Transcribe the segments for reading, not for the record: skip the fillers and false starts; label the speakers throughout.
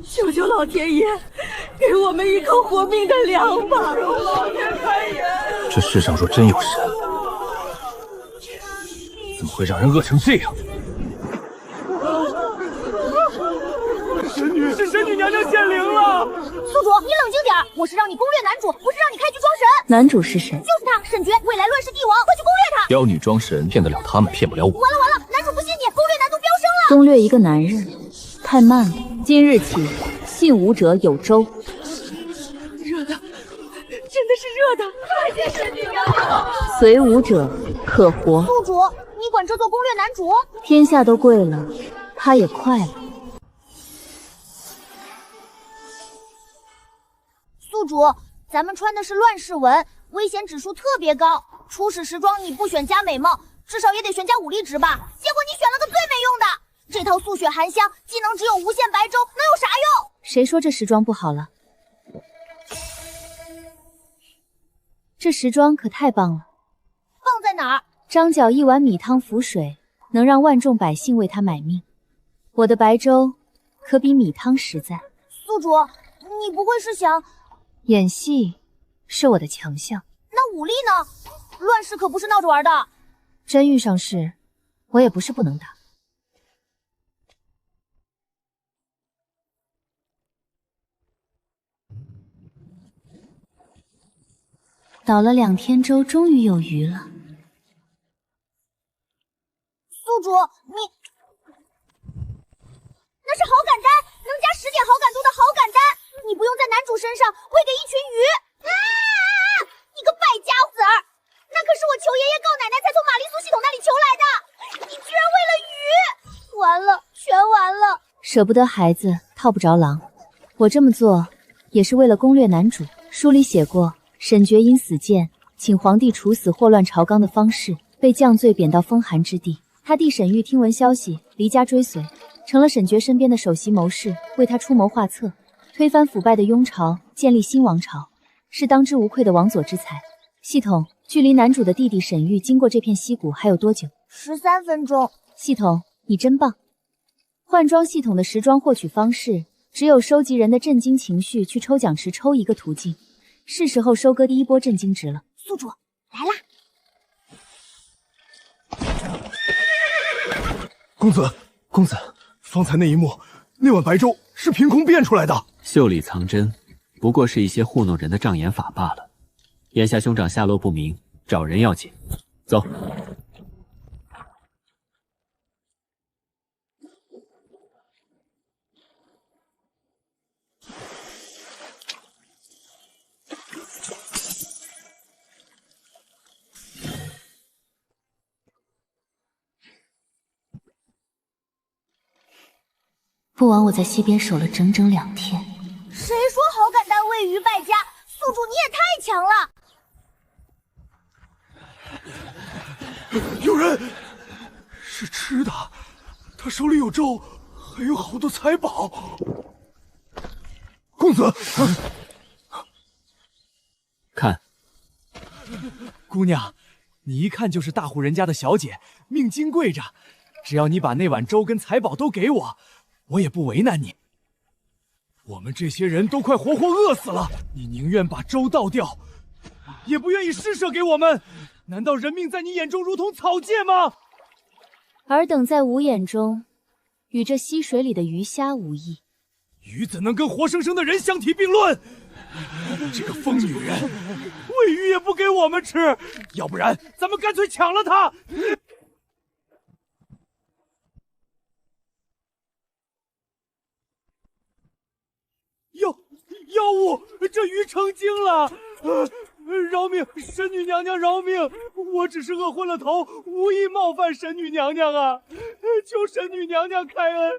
Speaker 1: 求求老天爷，给我们一口活命的粮吧！老天开眼！
Speaker 2: 这世上若真有神，怎么会让人饿成这样？
Speaker 3: 神女娘娘显灵了！
Speaker 4: 宿主，你冷静点，我是让你攻略男主，不是让你开局装神。
Speaker 5: 男主是谁？
Speaker 4: 就是他，沈爵，未来乱世帝王，快去攻略他！
Speaker 2: 妖女装神骗得了他们，骗不了我。
Speaker 4: 完了，男主不信你，攻略难度飙升了。
Speaker 5: 攻略一个男人太慢了。今日起，信武者有粥。
Speaker 1: 热的，真的是热的！快点，神女娘娘！
Speaker 5: 随武者可活。
Speaker 4: 宿主，你管这做攻略男主？
Speaker 5: 天下都跪了，他也快了。
Speaker 4: 宿主，咱们穿的是乱世文，危险指数特别高。初始时装你不选加美貌，至少也得选加武力值吧？结果你选了个最没用的。这套素血含香技能只有无限白粥，能有啥用？
Speaker 5: 谁说这时装不好了？这时装可太棒了。
Speaker 4: 放在哪儿？
Speaker 5: 张角一碗米汤浮水，能让万众百姓为他买命。我的白粥可比米汤实在。
Speaker 4: 宿主，你不会是想……
Speaker 5: 演戏是我的强项。
Speaker 4: 那武力呢？乱世可不是闹着玩的。
Speaker 5: 真遇上事，我也不是不能打。倒了2天粥，终于有鱼了。
Speaker 4: 宿主，你那是好感丹，能加10点好感度的好感丹，你不用在男主身上喂给一群鱼。你个败家子儿！那可是我求爷爷告奶奶才从玛丽苏系统那里求来的，你居然为了鱼！完了，全完了！
Speaker 5: 舍不得孩子套不着狼，我这么做也是为了攻略男主。书里写过，沈爵因死谏，请皇帝处死祸乱朝纲的方式，被降罪贬到风寒之地。他弟沈玉听闻消息，离家追随，成了沈爵身边的首席谋士，为他出谋划策，推翻腐败的雍朝，建立新王朝，是当之无愧的王佐之才。系统，距离男主的弟弟沈玉经过这片溪谷还有多久
Speaker 4: ？13分钟。
Speaker 5: 系统，你真棒。换装系统的时装获取方式，只有收集人的震惊情绪去抽奖池抽一个途径，是时候收割第一波震惊值了。
Speaker 4: 宿主，来啦！
Speaker 3: 公子，方才那一幕，那碗白粥是凭空变出来的。
Speaker 6: 袖里藏针，不过是一些糊弄人的障眼法罢了。眼下兄长下落不明，找人要紧。走。
Speaker 5: 不枉我在西边守了整整2天。
Speaker 4: 谁说好感丹位于败家？宿主你也太强了！
Speaker 3: 有人，是吃的，他手里有粥，还有好多财宝。公子，
Speaker 6: 看，
Speaker 7: 姑娘，你一看就是大户人家的小姐，命金贵着。只要你把那碗粥跟财宝都给我，我也不为难你。我们这些人都快活活饿死了，你宁愿把粥倒掉，也不愿意施舍给我们。难道人命在你眼中如同草芥吗？
Speaker 5: 尔等在吾眼中，与这溪水里的鱼虾无异。
Speaker 7: 鱼怎能跟活生生的人相提并论？这个疯女人，喂鱼也不给我们吃，要不然咱们干脆抢了她。妖物，这鱼成精了！饶命，神女娘娘饶命！我只是饿昏了头，无意冒犯神女娘娘啊！求神女娘娘开恩！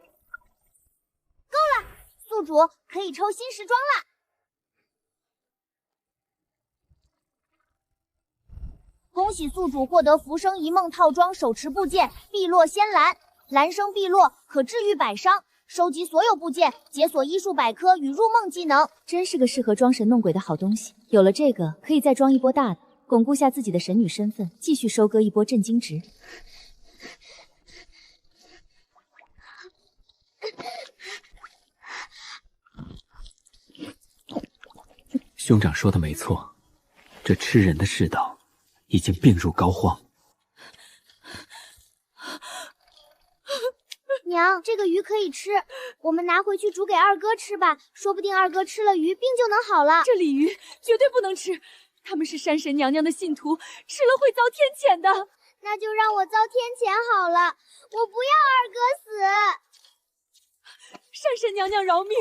Speaker 4: 够了，宿主可以抽新时装了。恭喜宿主获得浮生一梦套装手持部件碧落仙兰，兰生碧落，可治愈百伤。收集所有部件，解锁医术百科与入梦技能，
Speaker 5: 真是个适合装神弄鬼的好东西。有了这个，可以再装一波大的，巩固下自己的神女身份，继续收割一波震惊值。
Speaker 6: 兄长说的没错，这吃人的世道已经病入膏肓。
Speaker 4: 娘，这个鱼可以吃，我们拿回去煮给二哥吃吧，说不定二哥吃了鱼，病就能好了。
Speaker 1: 这鲤鱼绝对不能吃，他们是山神娘娘的信徒，吃了会遭天谴的。
Speaker 4: 那就让我遭天谴好了，我不要二哥死。
Speaker 1: 山神娘娘饶命，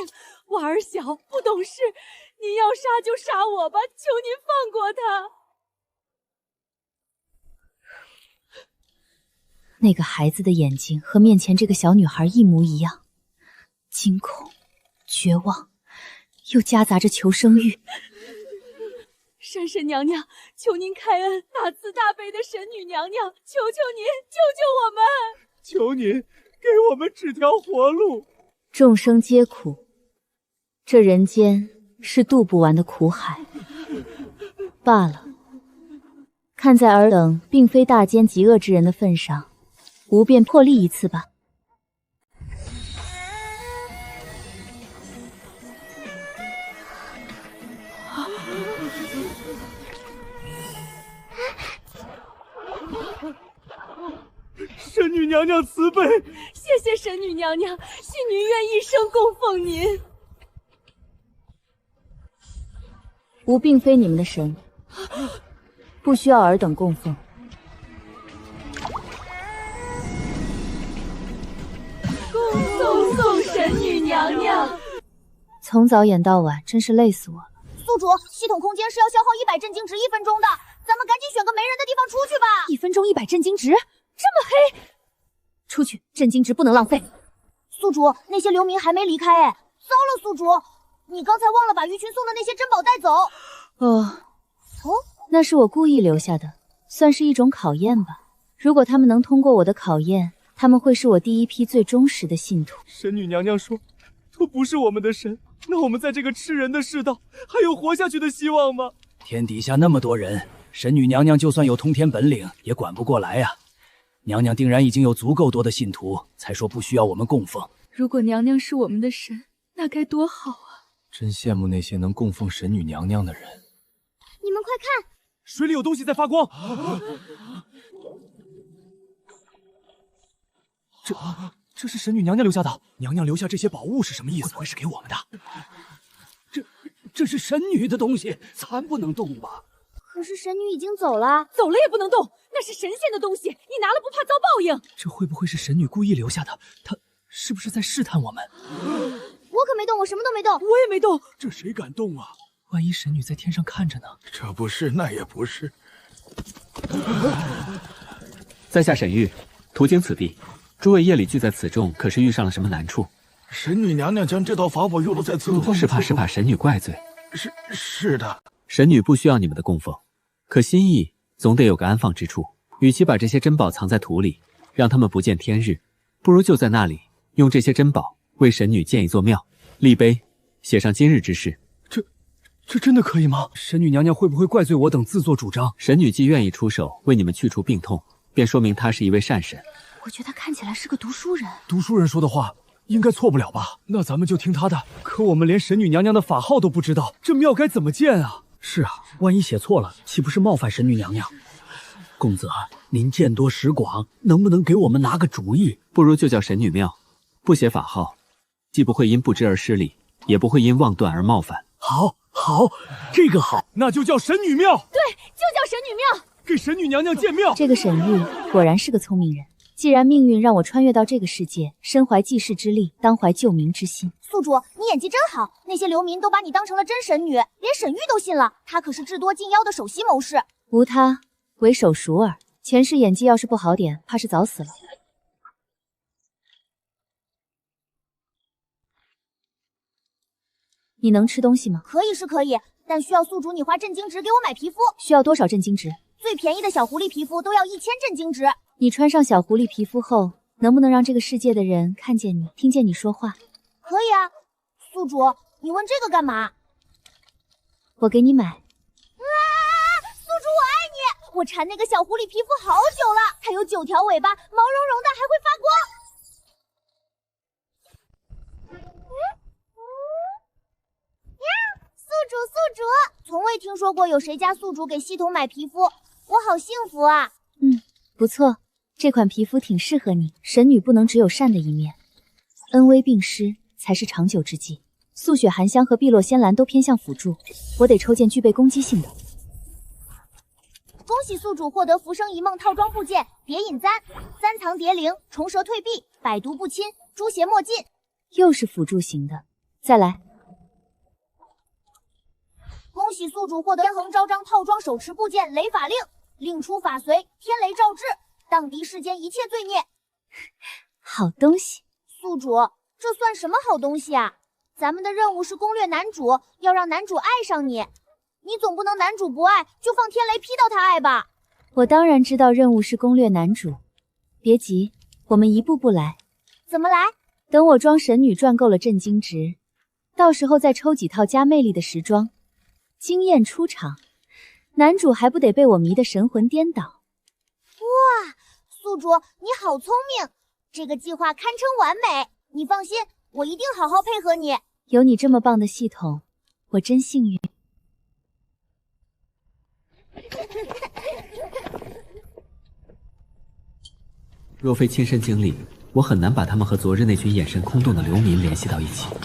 Speaker 1: 我儿小不懂事，您要杀就杀我吧，求您放过他。
Speaker 5: 那个孩子的眼睛和面前这个小女孩一模一样，惊恐、绝望，又夹杂着求生欲。
Speaker 1: 山神娘娘，求您开恩，大慈大悲的神女娘娘，求求您救救我们！
Speaker 7: 求您给我们指条活路。
Speaker 5: 众生皆苦，这人间是渡不完的苦海。罢了，看在尔等并非大奸极恶之人的份上，吾便破例一次吧。
Speaker 7: 神女娘娘慈悲，
Speaker 1: 谢谢神女娘娘，信女愿一生供奉您。
Speaker 5: 吾并非你们的神，不需要尔等供奉。
Speaker 1: 恭送神女娘娘。
Speaker 5: 从早演到晚，真是累死我了。
Speaker 4: 宿主，系统空间是要消耗100镇晶值1分钟的，咱们赶紧选个没人的地方出去吧。
Speaker 5: 1分钟100镇晶值，这么黑！出去，镇晶值不能浪费。
Speaker 4: 宿主，那些流民还没离开哎，糟了，宿主，你刚才忘了把鱼群送的那些珍宝带走。
Speaker 5: 那是我故意留下的，算是一种考验吧。如果他们能通过我的考验，他们会是我第一批最忠实的信徒。
Speaker 7: 神女娘娘说不是我们的神，那我们在这个吃人的世道还有活下去的希望吗？
Speaker 8: 天底下那么多人，神女娘娘就算有通天本领，也管不过来呀。娘娘定然已经有足够多的信徒，才说不需要我们供奉。
Speaker 1: 如果娘娘是我们的神，那该多好啊！
Speaker 2: 真羡慕那些能供奉神女娘娘的人。
Speaker 4: 你们快看，
Speaker 7: 水里有东西在发光。这是神女娘娘留下的。娘娘留下这些宝物是什么意思？会不会是给我们的？
Speaker 8: 这是神女的东西，咱不能动吧？
Speaker 4: 可是神女已经走了，
Speaker 1: 走了也不能动，那是神仙的东西，你拿了不怕遭报应？
Speaker 8: 这会不会是神女故意留下的？她是不是在试探我们？
Speaker 4: 我可没动，我什么都没动。
Speaker 1: 我也没动。
Speaker 7: 这谁敢动啊？
Speaker 8: 万一神女在天上看着呢？
Speaker 3: 这不是那也不是。
Speaker 6: 在下沈玉，途经此地，诸位夜里聚在此中，可是遇上了什么难处？
Speaker 3: 神女娘娘将这套法宝用了在此后，
Speaker 6: 是怕神女怪罪。
Speaker 3: 是的。
Speaker 6: 神女不需要你们的供奉，可心意总得有个安放之处。与其把这些珍宝藏在土里，让他们不见天日，不如就在那里用这些珍宝为神女建一座庙，立碑，写上今日之事。
Speaker 8: 这真的可以吗？神女娘娘会不会怪罪我等自作主张？
Speaker 6: 神女既愿意出手为你们去除病痛，便说明她是一位善神。
Speaker 5: 我觉得他看起来是个读书人。
Speaker 8: 读书人说的话应该错不了吧？那咱们就听他的。可我们连神女娘娘的法号都不知道，这庙该怎么建啊？是啊，万一写错了，岂不是冒犯神女娘娘？公子，您见多识广，能不能给我们拿个主意？
Speaker 6: 不如就叫神女庙，不写法号，既不会因不知而失礼，也不会因妄断而冒犯。
Speaker 8: 好，这个好，
Speaker 7: 那就叫神女庙。
Speaker 1: 对，就叫神女庙，
Speaker 7: 给神女娘娘建庙。
Speaker 5: 这个沈玉果然是个聪明人。既然命运让我穿越到这个世界，身怀济世之力，当怀救民之心。
Speaker 4: 宿主，你演技真好，那些流民都把你当成了真神女，连沈玉都信了。她可是至多禁妖的首席谋士。
Speaker 5: 无他，唯手熟耳。前世演技要是不好点，怕是早死了。你能吃东西吗？
Speaker 4: 可以是可以，但需要宿主你花镇晶值给我买皮肤。
Speaker 5: 需要多少镇晶值？
Speaker 4: 最便宜的小狐狸皮肤都要1000镇晶值。
Speaker 5: 你穿上小狐狸皮肤后，能不能让这个世界的人看见你，听见你说话？
Speaker 4: 可以啊，宿主，你问这个干嘛？
Speaker 5: 我给你买。
Speaker 4: 宿主我爱你！我馋那个小狐狸皮肤好久了，它有9条尾巴，毛茸茸的，还会发光。宿主，听说过有谁家宿主给系统买皮肤，我好幸福啊！
Speaker 5: 不错，这款皮肤挺适合你。神女不能只有善的一面，恩威并施才是长久之计。素雪含香和碧落仙兰都偏向辅助，我得抽件具备攻击性的。
Speaker 4: 恭喜宿主获得浮生一梦套装部件：蝶隐簪、三藏蝶灵、虫蛇退避、百毒不侵、诛邪莫近。
Speaker 5: 又是辅助型的，再来。
Speaker 4: 恭喜宿主获得天恒昭彰套装手持部件：雷法令，令出法随，天雷照至，荡涤世间一切罪孽。
Speaker 5: 好东西。
Speaker 4: 宿主，这算什么好东西啊？咱们的任务是攻略男主，要让男主爱上你。你总不能男主不爱就放天雷劈到他爱吧？
Speaker 5: 我当然知道任务是攻略男主，别急，我们一步步来。
Speaker 4: 怎么来？
Speaker 5: 等我装神女赚够了震惊值，到时候再抽几套加魅力的时装，惊艳出场，男主还不得被我迷得神魂颠倒？
Speaker 4: 哇，宿主你好聪明，这个计划堪称完美。你放心，我一定好好配合你。
Speaker 5: 有你这么棒的系统，我真幸运。
Speaker 6: 若非亲身经历，我很难把他们和昨日那群眼神空洞的流民联系到一起。
Speaker 4: 多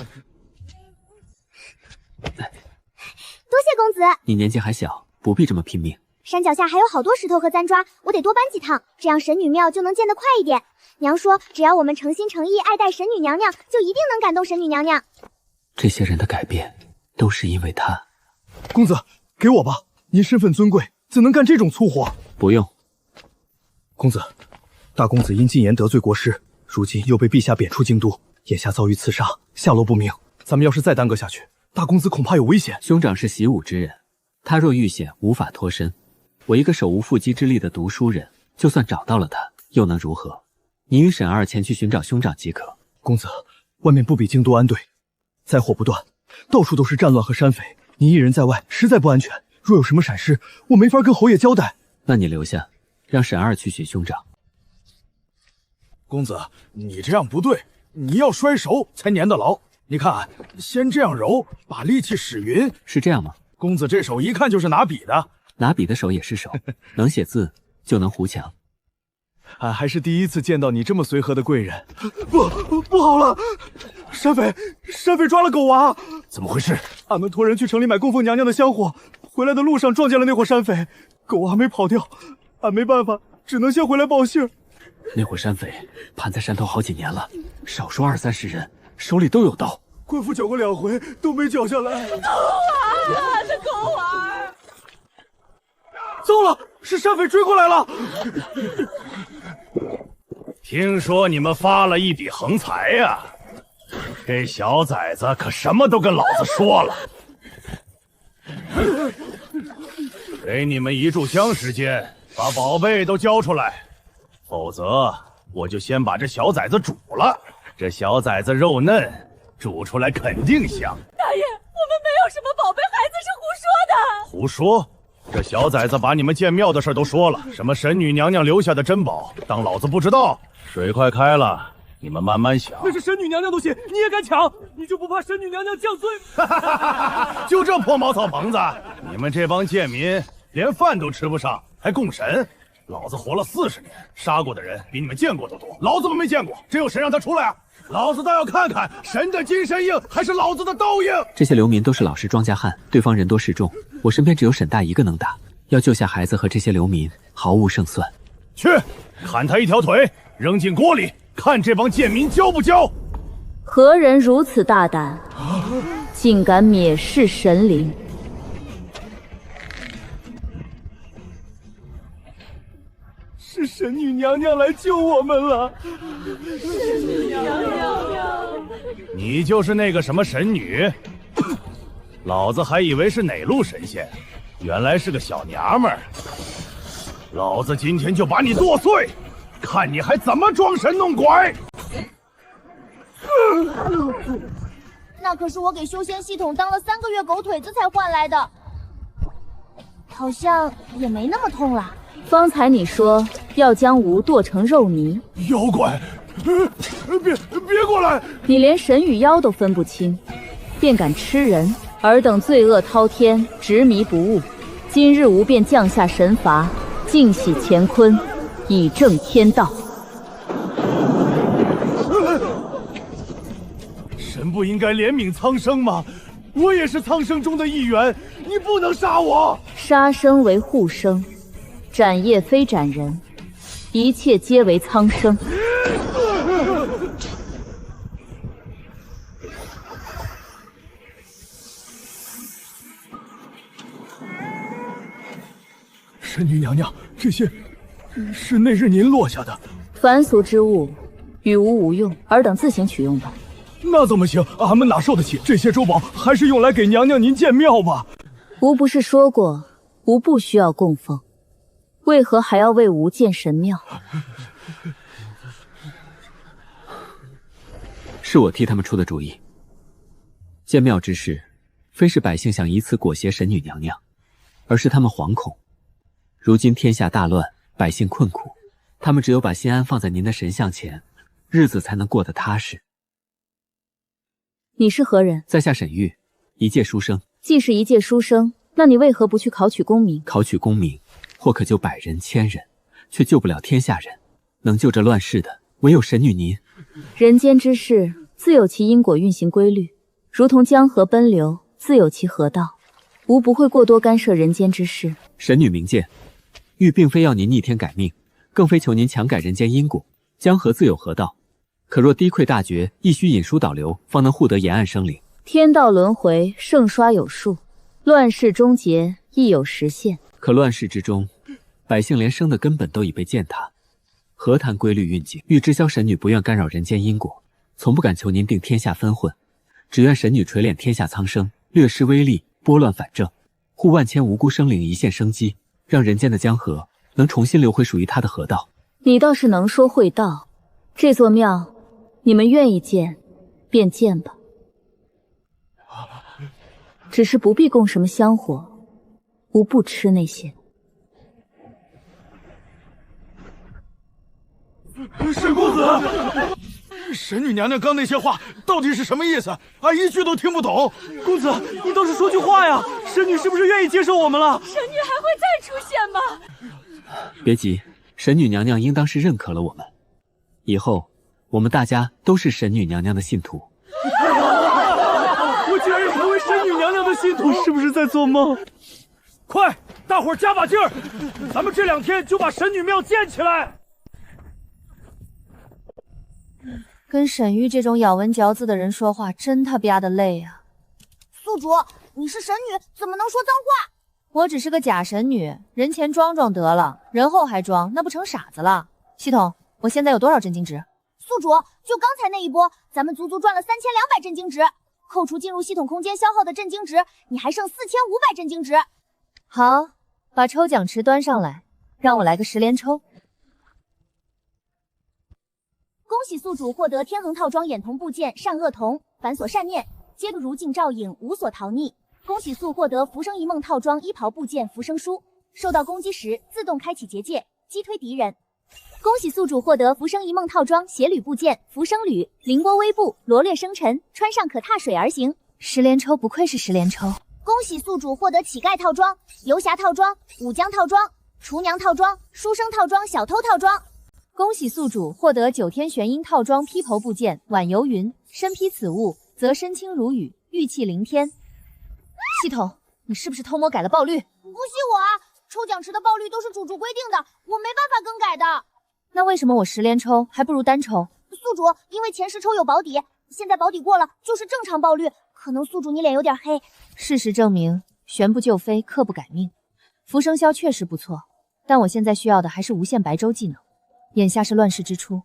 Speaker 4: 谢公子。
Speaker 6: 你年纪还小，不必这么拼命。
Speaker 4: 山脚下还有好多石头和簪抓，我得多搬几趟，这样神女庙就能建得快一点。娘说，只要我们诚心诚意爱戴神女娘娘，就一定能感动神女娘娘。
Speaker 6: 这些人的改变，都是因为他。
Speaker 3: 公子，给我吧，您身份尊贵，怎能干这种粗活？
Speaker 6: 不用。
Speaker 3: 公子，大公子因进言得罪国师，如今又被陛下贬出京都，眼下遭遇刺杀，下落不明。咱们要是再耽搁下去，大公子恐怕有危险。
Speaker 6: 兄长是习武之人，他若遇险，无法脱身。我一个手无缚鸡之力的读书人，就算找到了他，又能如何？你与沈二前去寻找兄长即可。
Speaker 3: 公子，外面不比京都安对，灾祸不断，到处都是战乱和山匪，你一人在外实在不安全。若有什么闪失，我没法跟侯爷交代。
Speaker 6: 那你留下，让沈二去寻兄长。
Speaker 3: 公子，你这样不对，你要摔熟才粘得牢。你看，先这样揉，把力气使匀，
Speaker 6: 是这样吗？
Speaker 3: 公子这手一看就是拿笔的，
Speaker 6: 拿笔的手也是手，能写字就能糊墙。
Speaker 3: 俺还是第一次见到你这么随和的贵人。不好了，山匪抓了狗娃！怎么回事？俺们托人去城里买供奉娘娘的香火，回来的路上撞见了那伙山匪，狗娃没跑掉，俺没办法，只能先回来报信。
Speaker 6: 那伙山匪盘在山头好几年了，少说20-30人，手里都有刀。
Speaker 3: 贵妇缴过2回都没缴下来。
Speaker 1: 狗娃，俺的狗娃！
Speaker 3: 糟了，是山匪追过来了！
Speaker 9: 听说你们发了一笔横财呀？这小崽子可什么都跟老子说了。给你们1炷香时间，把宝贝都交出来，否则我就先把这小崽子煮了。这小崽子肉嫩，煮出来肯定香。
Speaker 1: 大爷，我们没有什么宝贝，孩子是胡说的。
Speaker 9: 胡说！这小崽子把你们建庙的事都说了，什么神女娘娘留下的珍宝，当老子不知道？水快开了，你们慢慢想。
Speaker 3: 那是神女娘娘东西，你也敢抢？你就不怕神女娘娘降罪？
Speaker 9: 就这破茅草棚子，你们这帮贱民连饭都吃不上，还供神？老子活了40年，杀过的人比你们见过的多，老子们没见过，真有神让他出来啊！老子倒要看看神的金身硬还是老子的刀硬！
Speaker 6: 这些流民都是老实庄稼汉，对方人多势众，我身边只有沈大一个能打，要救下孩子和这些流民毫无胜算。
Speaker 9: 去，砍他一条腿，扔进锅里，看这帮贱民交不交！
Speaker 10: 何人如此大胆，竟敢蔑视神灵？
Speaker 3: 是神女娘娘来救我们了！
Speaker 1: 神女娘娘，
Speaker 9: 你就是那个什么神女？老子还以为是哪路神仙，原来是个小娘们儿。老子今天就把你剁碎，看你还怎么装神弄鬼！
Speaker 4: 那可是我给修仙系统当了3个月狗腿子才换来的，好像也没那么痛了。
Speaker 10: 方才你说要将吾剁成肉泥，
Speaker 3: 妖怪，别过来！
Speaker 10: 你连神与妖都分不清，便敢吃人？尔等罪恶滔天，执迷不悟。今日吾便降下神罚，净洗乾坤，以正天道。
Speaker 9: 神不应该怜悯苍生吗？我也是苍生中的一员，你不能杀我！
Speaker 10: 杀生为护生，斩业非斩人，一切皆为苍生。
Speaker 3: 神女娘娘，这些是那日您落下的。
Speaker 10: 凡俗之物，与吾无用，尔等自行取用吧。
Speaker 3: 那怎么行？俺们哪受得起？这些珠宝还是用来给娘娘您建庙吧。
Speaker 10: 吾不是说过，吾不需要供奉，为何还要为吾建神庙？
Speaker 6: 是我替他们出的主意。建庙之事，非是百姓想以此裹挟神女娘娘，而是他们惶恐。如今天下大乱，百姓困苦，他们只有把心安放在您的神像前，日子才能过得踏实。
Speaker 10: 你是何人？
Speaker 6: 在下沈玉，一介书生。
Speaker 10: 既是一介书生，那你为何不去考取功名？
Speaker 6: 考取功名，或可救百人、千人，却救不了天下人。能救这乱世的，唯有神女您。
Speaker 10: 人间之事，自有其因果运行规律，如同江河奔流，自有其河道。吾不会过多干涉人间之事。
Speaker 6: 神女明鉴，玉并非要您逆天改命，更非求您强改人间因果。江河自有河道，可若低愧大绝，亦需引书导流，方能护得沿岸生灵。
Speaker 10: 天道轮回，盛衰有数，乱世终结亦有时限。
Speaker 6: 可乱世之中，百姓连生的根本都已被践踏，何谈规律运行？欲知晓神女不愿干扰人间因果，从不敢求您定天下分混，只愿神女垂敛天下苍生，略施威力，拨乱反正，护万千无辜生灵一线生机，让人间的江河能重新流回属于他的河道。
Speaker 10: 你倒是能说会道。这座庙，你们愿意建，便建吧。只是不必供什么香火，吾不吃那些。
Speaker 9: 沈公子，神女娘娘刚那些话到底是什么意思？俺一句都听不懂。
Speaker 3: 公子，你倒是说句话呀！神女是不是愿意接受我们了？
Speaker 1: 神女还会再出现吗？
Speaker 6: 别急，神女娘娘应当是认可了我们，以后我们大家都是神女娘娘的信徒。
Speaker 3: 我竟然成为神女娘娘的信徒，是不是在做梦？
Speaker 9: 快，大伙儿加把劲儿，咱们这2天就把神女庙建起来。
Speaker 5: 跟沈玉这种咬文嚼字的人说话，真他妈的累啊！
Speaker 4: 宿主，你是神女，怎么能说脏话？
Speaker 5: 我只是个假神女，人前装装得了，人后还装，那不成傻子了？系统，我现在有多少震惊值？
Speaker 4: 宿主，就刚才那一波，咱们足足赚了3200震惊值，扣除进入系统空间消耗的震惊值，你还剩4500震惊值。
Speaker 5: 好，把抽奖池端上来，让我来个10连抽。
Speaker 4: 恭喜宿主获得天恒套装眼瞳部件善恶瞳，反锁善念，皆如镜照影，无所逃匿。恭喜宿获得浮生一梦套装衣袍部件浮生书，受到攻击时自动开启结界，击推敌人。恭喜宿主获得浮生一梦套装鞋履部件浮生履，凌波微步，罗掠生尘，穿上可踏水而行。
Speaker 5: 10连抽，不愧是10连抽。
Speaker 4: 恭喜宿主获得乞丐套装、游侠套装、武将套装、厨娘套装、书生套装、小偷套装。
Speaker 5: 恭喜宿主获得9天玄阴套装披头部件晚游云，身披此物则身轻如雨，玉气凌天。系统，你是不是偷摸改了爆率？
Speaker 4: 不信我啊！抽奖池的爆率都是主规定的，我没办法更改的。
Speaker 5: 那为什么我10连抽还不如单抽？
Speaker 4: 宿主，因为前10抽有保底，现在保底过了就是正常爆率，可能宿主你脸有点黑。
Speaker 5: 事实证明，旋不就飞，刻不改命。浮生霄确实不错，但我现在需要的还是无限白舟技能。眼下是乱世之初，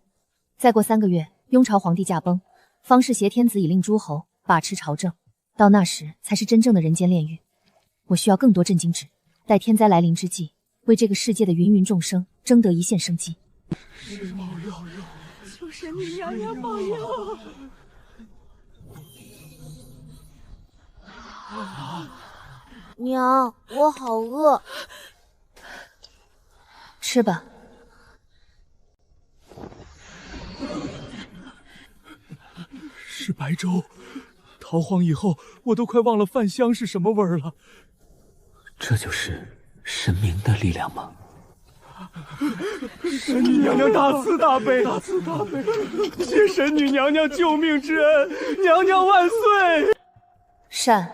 Speaker 5: 再过3个月，雍朝皇帝驾崩，方士挟天子以令诸侯，把持朝政。到那时，才是真正的人间炼狱。我需要更多震惊值，待天灾来临之际，为这个世界的芸芸众生争得一线生机。
Speaker 1: 求神女娘娘保佑！
Speaker 4: 娘，我好饿。
Speaker 5: 吃吧。
Speaker 3: 是白粥，逃荒以后，我都快忘了饭香是什么味儿了。
Speaker 6: 这就是神明的力量吗？
Speaker 3: 神女娘娘大慈大悲，大慈大悲！谢神女娘娘救命之恩，娘娘万岁！
Speaker 5: 善。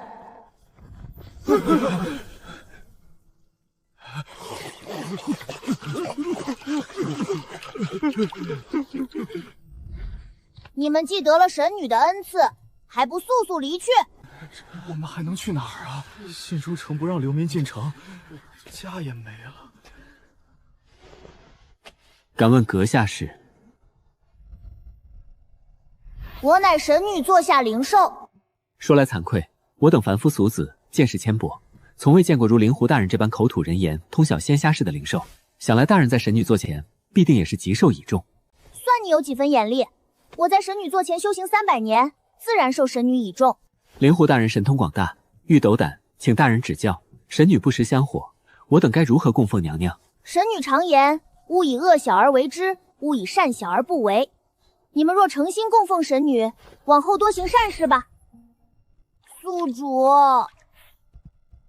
Speaker 4: 你们既得了神女的恩赐，还不速速离去？
Speaker 3: 我们还能去哪儿啊？信书城不让流民进城，家也没了。
Speaker 6: 敢问阁下是？
Speaker 4: 我乃神女座下灵兽。
Speaker 6: 说来惭愧，我等凡夫俗子，见识浅薄，从未见过如灵狐大人这般口吐人言、通晓仙侠事的灵兽。想来大人在神女座前，必定也是极受倚重。
Speaker 4: 算你有几分眼力，我在神女座前修行300年，自然受神女倚重。
Speaker 6: 灵狐大人神通广大，欲斗胆，请大人指教。神女不识香火，我等该如何供奉娘娘？
Speaker 4: 神女常言，勿以恶小而为之，勿以善小而不为。你们若诚心供奉神女，往后多行善事吧。宿主，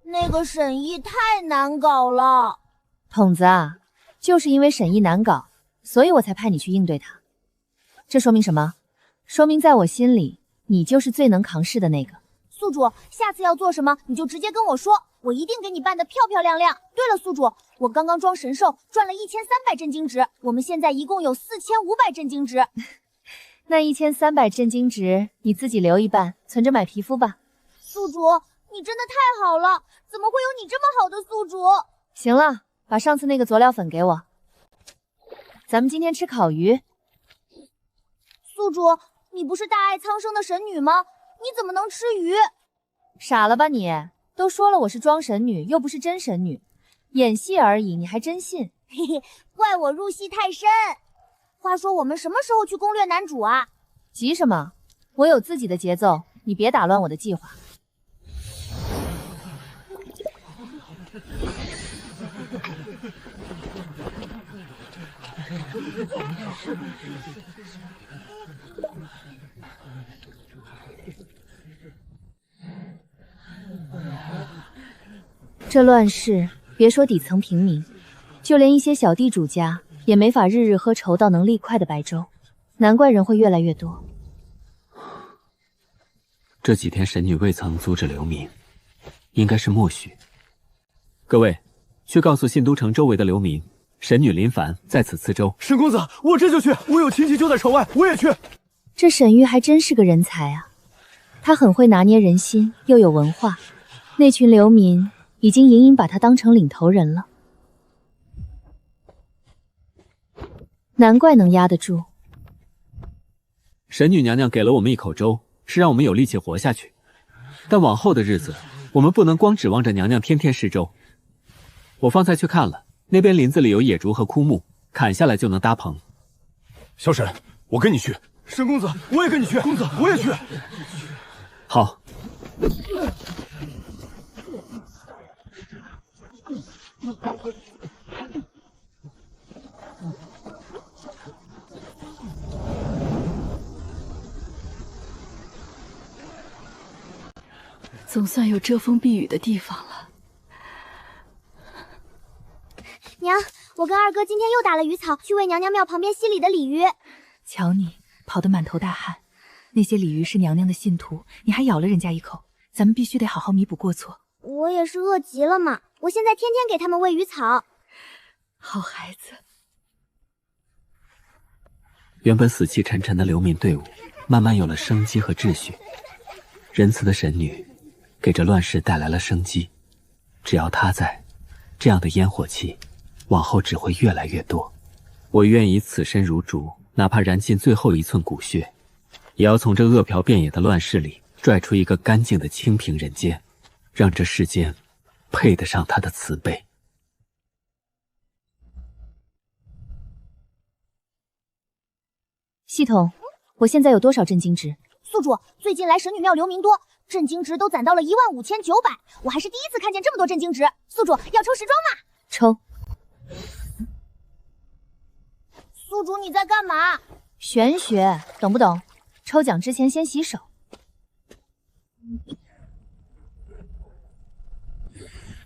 Speaker 4: 那个沈毅太难搞了。
Speaker 5: 筒子啊，就是因为沈毅难搞，所以我才派你去应对他。这说明什么？说明在我心里，你就是最能扛事的那个。
Speaker 4: 宿主，下次要做什么你就直接跟我说，我一定给你办得漂漂亮亮。对了，宿主，我刚刚装神兽赚了1300真金值，我们现在一共有4500真金值。
Speaker 5: 那1300真金值你自己留一半，存着买皮肤吧。
Speaker 4: 宿主，你真的太好了，怎么会有你这么好的宿主？
Speaker 5: 行了，把上次那个佐料粉给我，咱们今天吃烤鱼。
Speaker 4: 宿主，你不是大爱苍生的神女吗？你怎么能吃鱼？
Speaker 5: 傻了吧你？都说了我是装神女，又不是真神女，演戏而已，你还真信？
Speaker 4: 嘿嘿，怪我入戏太深。话说我们什么时候去攻略男主啊？
Speaker 5: 急什么？我有自己的节奏，你别打乱我的计划。这乱世，别说底层平民，就连一些小地主家也没法日日喝稠到能立块的白粥，难怪人会越来越多。
Speaker 6: 这几天神女未曾阻止流民，应该是默许。各位，去告诉信都城周围的流民，神女林凡在此赐粥。
Speaker 3: 沈公子，我这就去，我有亲戚就在城外，我也去。
Speaker 5: 这沈玉还真是个人才啊，他很会拿捏人心，又有文化，那群流民已经隐隐把他当成领头人了，难怪能压得住。
Speaker 6: 神女娘娘给了我们一口粥，是让我们有力气活下去。但往后的日子，我们不能光指望着娘娘天天施粥。我方才去看了，那边林子里有野竹和枯木，砍下来就能搭棚。
Speaker 9: 小沈，我跟你去。
Speaker 3: 沈公子，我也跟你去。公子，我也去。
Speaker 6: 好。
Speaker 1: 总算有遮风避雨的地方了。
Speaker 4: 娘，我跟二哥今天又打了鱼草，去喂娘娘庙旁边溪里的鲤鱼。
Speaker 11: 瞧你跑得满头大汗，那些鲤鱼是娘娘的信徒，你还咬了人家一口，咱们必须得好好弥补过错。
Speaker 4: 我也是饿极了嘛，我现在天天给他们喂鱼草。
Speaker 11: 好孩子。
Speaker 6: 原本死气沉沉的流民队伍，慢慢有了生机和秩序。仁慈的神女给这乱世带来了生机，只要她在，这样的烟火气往后只会越来越多。我愿以此身如烛，哪怕燃尽最后一寸骨血，也要从这恶殍遍野的乱世里拽出一个干净的清平人间，让这世间配得上她的慈悲。
Speaker 5: 系统，我现在有多少震惊值？
Speaker 4: 宿主，最近来神女庙流民多，震惊值都攒到了15900，我还是第一次看见这么多震惊值。宿主要抽时装吗？
Speaker 5: 抽。
Speaker 4: 宿主你在干嘛？
Speaker 5: 玄学，懂不懂？抽奖之前先洗手。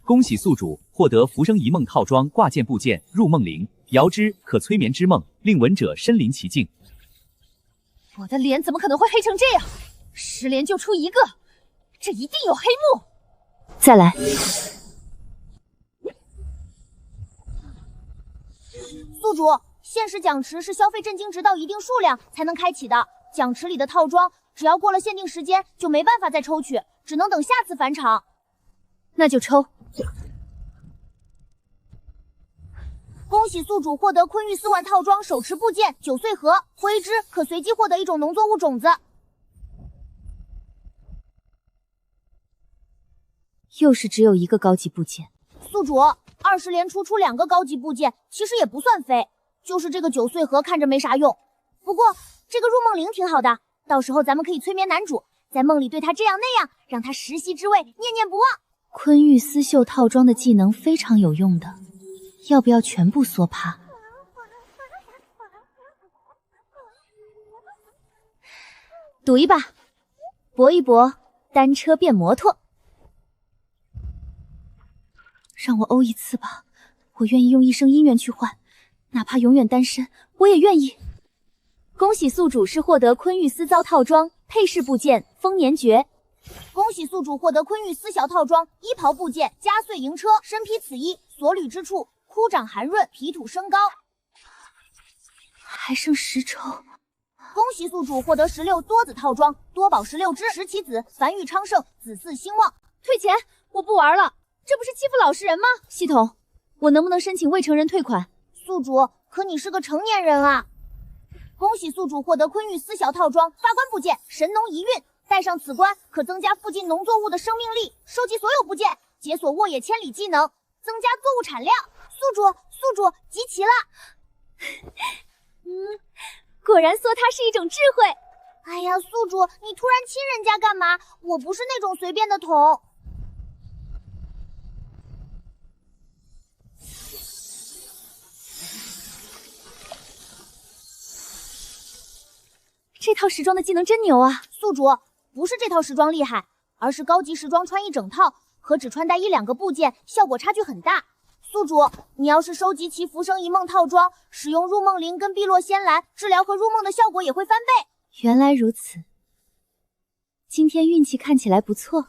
Speaker 12: 恭喜宿主获得浮生一梦套装挂件部件入梦铃，遥之可催眠之梦，令闻者身临其境。
Speaker 1: 我的脸怎么可能会黑成这样？10连就出一个，这一定有黑幕。
Speaker 10: 再来。
Speaker 4: 宿主，限时奖池是消费震惊值到一定数量才能开启的，奖池里的套装只要过了限定时间就没办法再抽取，只能等下次返场。
Speaker 10: 那就抽。
Speaker 4: 恭喜宿主获得昆玉4万套装手持部件9岁盒，挥之可随机获得一种农作物种子。
Speaker 5: 又是只有一个高级部件。
Speaker 4: 宿主，20连出2个高级部件，其实也不算飞，就是这个9岁盒看着没啥用。不过这个入梦铃挺好的，到时候咱们可以催眠男主，在梦里对他这样那样，让他食髓知味，念念不忘。
Speaker 5: 昆玉丝绣套装的技能非常有用的，要不要全部梭趴？
Speaker 10: 赌一把，搏一搏，单车变摩托。
Speaker 5: 让我欧一次吧，我愿意用一生姻缘去换，哪怕永远单身，我也愿意。
Speaker 10: 恭喜宿主是获得昆玉丝遭套装配饰部件丰年诀。
Speaker 4: 恭喜宿主获得昆玉丝小套装衣袍部件加穗迎车，身披此衣，所履之处枯长寒润，皮土升高。
Speaker 5: 还剩10抽。
Speaker 4: 恭喜宿主获得16多子套装多宝16只，石棋子繁育昌盛，子嗣兴旺。
Speaker 10: 退钱，我不玩了，这不是欺负老实人吗？系统，我能不能申请未成人退款？
Speaker 4: 宿主，可你是个成年人啊！恭喜宿主获得昆玉丝小套装发冠部件神农一运，戴上此冠可增加附近农作物的生命力，收集所有部件，解锁沃野千里技能，增加作物产量。宿主集齐了。
Speaker 10: 果然梭他是一种智慧。
Speaker 4: 哎呀，宿主，你突然亲人家干嘛？我不是那种随便的桶。
Speaker 10: 这套时装的技能真牛啊！
Speaker 4: 宿主，不是这套时装厉害，而是高级时装穿一整套和只穿戴1-2个部件效果差距很大。宿主，你要是收集齐浮生一梦套装，使用入梦铃跟碧落仙兰治疗和入梦的效果也会翻倍。
Speaker 5: 原来如此，今天运气看起来不错，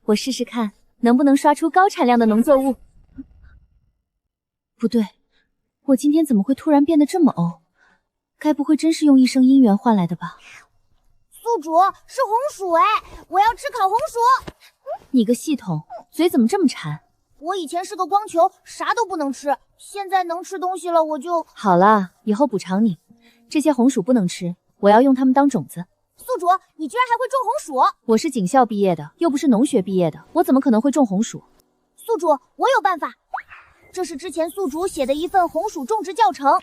Speaker 5: 我试试看能不能刷出高产量的农作物。不对，我今天怎么会突然变得这么欧？该不会真是用一生姻缘换来的吧？
Speaker 4: 宿主，是红薯哎，我要吃烤红薯。
Speaker 5: 你个系统，嘴怎么这么馋？
Speaker 4: 我以前是个光球，啥都不能吃，现在能吃东西了，我就……
Speaker 5: 好了，以后补偿你。这些红薯不能吃，我要用它们当种子。
Speaker 4: 宿主，你居然还会种红薯？
Speaker 5: 我是警校毕业的，又不是农学毕业的，我怎么可能会种红薯？
Speaker 4: 宿主，我有办法。这是之前宿主写的一份红薯种植教程，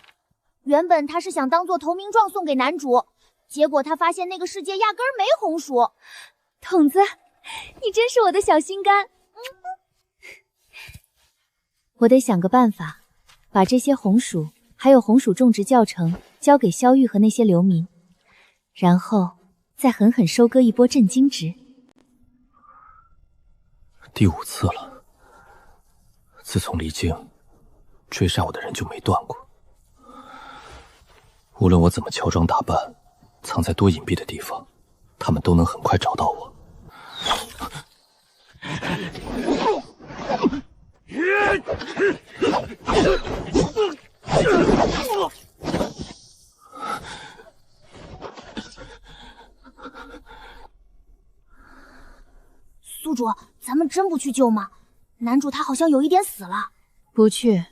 Speaker 4: 原本他是想当做投名状送给男主，结果他发现那个世界压根儿没红薯。
Speaker 10: 筒子，你真是我的小心肝。
Speaker 5: 我得想个办法，把这些红薯还有红薯种植教程交给萧玉和那些流民，然后再狠狠收割一波震惊值。
Speaker 2: 第5次了，自从离京，追杀我的人就没断过。无论我怎么乔装打扮，藏在多隐蔽的地方，他们都能很快找到我。
Speaker 4: 宿主，咱们真不去救吗？男主他好像有一点死了。
Speaker 5: 不去。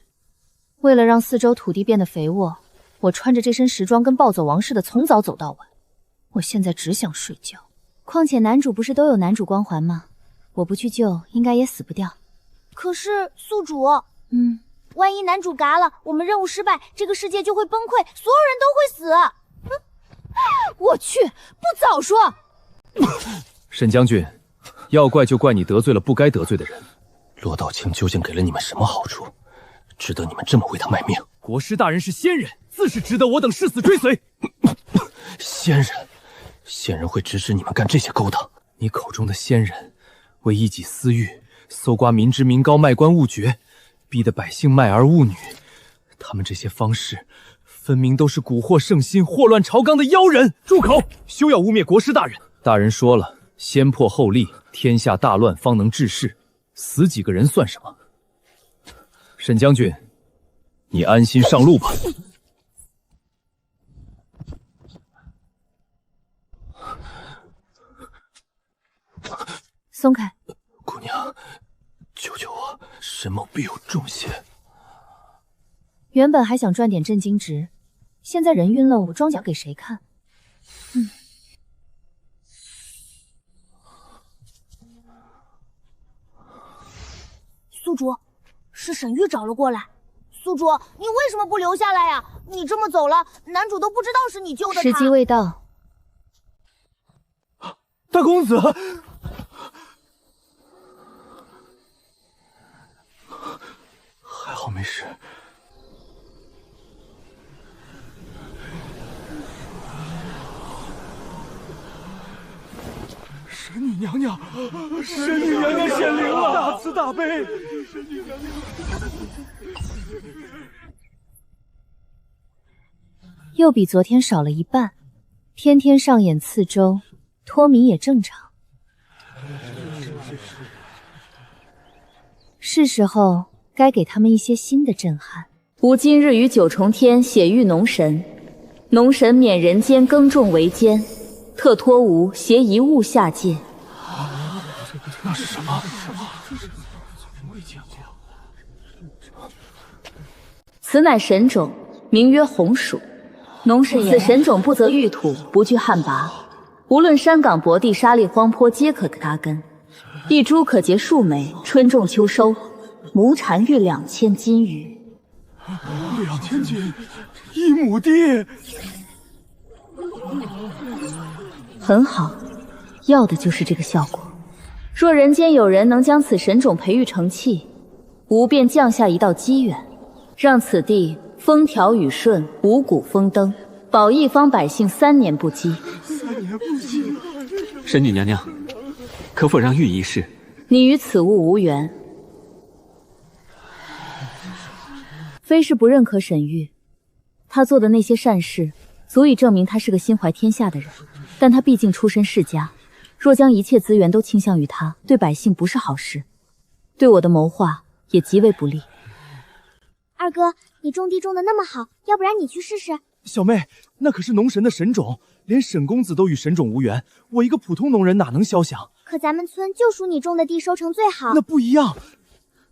Speaker 5: 为了让四周土地变得肥沃，我穿着这身时装跟暴走王似的从早走到晚。我现在只想睡觉。况且男主不是都有男主光环吗？我不去救，应该也死不掉。
Speaker 4: 可是宿主，万一男主嘎了，我们任务失败，这个世界就会崩溃，所有人都会死。
Speaker 1: 我去，不早说！
Speaker 2: 沈将军，要怪就怪你得罪了不该得罪的人。骆道清究竟给了你们什么好处，值得你们这么为他卖命？
Speaker 7: 国师大人是仙人，自是值得我等誓死追随。
Speaker 2: 仙人会指使你们干这些勾当？你口中的仙人，为一己私欲，搜刮民脂民膏，卖官驿爵，逼得百姓卖儿误女。他们这些方式，分明都是蛊惑圣心、祸乱朝纲的妖人！
Speaker 3: 住口！休要污蔑国师大人。
Speaker 2: 大人说了，先破后立，天下大乱方能治世，死几个人算什么？沈将军，你安心上路吧。
Speaker 5: 松开！
Speaker 2: 姑娘，救救我！沈某必有重谢。
Speaker 5: 原本还想赚点震惊值，现在人晕了，我装脚给谁看？
Speaker 4: 宿主，是沈玉找了过来。宿主，你为什么不留下来呀？你这么走了，男主都不知道是你救的他。
Speaker 5: 时机未到。
Speaker 3: 大公子，还好没事。神女娘娘，神女娘娘显灵了，大慈大悲。神女娘娘。
Speaker 5: 又比昨天少了一半，天天上演刺州，脱敏也正常。是时候该给他们一些新的震撼。
Speaker 10: 吾今日于九重天血狱农神，农神免人间耕种为奸，特托吾携一物下界。
Speaker 3: 那是什么？
Speaker 10: 此乃神种，名曰红薯。农神此神种不择域土，不惧旱魃，无论山岗薄地、沙砾荒坡，皆可扎根。一株可结数枚，春种秋收，亩产逾2000斤余。
Speaker 3: 2000斤，1亩地。
Speaker 10: 很好，要的就是这个效果。若人间有人能将此神种培育成器，吾便降下一道机缘，让此地风调雨顺，五谷丰登，保一方百姓3年不饥。
Speaker 3: 3年不饥。
Speaker 6: 神女娘娘，可否让玉一试？
Speaker 10: 你与此物无缘。非是不认可沈玉，他做的那些善事，足以证明他是个心怀天下的人。但他毕竟出身世家，若将一切资源都倾向于他，对百姓不是好事，对我的谋划也极为不利。
Speaker 4: 二哥，你种地种的那么好，要不然你去试试？
Speaker 3: 小妹，那可是农神的神种，连沈公子都与神种无缘，我一个普通农人哪能肖想？
Speaker 4: 可咱们村就属你种的地收成最好。
Speaker 3: 那不一样，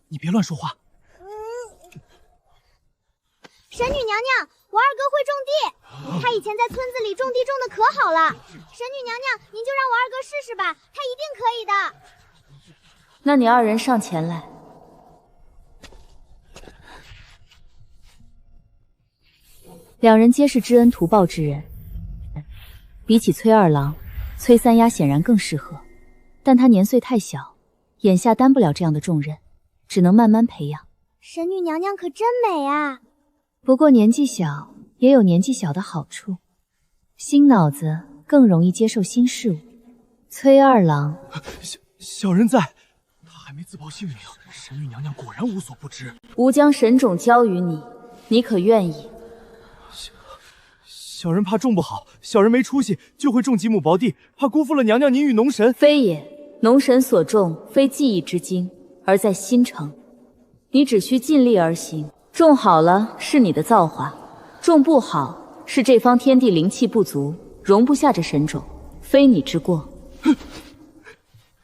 Speaker 3: 你别乱说话。
Speaker 4: 神女娘娘，我二哥会种地，他以前在村子里种地种的可好了。神女娘娘，您就让我二哥试试吧，他一定可以的。
Speaker 10: 那你二人上前来。
Speaker 5: 两人皆是知恩图报之人，比起崔二郎，崔三丫显然更适合，但他年岁太小，眼下担不了这样的重任，只能慢慢培养。
Speaker 4: 神女娘娘可真美啊！
Speaker 5: 不过年纪小也有年纪小的好处，新脑子更容易接受新事物。崔二郎，
Speaker 3: 小人在，他还没自报姓名，神女娘娘果然无所不知。
Speaker 10: 吾将神种交于你，你可愿意？
Speaker 3: 小人怕种不好，小人没出息，就会种几亩薄地，怕辜负了娘娘您与农神。
Speaker 10: 非也，农神所种非技艺之精，而在心诚。你只需尽力而行，种好了是你的造化，种不好是这方天地灵气不足，容不下这神种，非你之过。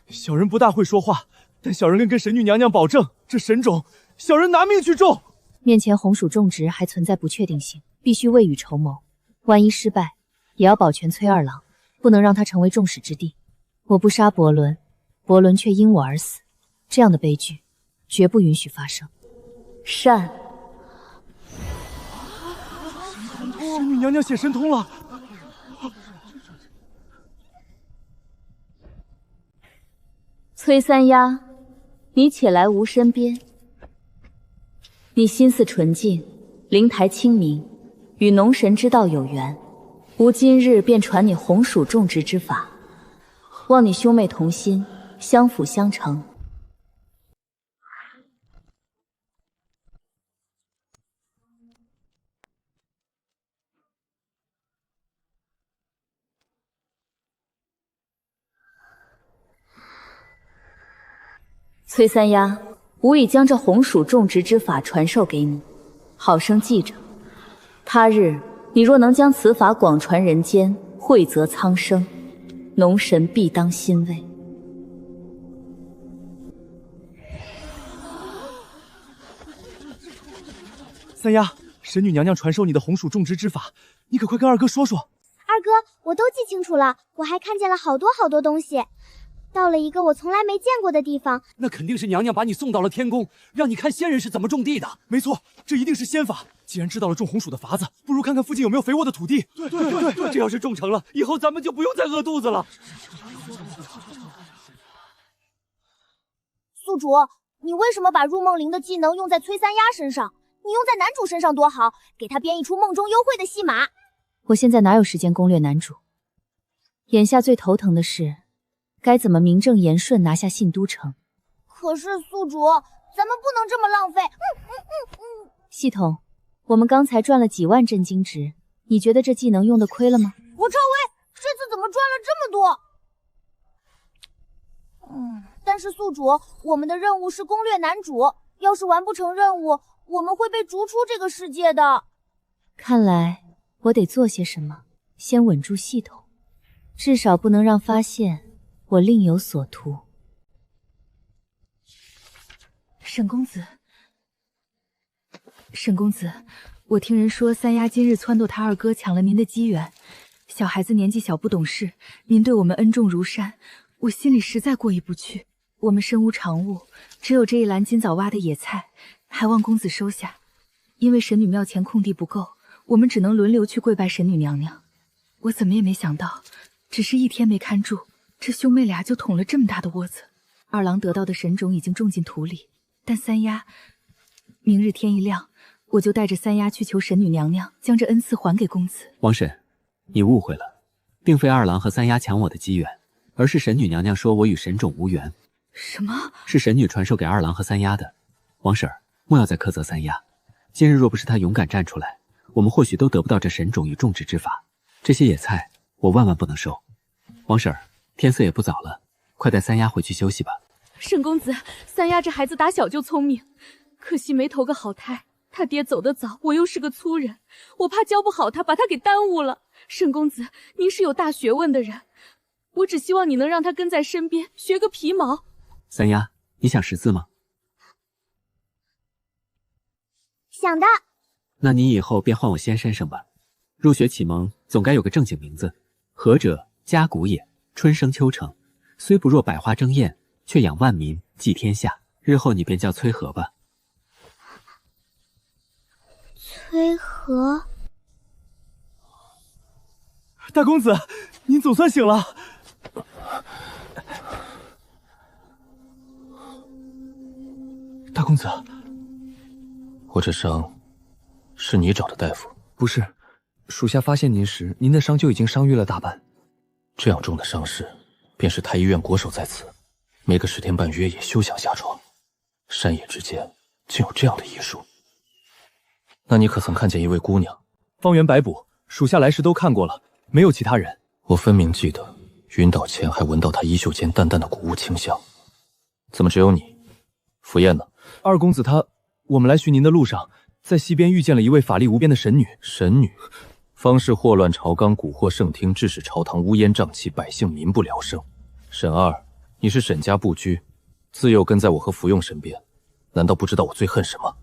Speaker 3: 小人不大会说话，但小人跟神女娘娘保证，这神种小人拿命去种。
Speaker 5: 面前红薯种植还存在不确定性，必须未雨绸缪。万一失败，也要保全崔二郎，不能让他成为众矢之的。我不杀伯伦，伯伦却因我而死，这样的悲剧绝不允许发生。
Speaker 10: 善。
Speaker 3: 神女娘娘显神通了。
Speaker 10: 崔三丫，你且来吾身边。你心思纯净，灵台清明，与农神之道有缘。吾今日便传你红薯种植之法。望你兄妹同心，相辅相成。崔三丫，吾已将这红薯种植之法传授给你，好生记着。他日你若能将此法广传人间，惠泽苍生，农神必当欣慰。
Speaker 7: 三丫，神女娘娘传授你的红薯种植之法，你可快跟二哥说说。
Speaker 4: 二哥，我都记清楚了，我还看见了好多好多东西。到了一个我从来没见过的地方，
Speaker 7: 那肯定是娘娘把你送到了天宫，让你看仙人是怎么种地的。没错，这一定是仙法。既然知道了种红薯的法子，不如看看附近有没有肥沃的土地。对，这要是种成了，以后咱们就不用再饿肚子了。
Speaker 4: 宿主，你为什么把入梦灵的技能用在崔三丫身上？你用在男主身上多好，给他编一出梦中幽会的戏码。
Speaker 5: 我现在哪有时间攻略男主？眼下最头疼的是该怎么名正言顺拿下信都城。
Speaker 4: 可是宿主，咱们不能这么浪费。
Speaker 5: 系统，我们刚才赚了几万镇金值，你觉得这技能用的亏了吗？
Speaker 4: 我超威，这次怎么赚了这么多？但是宿主，我们的任务是攻略男主，要是完不成任务，我们会被逐出这个世界的。
Speaker 5: 看来我得做些什么，先稳住系统，至少不能让发现我另有所图。
Speaker 11: 沈公子，沈公子，我听人说三丫今日撺掇他二哥抢了您的机缘，小孩子年纪小不懂事，您对我们恩重如山，我心里实在过意不去。我们身无长物，只有这一篮今早挖的野菜，还望公子收下。因为神女庙前空地不够，我们只能轮流去跪拜神女娘娘。我怎么也没想到，只是一天没看住，这兄妹俩就捅了这么大的窝子。二郎得到的神种已经种进土里，但三丫，明日天一亮，我就带着三丫去求神女娘娘将这恩赐还给公子。
Speaker 6: 王婶，你误会了，并非二郎和三丫抢我的机缘，而是神女娘娘说我与神种无缘。
Speaker 11: 什么？
Speaker 6: 是神女传授给二郎和三丫的。王婶，莫要再苛责三丫。今日若不是她勇敢站出来，我们或许都得不到这神种与种植之法。这些野菜我万万不能收。王婶，天色也不早了，快带三丫回去休息吧。
Speaker 1: 沈公子，三丫这孩子打小就聪明，可惜没投个好胎。他爹走得早，我又是个粗人，我怕教不好他，把他给耽误了。沈公子，您是有大学问的人，我只希望你能让他跟在身边，学个皮毛。
Speaker 6: 三丫，你想识字吗？
Speaker 4: 想的。
Speaker 6: 那你以后便唤我先生生吧。入学启蒙总该有个正经名字。和者，家谷也，春生秋成，虽不若百花争艳，却养万民，济天下。日后你便叫崔和吧。
Speaker 4: 崔和。
Speaker 7: 大公子，您总算醒了。大公子，
Speaker 2: 我这伤是你找的大夫？
Speaker 7: 不是，属下发现您时，您的伤就已经伤愈了大半。
Speaker 2: 这样重的伤势，便是太医院国手在此，没个10天半月也休想下床。山野之间竟有这样的医术，那你可曾看见一位姑娘？
Speaker 7: 方圆百卜，属下来时都看过了，没有其他人。
Speaker 2: 我分明记得晕倒前还闻到她衣袖间淡淡的谷物清香，怎么只有你？福燕呢？
Speaker 7: 二公子我们来寻您的路上，在溪边遇见了一位法力无边的神女。
Speaker 2: 神女，方是祸乱朝纲，蛊惑圣听，致使朝堂乌烟瘴气，百姓民不聊生。沈二，你是沈家不居，自幼跟在我和福用身边，难道不知道我最恨什么？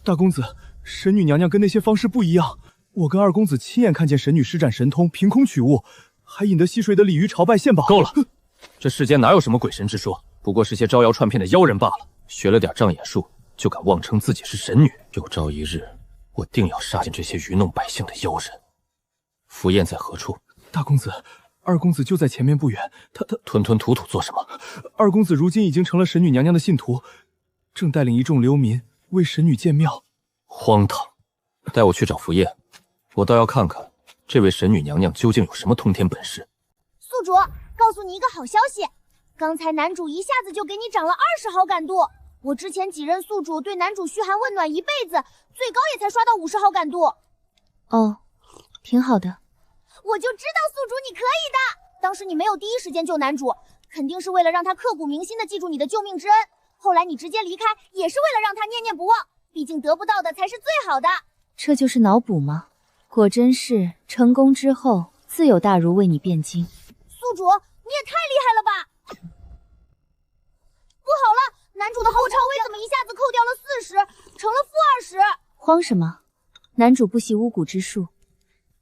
Speaker 7: 大公子，神女娘娘跟那些方式不一样，我跟二公子亲眼看见神女施展神通，凭空取物，还引得溪水的鲤鱼朝拜献宝。
Speaker 2: 够了，这世间哪有什么鬼神之说，不过是些招摇串骗的妖人罢了。学了点障眼术，就敢妄称自己是神女，有朝一日，我定要杀尽这些愚弄百姓的妖人。福燕在何处？
Speaker 7: 大公子，二公子就在前面不远。他
Speaker 2: 吞吞吐吐做什么？
Speaker 7: 二公子如今已经成了神女娘娘的信徒，正带领一众流民为神女建庙。
Speaker 2: 荒唐！带我去找福燕，我倒要看看这位神女娘娘究竟有什么通天本事。
Speaker 4: 宿主，告诉你一个好消息，刚才男主一下子就给你涨了20好感度。我之前几任宿主对男主嘘寒问暖一辈子，最高也才刷到50好感度。
Speaker 5: 哦，挺好的。
Speaker 4: 我就知道宿主你可以的。当时你没有第一时间救男主，肯定是为了让他刻骨铭心的记住你的救命之恩。后来你直接离开，也是为了让他念念不忘。毕竟得不到的才是最好的。
Speaker 5: 这就是脑补吗？果真是成功之后，自有大儒为你辩经。
Speaker 4: 宿主，你也太厉害了吧！不好了，男主的后超位怎么一下子扣掉了40，成了-20？
Speaker 5: 慌什么？男主不习巫蛊之术，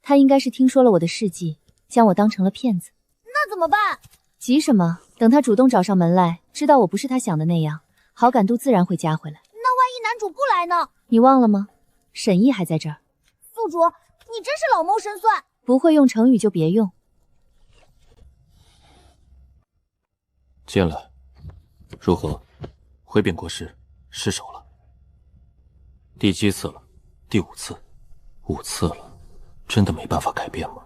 Speaker 5: 他应该是听说了我的事迹，将我当成了骗子。
Speaker 4: 那怎么办？
Speaker 5: 急什么？等他主动找上门来，知道我不是他想的那样，好感度自然会加回来。
Speaker 4: 那万一男主不来呢？
Speaker 5: 你忘了吗？沈毅还在这儿。
Speaker 4: 宿主，你真是老谋深算。
Speaker 5: 不会用成语就别用。
Speaker 2: 进来。如何？回禀国师，失手了。第几次了？第5次，5次了，真的没办法改变吗？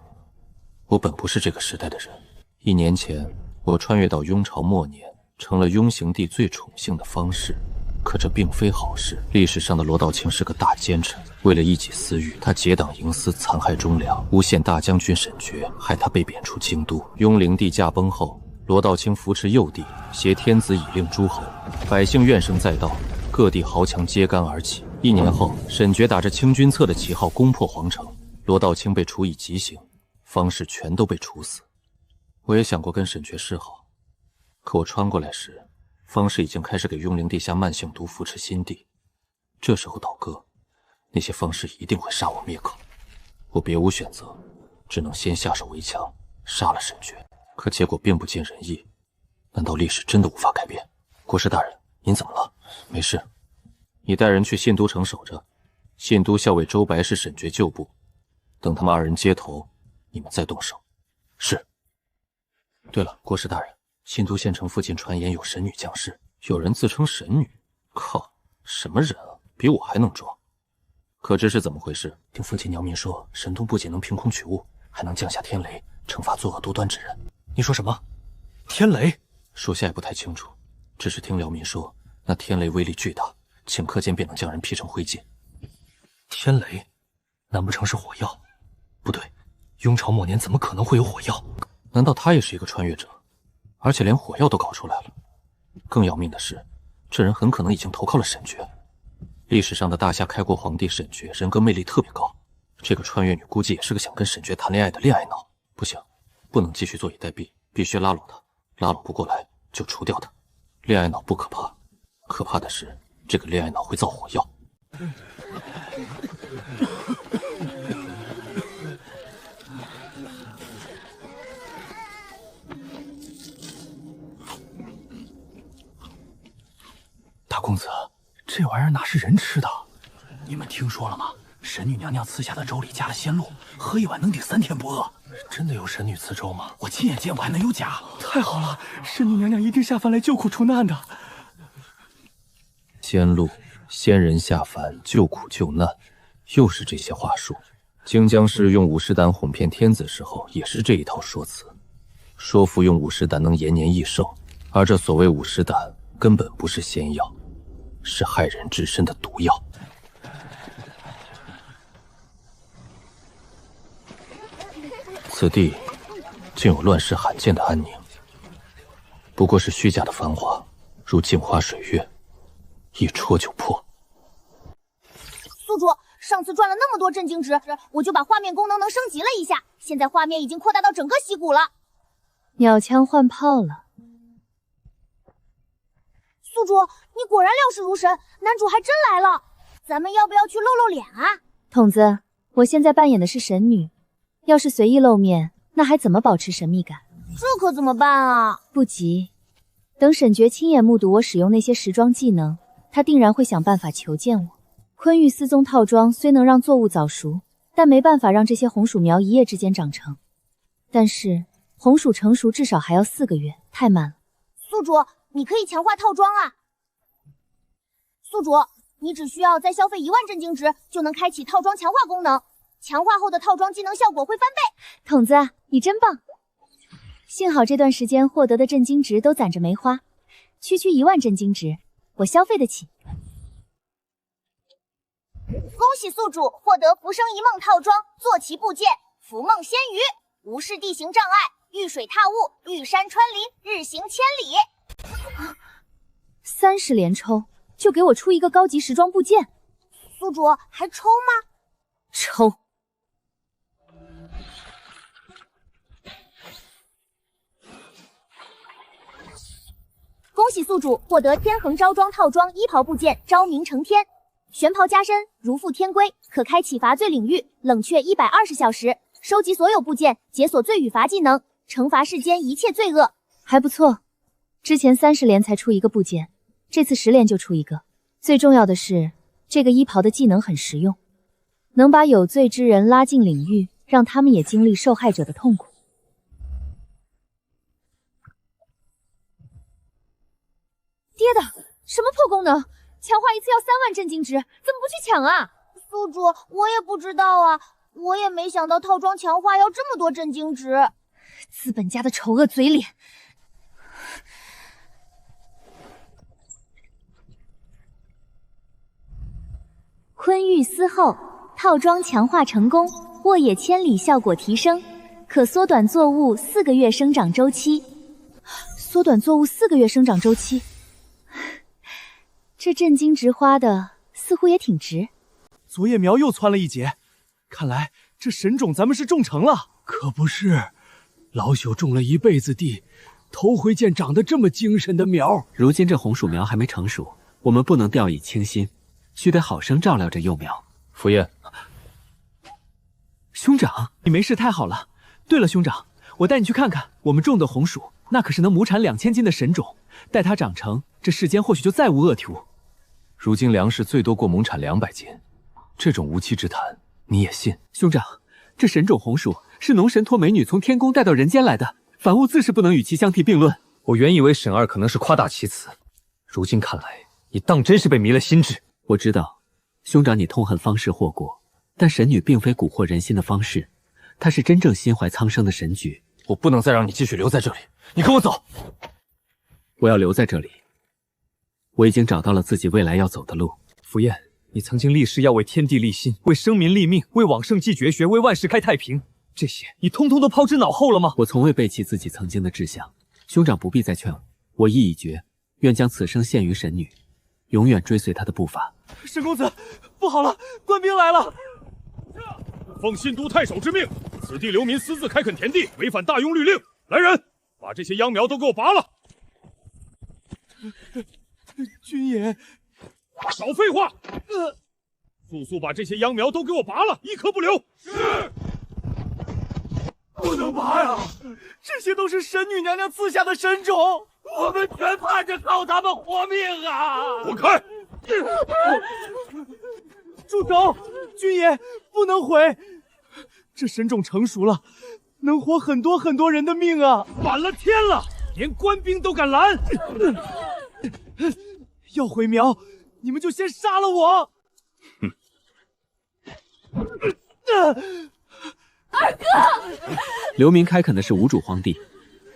Speaker 2: 我本不是这个时代的人。1年前，我穿越到雍朝末年，成了雍刑帝最宠幸的方士。可这并非好事。历史上的罗道清是个大奸臣，为了一己私欲，他结党营私，残害忠良，诬陷大将军沈觉，害他被贬出京都。雍灵帝驾崩后，罗道清扶持幼帝，挟天子以令诸侯，百姓怨声载道，各地豪强揭竿而起。1年后，沈觉打着清君侧的旗号攻破皇城，罗道清被处以极刑，方士全都被处死。我也想过跟沈觉示好，可我穿过来时，方士已经开始给雍灵帝下慢性毒扶持新帝。这时候倒戈，那些方士一定会杀我灭口。我别无选择，只能先下手为强，杀了沈觉。可结果并不尽人意，难道历史真的无法改变？国师大人，您怎么了？没事，你带人去信都城守着，信都校尉周白是沈觉旧部，等他们2人接头，你们再动手。是。对了，国师大人，信都县城附近传言有神女降世，有人自称神女。靠，什么人啊？比我还能装。可知是怎么回事？听附近鸟民说，神通不仅能凭空取物，还能降下天雷，惩罚作恶多端之人。
Speaker 8: 你说什么？天雷？
Speaker 2: 属下也不太清楚，只是听辽民说，那天雷威力巨大，顷刻间便能将人劈成灰烬。
Speaker 8: 天雷？难不成是火药？不对，雍朝末年怎么可能会有火药？
Speaker 2: 难道他也是一个穿越者，而且连火药都搞出来了？更要命的是，这人很可能已经投靠了沈觉。历史上的大夏开国皇帝沈觉人格魅力特别高，这个穿越女估计也是个想跟沈觉谈恋爱的恋爱脑。不行，不能继续坐以待毙，必须拉拢他，拉拢不过来就除掉他。恋爱脑不可怕，可怕的是这个恋爱脑会造火药。
Speaker 8: 大公子，这玩意儿哪是人吃的？你们听说了吗？神女娘娘赐下的粥里加了仙露，喝一碗能顶3天不饿。真的有神女赐粥吗？我亲眼见过，还能有假？太好了，神女娘娘一定下凡来救苦除难的。
Speaker 2: 仙露，仙人下凡救苦救难，又是这些话术。荆江氏用武士胆哄骗天子时候，也是这一套说辞，说服用武士胆能延年益寿，而这所谓武士胆根本不是仙药，是害人至深的毒药。此地竟有乱世罕见的安宁，不过是虚假的繁华，如镜花水月，一戳就破。
Speaker 4: 宿主，上次赚了那么多震惊值，我就把画面功能升级了一下，现在画面已经扩大到整个溪谷了。
Speaker 5: 鸟枪换炮了。
Speaker 4: 宿主，你果然料事如神，男主还真来了，咱们要不要去露露脸啊？
Speaker 5: 筒子，我现在扮演的是神女，要是随意露面，那还怎么保持神秘感？
Speaker 4: 这可怎么办啊？
Speaker 5: 不急，等沈觉亲眼目睹我使用那些时装技能，他定然会想办法求见我。昆玉丝宗套装虽能让作物早熟，但没办法让这些红薯苗一夜之间长成。但是红薯成熟至少还要4个月，太慢了。
Speaker 4: 宿主，你可以强化套装啊！宿主，你只需要再消费1万震惊值，就能开启套装强化功能。强化后的套装技能效果会翻倍。
Speaker 5: 筒子，你真棒！幸好这段时间获得的震惊值都攒着没花，区1万震惊值，我消费得起。
Speaker 4: 恭喜宿主获得浮生一梦套装坐骑部件浮梦仙鱼，无视地形障碍，遇水踏雾，遇山穿林，日行千里。
Speaker 5: 30连抽就给我出一个高级时装部件，
Speaker 4: 宿主还抽吗？
Speaker 5: 抽。
Speaker 4: 恭喜宿主获得天恒招装套装衣袍部件昭明成天，玄袍加身，如负天归，可开启罚罪领域，冷却120小时，收集所有部件，解锁罪与罚技能，惩罚世间一切罪恶。
Speaker 5: 还不错，之前30连才出一个部件，这次10连就出一个。最重要的是，这个衣袍的技能很实用，能把有罪之人拉进领域，让他们也经历受害者的痛苦。爹的，什么破功能？强化一次要3万震惊值，怎么不去抢啊？
Speaker 4: 宿主，我也不知道啊，我也没想到套装强化要这么多震惊值。
Speaker 5: 资本家的丑恶嘴脸。昆玉丝后套装强化成功，沃野千里效果提升，可缩短作物4个月生长周期。缩短作物4个月生长周期。这震惊值花的似乎也挺值。
Speaker 7: 昨夜苗又蹿了一截，看来这神种咱们是种成了。
Speaker 8: 可不是，老朽种了一辈子地，头回见长得这么精神的苗。
Speaker 6: 如今这红薯苗还没成熟，我们不能掉以轻心，须得好生照料这幼苗。
Speaker 2: 傅燕，
Speaker 7: 兄长，你没事太好了。对了，兄长，我带你去看看我们种的红薯，那可是能亩产2000斤的神种，待它长成，这世间或许就再无恶徒。
Speaker 2: 如今粮食最多过亩产200斤，这种无稽之谈你也信？
Speaker 6: 兄长，这神种红薯是农神托美女从天宫带到人间来的，凡物自是不能与其相提并论。
Speaker 2: 我原以为沈二可能是夸大其词，如今看来，你当真是被迷了心智。
Speaker 6: 我知道，兄长你痛恨方士祸国，但神女并非蛊惑人心的方式，她是真正心怀苍生的神菊。
Speaker 2: 我不能再让你继续留在这里，你跟我走。
Speaker 6: 我要留在这里。我已经找到了自己未来要走的路。
Speaker 2: 傅燕，你曾经立誓要为天地立心，为生民立命，为往圣继绝学，为万世开太平，这些你通通都抛之脑后了吗？
Speaker 6: 我从未背弃自己曾经的志向，兄长不必再劝我，我意已决，愿将此生献于神女，永远追随她的步伐。
Speaker 7: 沈公子，不好了，官兵来了！
Speaker 9: 奉新都太守之命，此地流民私自开垦田地，违反大庸律令。来人，把这些秧苗都给我拔了！
Speaker 7: 军爷，
Speaker 9: 少废话！速速把这些秧苗都给我拔了，一颗不留！是。
Speaker 7: 不能拔呀！这些都是神女娘娘赐下的神种，我们全盼着靠他们活命啊！
Speaker 9: 滚开！
Speaker 7: 住手！军爷，不能毁！这神种成熟了，能活很多很多人的命啊！
Speaker 9: 反了天了，连官兵都敢拦！
Speaker 7: 要毁苗，你们就先杀了我！
Speaker 1: 二哥，
Speaker 6: 流民开垦的是无主荒地，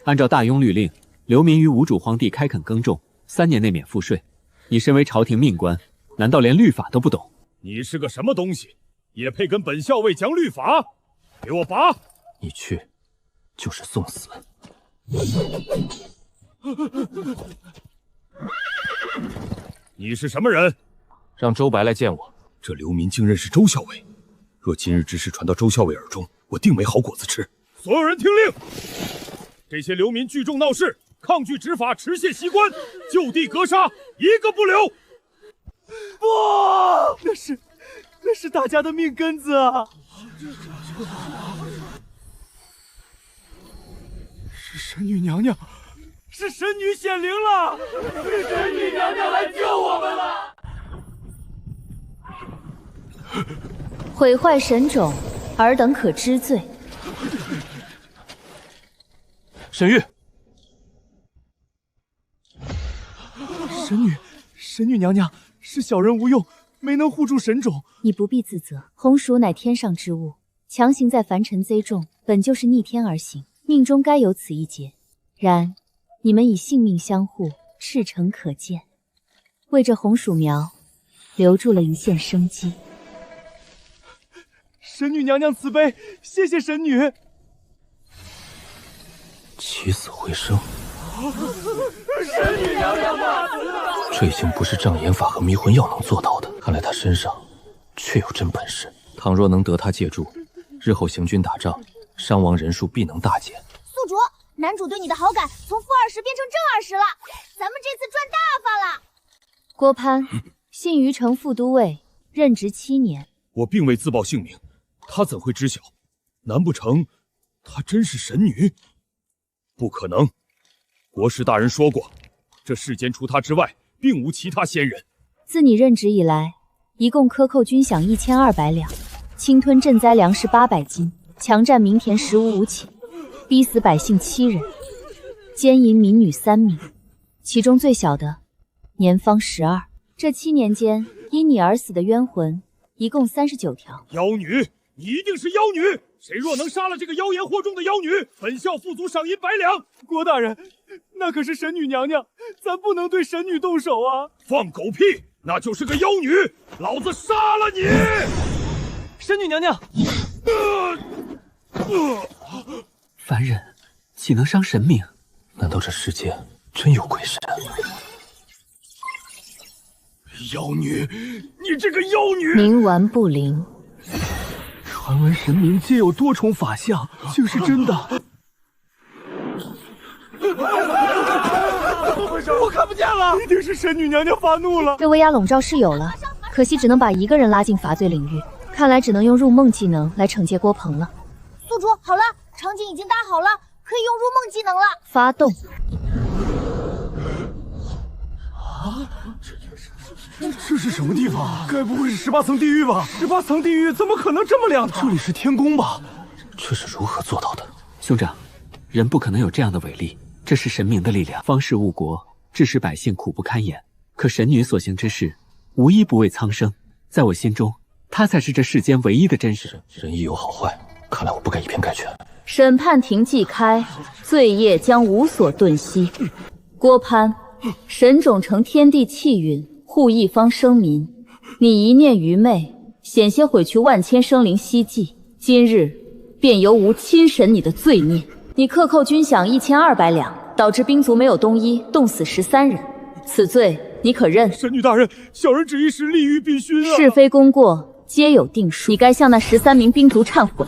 Speaker 6: 按照大庸律令，流民于无主荒地开垦耕种，3年内免赋税。你身为朝廷命官，难道连律法都不懂？
Speaker 9: 你是个什么东西，也配跟本校尉讲律法？给我拔！
Speaker 2: 你去，就是送死。
Speaker 9: 你是什么人？
Speaker 2: 让周白来见我。
Speaker 9: 这流民竟认识周校尉，若今日之事传到周校尉耳中，我定没好果子吃。所有人听令，这些流民聚众闹事，抗拒执法，持械袭官，就地格杀，一个不留！
Speaker 7: 不，那是大家的命根子啊！是神女娘娘，是神女显灵了！是神女娘娘来救我们了！
Speaker 5: 毁坏神种，尔等可知罪。
Speaker 2: 沈玉，
Speaker 7: 神女娘娘，是小人无用，没能护住神种。
Speaker 5: 你不必自责，红薯乃天上之物，强行在凡尘栽种，本就是逆天而行。命中该有此一劫。然你们以性命相护，赤诚可见，为这红薯苗留住了一线生机。
Speaker 3: 神女娘娘慈悲，谢谢神女。
Speaker 2: 起死回生，
Speaker 3: 神女娘娘大慈大
Speaker 2: 这已经不是障眼法和迷魂药能做到的，看来他身上确有真本事。倘若能得他借助，日后行军打仗，伤亡人数必能大减。
Speaker 4: 宿主，男主对你的好感从负20变成正20了，咱们这次赚大发了。
Speaker 5: 郭攀，信余城副都尉，任职7年。
Speaker 3: 我并未自报姓名，他怎会知晓？难不成她真是神女？不可能！国师大人说过，这世间除他之外，并无其他仙人。
Speaker 5: 自你任职以来，一共克扣军饷1200两，侵吞赈灾粮食800斤，强占民田15顷，逼死百姓7人，奸淫民女3名，其中最小的年方12。这7年间，因你而死的冤魂一共39条。
Speaker 3: 妖女，你一定是妖女！谁若能杀了这个妖言惑众的妖女，本校副卒赏银100两。
Speaker 7: 郭大人，那可是神女娘娘，咱不能对神女动手啊！
Speaker 3: 放狗屁！那就是个妖女，老子杀了你！
Speaker 7: 神女娘娘，
Speaker 6: 凡人岂能伤神明？
Speaker 2: 难道这世间真有鬼神？
Speaker 3: 妖女，你这个妖女！
Speaker 5: 冥顽不灵。
Speaker 7: 传闻神明皆有多重法相，竟是真的。
Speaker 3: 我看不见了，一定是神女娘娘发怒了。
Speaker 5: 这威压笼罩是有了，可惜只能把一个人拉进罚罪领域，看来只能用入梦技能来惩戒郭鹏了。
Speaker 4: 宿主，好了，场景已经搭好了，可以用入梦技能了。
Speaker 5: 发动。
Speaker 3: 这是什么地方？该不会是18层地狱吧？18层地狱怎么可能这么亮堂？这里是天宫吧？
Speaker 2: 这是如何做到的？
Speaker 6: 兄长，人不可能有这样的伟力，这是神明的力量，方士误国，致使百姓苦不堪言。可神女所行之事，无一不为苍生，在我心中，她才是这世间唯一的真实。
Speaker 2: 人亦有好坏，看来我不该以偏概全。
Speaker 10: 审判庭既开，罪业将无所遁息。郭攀，神种承天地气运，护一方生民，你一念愚昧，险些毁去万千生灵希冀。今日便由吾亲审你的罪孽。你克扣军饷1200两，导致兵卒没有冬衣，冻死13人，此罪你可认？
Speaker 3: 神女大人，小人只一时利欲必熏啊！
Speaker 10: 是非功过皆有定数，你该向那13名兵卒忏悔。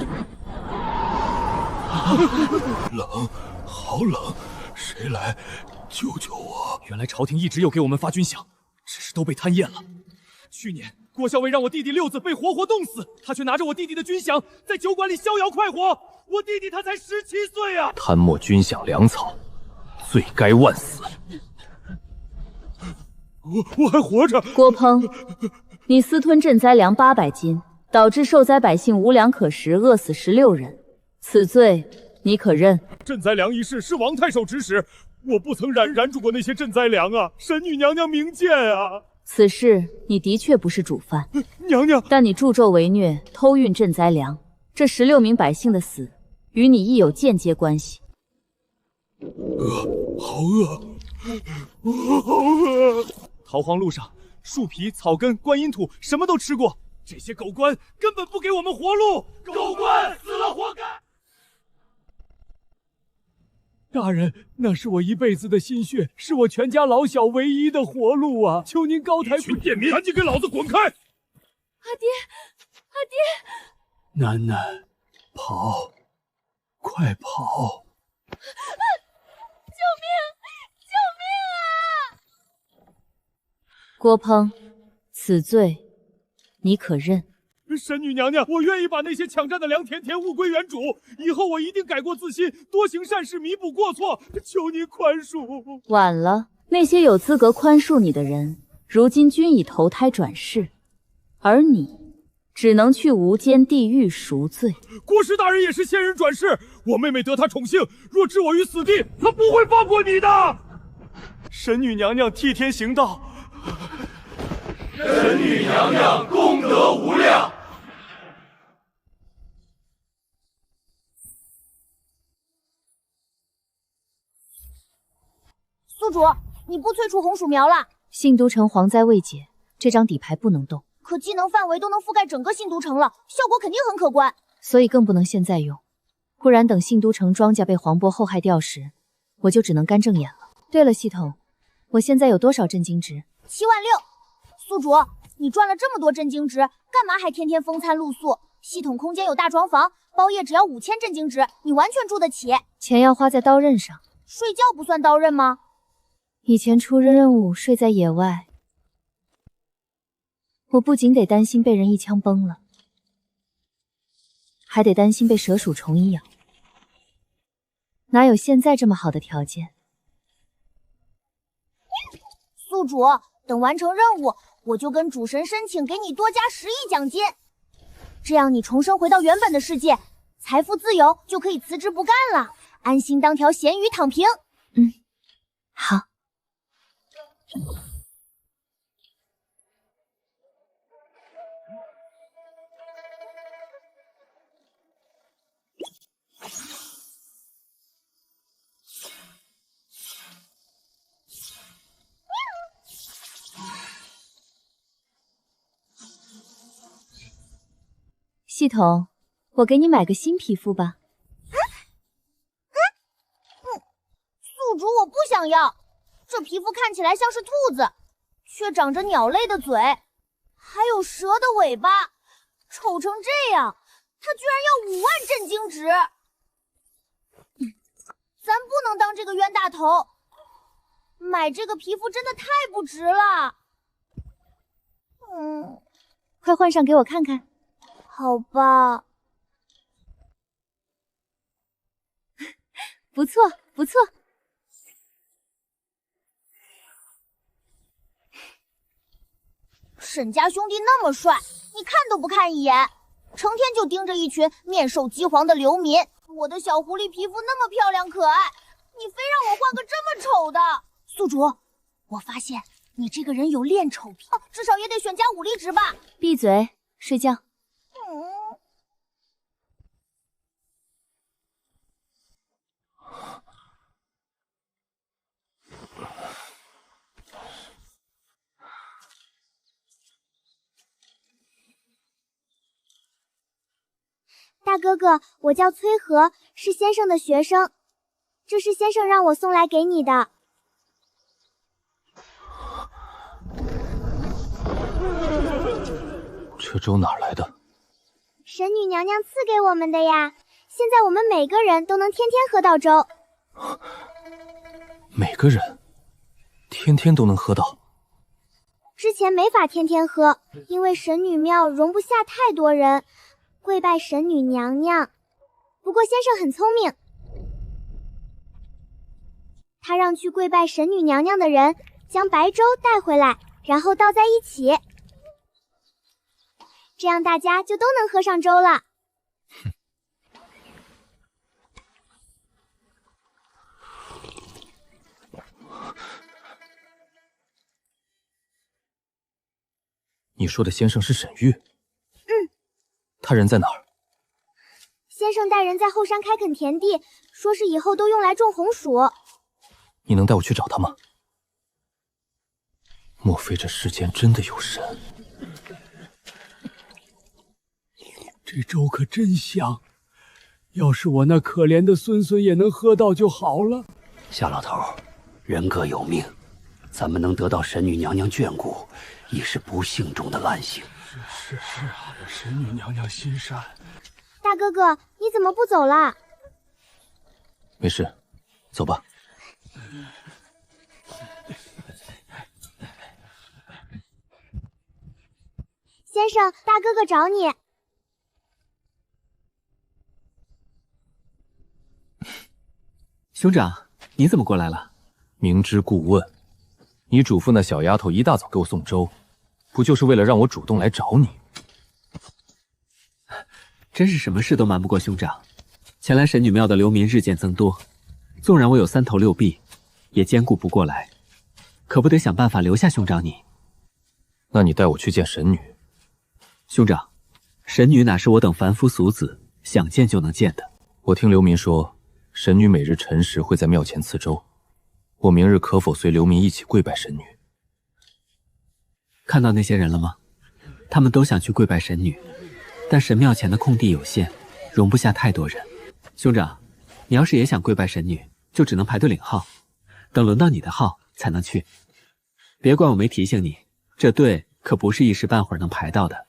Speaker 3: 冷，好冷，谁来救救我？
Speaker 7: 原来朝廷一直有给我们发军饷，只是都被贪厌了。去年郭校尉让我弟弟六子被活活冻死，他却拿着我弟弟的军饷在酒馆里逍遥快活。我弟弟他才17岁啊！
Speaker 2: 贪没军饷粮草，罪该万死。
Speaker 3: 我还活着。
Speaker 10: 郭鹏，你私吞赈灾粮800斤，导致受灾百姓无粮可食，饿死16人，此罪你可认？
Speaker 3: 赈灾粮一事是王太守指使，我不曾燃煮过那些赈灾粮啊！神女娘娘明鉴啊！
Speaker 10: 此事你的确不是主犯，
Speaker 3: 娘娘，
Speaker 10: 但你助纣为虐，偷运赈灾粮，这16名百姓的死，与你亦有间接关系。
Speaker 3: 好饿，好饿！
Speaker 7: 逃荒路上，树皮、草根、观音土什么都吃过，这些狗官根本不给我们活路。
Speaker 3: 狗官死了活该！
Speaker 7: 大人，那是我一辈子的心血，是我全家老小唯一的活路啊！求您高抬贵手！
Speaker 3: 群贱民，赶紧给老子滚开！
Speaker 1: 阿爹，阿爹！
Speaker 3: 楠楠，跑，快跑！
Speaker 1: 救命！救命啊！
Speaker 10: 郭鹏，此罪你可认？
Speaker 3: 神女娘娘，我愿意把那些抢占的良田物归原主，以后我一定改过自新，多行善事，弥补过错，求您宽恕。
Speaker 10: 晚了，那些有资格宽恕你的人，如今均已投胎转世，而你只能去无间地狱赎罪。
Speaker 3: 国师大人也是仙人转世，我妹妹得他宠幸，若置我于死地，他不会放过你的。
Speaker 7: 神女娘娘替天行道，
Speaker 3: 神女娘娘功德无量。
Speaker 4: 宿主，你不催除红薯苗了？
Speaker 5: 信都城蝗灾未解，这张底牌不能动。
Speaker 4: 可技能范围都能覆盖整个信都城了，效果肯定很可观。
Speaker 5: 所以更不能现在用，不然等信都城庄稼被黄渤后害掉时，我就只能干正眼了。对了，系统，我现在有多少震惊值
Speaker 4: ？76000。宿主，你赚了这么多震惊值，干嘛还天天风餐露宿？系统空间有大床房，包夜只要5000震惊值，你完全住得起。
Speaker 5: 钱要花在刀刃上，
Speaker 4: 睡觉不算刀刃吗？
Speaker 5: 以前出任务睡在野外，我不仅得担心被人一枪崩了，还得担心被蛇鼠虫一咬，哪有现在这么好的条件？
Speaker 4: 宿主，等完成任务，我就跟主神申请给你多加10亿奖金，这样你重生回到原本的世界，财富自由，就可以辞职不干了，安心当条咸鱼躺平。
Speaker 5: 好。系统，我给你买个新皮肤吧。
Speaker 4: 宿主，我不想要，这皮肤看起来像是兔子，却长着鸟类的嘴，还有蛇的尾巴，丑成这样，它居然要5万震惊值。咱不能当这个冤大头，买这个皮肤真的太不值了。
Speaker 5: 快换上给我看看。
Speaker 4: 好吧，
Speaker 5: 不错不错。
Speaker 4: 沈家兄弟那么帅，你看都不看一眼，成天就盯着一群面受饥荒的流民。我的小狐狸皮肤那么漂亮可爱，你非让我换个这么丑的。宿主，我发现你这个人有恋丑癖，至少也得选加武力值吧。
Speaker 5: 闭嘴，睡觉。
Speaker 4: 大哥哥，我叫崔和，是先生的学生，这是先生让我送来给你的。
Speaker 2: 这粥哪来的？
Speaker 4: 神女娘娘赐给我们的呀，现在我们每个人都能天天喝到粥。
Speaker 2: 每个人天天都能喝到？
Speaker 4: 之前没法天天喝，因为神女庙容不下太多人，跪拜神女娘娘。不过先生很聪明，他让去跪拜神女娘娘的人将白粥带回来，然后倒在一起，这样大家就都能喝上粥了。
Speaker 2: 你说的先生是沈玉？他人在哪儿？
Speaker 4: 先生带人在后山开垦田地，说是以后都用来种红薯。
Speaker 2: 你能带我去找他吗？莫非这世间真的有神？
Speaker 8: 这粥可真香，要是我那可怜的孙孙也能喝到就好了。
Speaker 13: 夏老头，人各有命，咱们能得到神女娘娘眷顾，已是不幸中的万幸。
Speaker 8: 是啊，神女娘娘心善。
Speaker 4: 大哥哥，你怎么不走了？
Speaker 2: 没事，走吧。
Speaker 4: 先生，大哥哥找你。
Speaker 6: 兄长，你怎么过来了？
Speaker 2: 明知故问。你嘱咐那小丫头一大早给我送粥，不就是为了让我主动来找你？
Speaker 6: 真是什么事都瞒不过兄长。前来神女庙的流民日渐增多，纵然我有3头6臂，也兼顾不过来，可不得想办法留下兄长你。
Speaker 2: 那你带我去见神女。
Speaker 6: 兄长，神女哪是我等凡夫俗子想见就能见的？
Speaker 2: 我听流民说，神女每日辰时会在庙前赐粥，我明日可否随流民一起跪拜神女？
Speaker 6: 看到那些人了吗？他们都想去跪拜神女，但神庙前的空地有限，容不下太多人。兄长，你要是也想跪拜神女，就只能排队领号，等轮到你的号才能去。别怪我没提醒你，这队可不是一时半会儿能排到的。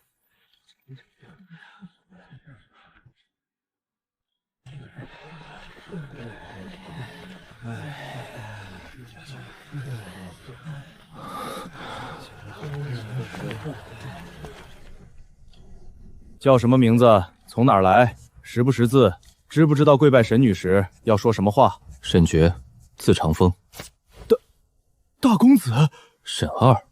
Speaker 3: 叫什么名字？从哪儿来？识不识字？知不知道跪拜神女时要说什么话？
Speaker 2: 沈觉，字长风。
Speaker 3: 大公子，
Speaker 2: 沈二，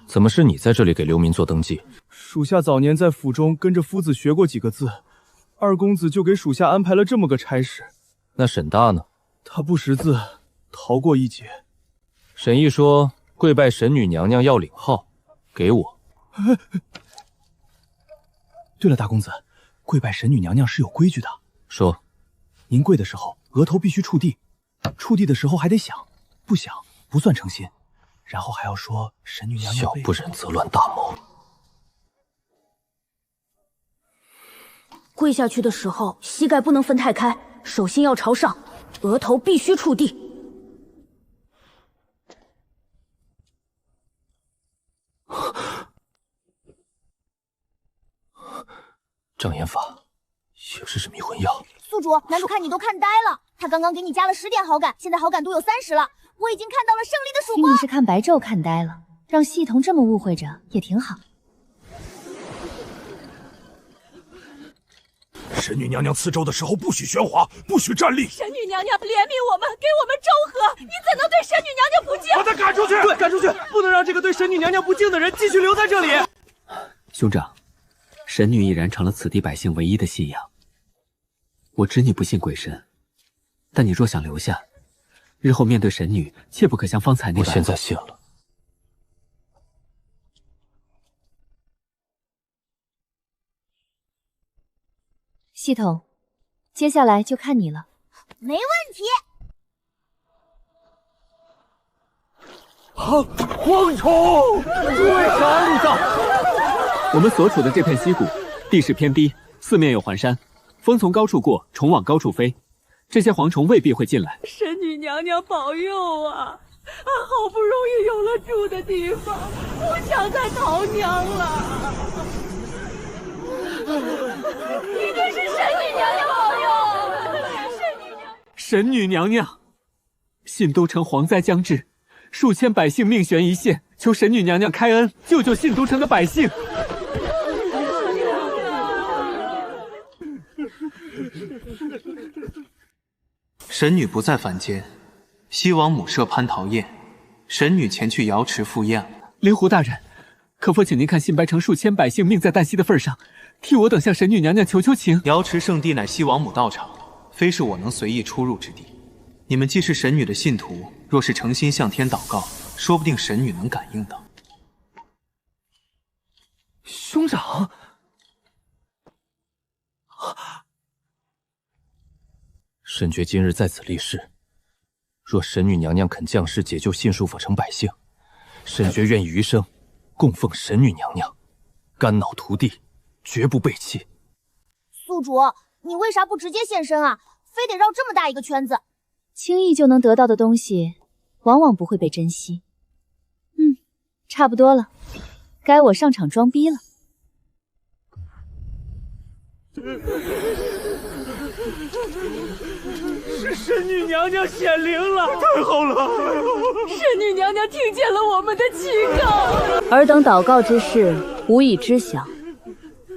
Speaker 2: 怎么是你在这里给流民做登记？
Speaker 3: 属下早年在府中跟着夫子学过几个字，二公子就给属下安排了这么个差事。
Speaker 2: 那沈大呢？
Speaker 3: 他不识字，逃过一劫。
Speaker 2: 沈毅说跪拜神女娘娘要领号，给我。
Speaker 3: 对了，大公子，跪拜神女娘娘是有规矩的。
Speaker 2: 说，
Speaker 3: 您跪的时候，额头必须触地，触地的时候还得响，不响不算诚心。然后还要说神女娘娘
Speaker 2: 小不忍则乱大谋。
Speaker 10: 跪下去的时候，膝盖不能分太开，手心要朝上，额头必须触地。
Speaker 2: 障眼法也是迷魂药。
Speaker 4: 宿主，男主看你都看呆了，他刚刚给你加了10点好感，现在好感度有30了，我已经看到了胜利的曙光。
Speaker 5: 听你是看白昼看呆了，让系统这么误会着也挺好。
Speaker 9: 神女娘娘赐粥的时候不许喧哗，不许站立。
Speaker 1: 神女娘娘怜悯我们，给我们粥喝，你怎能对神女娘娘不敬？
Speaker 9: 把他赶出去！
Speaker 3: 对，赶出去！不能让这个对神女娘娘不敬的人继续留在这里。
Speaker 6: 兄长，神女已然成了此地百姓唯一的信仰。我知你不信鬼神，但你若想留下，日后面对神女，切不可像方才那般。
Speaker 2: 我现在信了。
Speaker 5: 系统，接下来就看你了。
Speaker 4: 没问题。
Speaker 9: 蝗虫，诸位啥路上？
Speaker 6: 我们所处的这片溪谷，地势偏低，四面有环山，风从高处过，虫往高处飞，这些蝗虫未必会进来。
Speaker 1: 神女娘娘保佑啊！好不容易有了住的地方，不想再逃娘了。一定是神女娘娘保佑！
Speaker 6: 神女娘娘，信都城蝗灾将至，数千百姓命悬一线，求神女娘娘开恩，救救信都城的百姓。
Speaker 14: 神女不在凡间，西王母设蟠桃宴，神女前去瑶池赴宴了。
Speaker 6: 灵狐大人，可否请您看信白城数千百姓命在旦夕的份上，替我等向神女娘娘求求情。
Speaker 14: 瑶池圣地乃西王母道场，非是我能随意出入之地。你们既是神女的信徒，若是诚心向天祷告，说不定神女能感应到。
Speaker 3: 兄长，
Speaker 2: 沈觉今日在此立誓，若神女娘娘肯降世解救信树府城百姓，沈觉愿余生供奉神女娘娘，肝脑涂地，绝不背弃。
Speaker 4: 宿主，你为啥不直接现身啊？非得绕这么大一个圈子？
Speaker 5: 轻易就能得到的东西，往往不会被珍惜。差不多了，该我上场装逼了。
Speaker 3: 是神女娘娘显灵了，太好了！
Speaker 1: 神女娘娘听见了我们的祈告，
Speaker 10: 尔等祷告之事，无以知晓。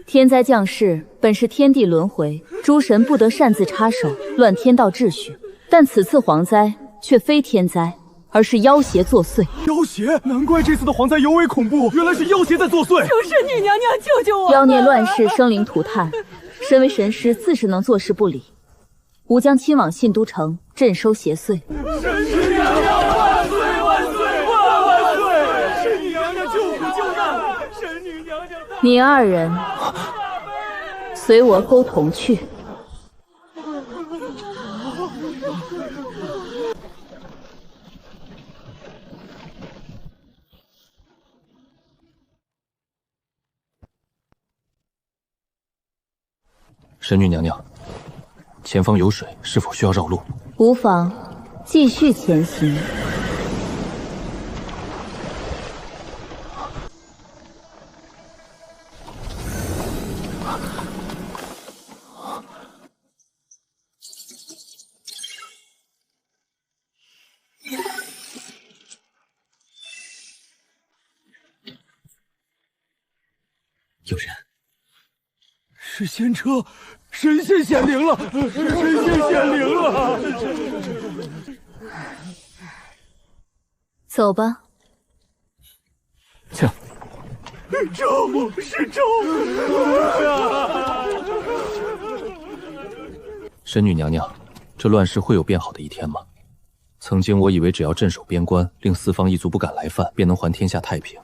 Speaker 10: 天灾降世本是天地轮回，诸神不得擅自插手乱天道秩序。但此次蝗灾却非天灾，而是妖邪作祟。
Speaker 3: 妖邪，难怪这次的蝗灾尤为恐怖，原来是妖邪在作祟。
Speaker 1: 求神女娘娘救救我！
Speaker 10: 妖孽乱世，生灵涂炭。身为神师，自是能坐视不理。吾将亲往信都城镇收邪祟。
Speaker 3: 神女娘娘万岁万岁万岁！神女娘娘救苦救难！神女娘娘，
Speaker 10: 你二人随我沟同去。
Speaker 2: 神女娘娘，前方有水，是否需要绕路？
Speaker 10: 无妨，继续前行。
Speaker 6: 有人，
Speaker 3: 是仙车，神仙显灵了，神仙显灵了！
Speaker 10: 走吧。
Speaker 2: 请。
Speaker 3: 咒是咒！
Speaker 2: 神女娘娘，这乱世会有变好的一天吗？曾经我以为只要镇守边关，令四方异族不敢来犯，便能还天下太平，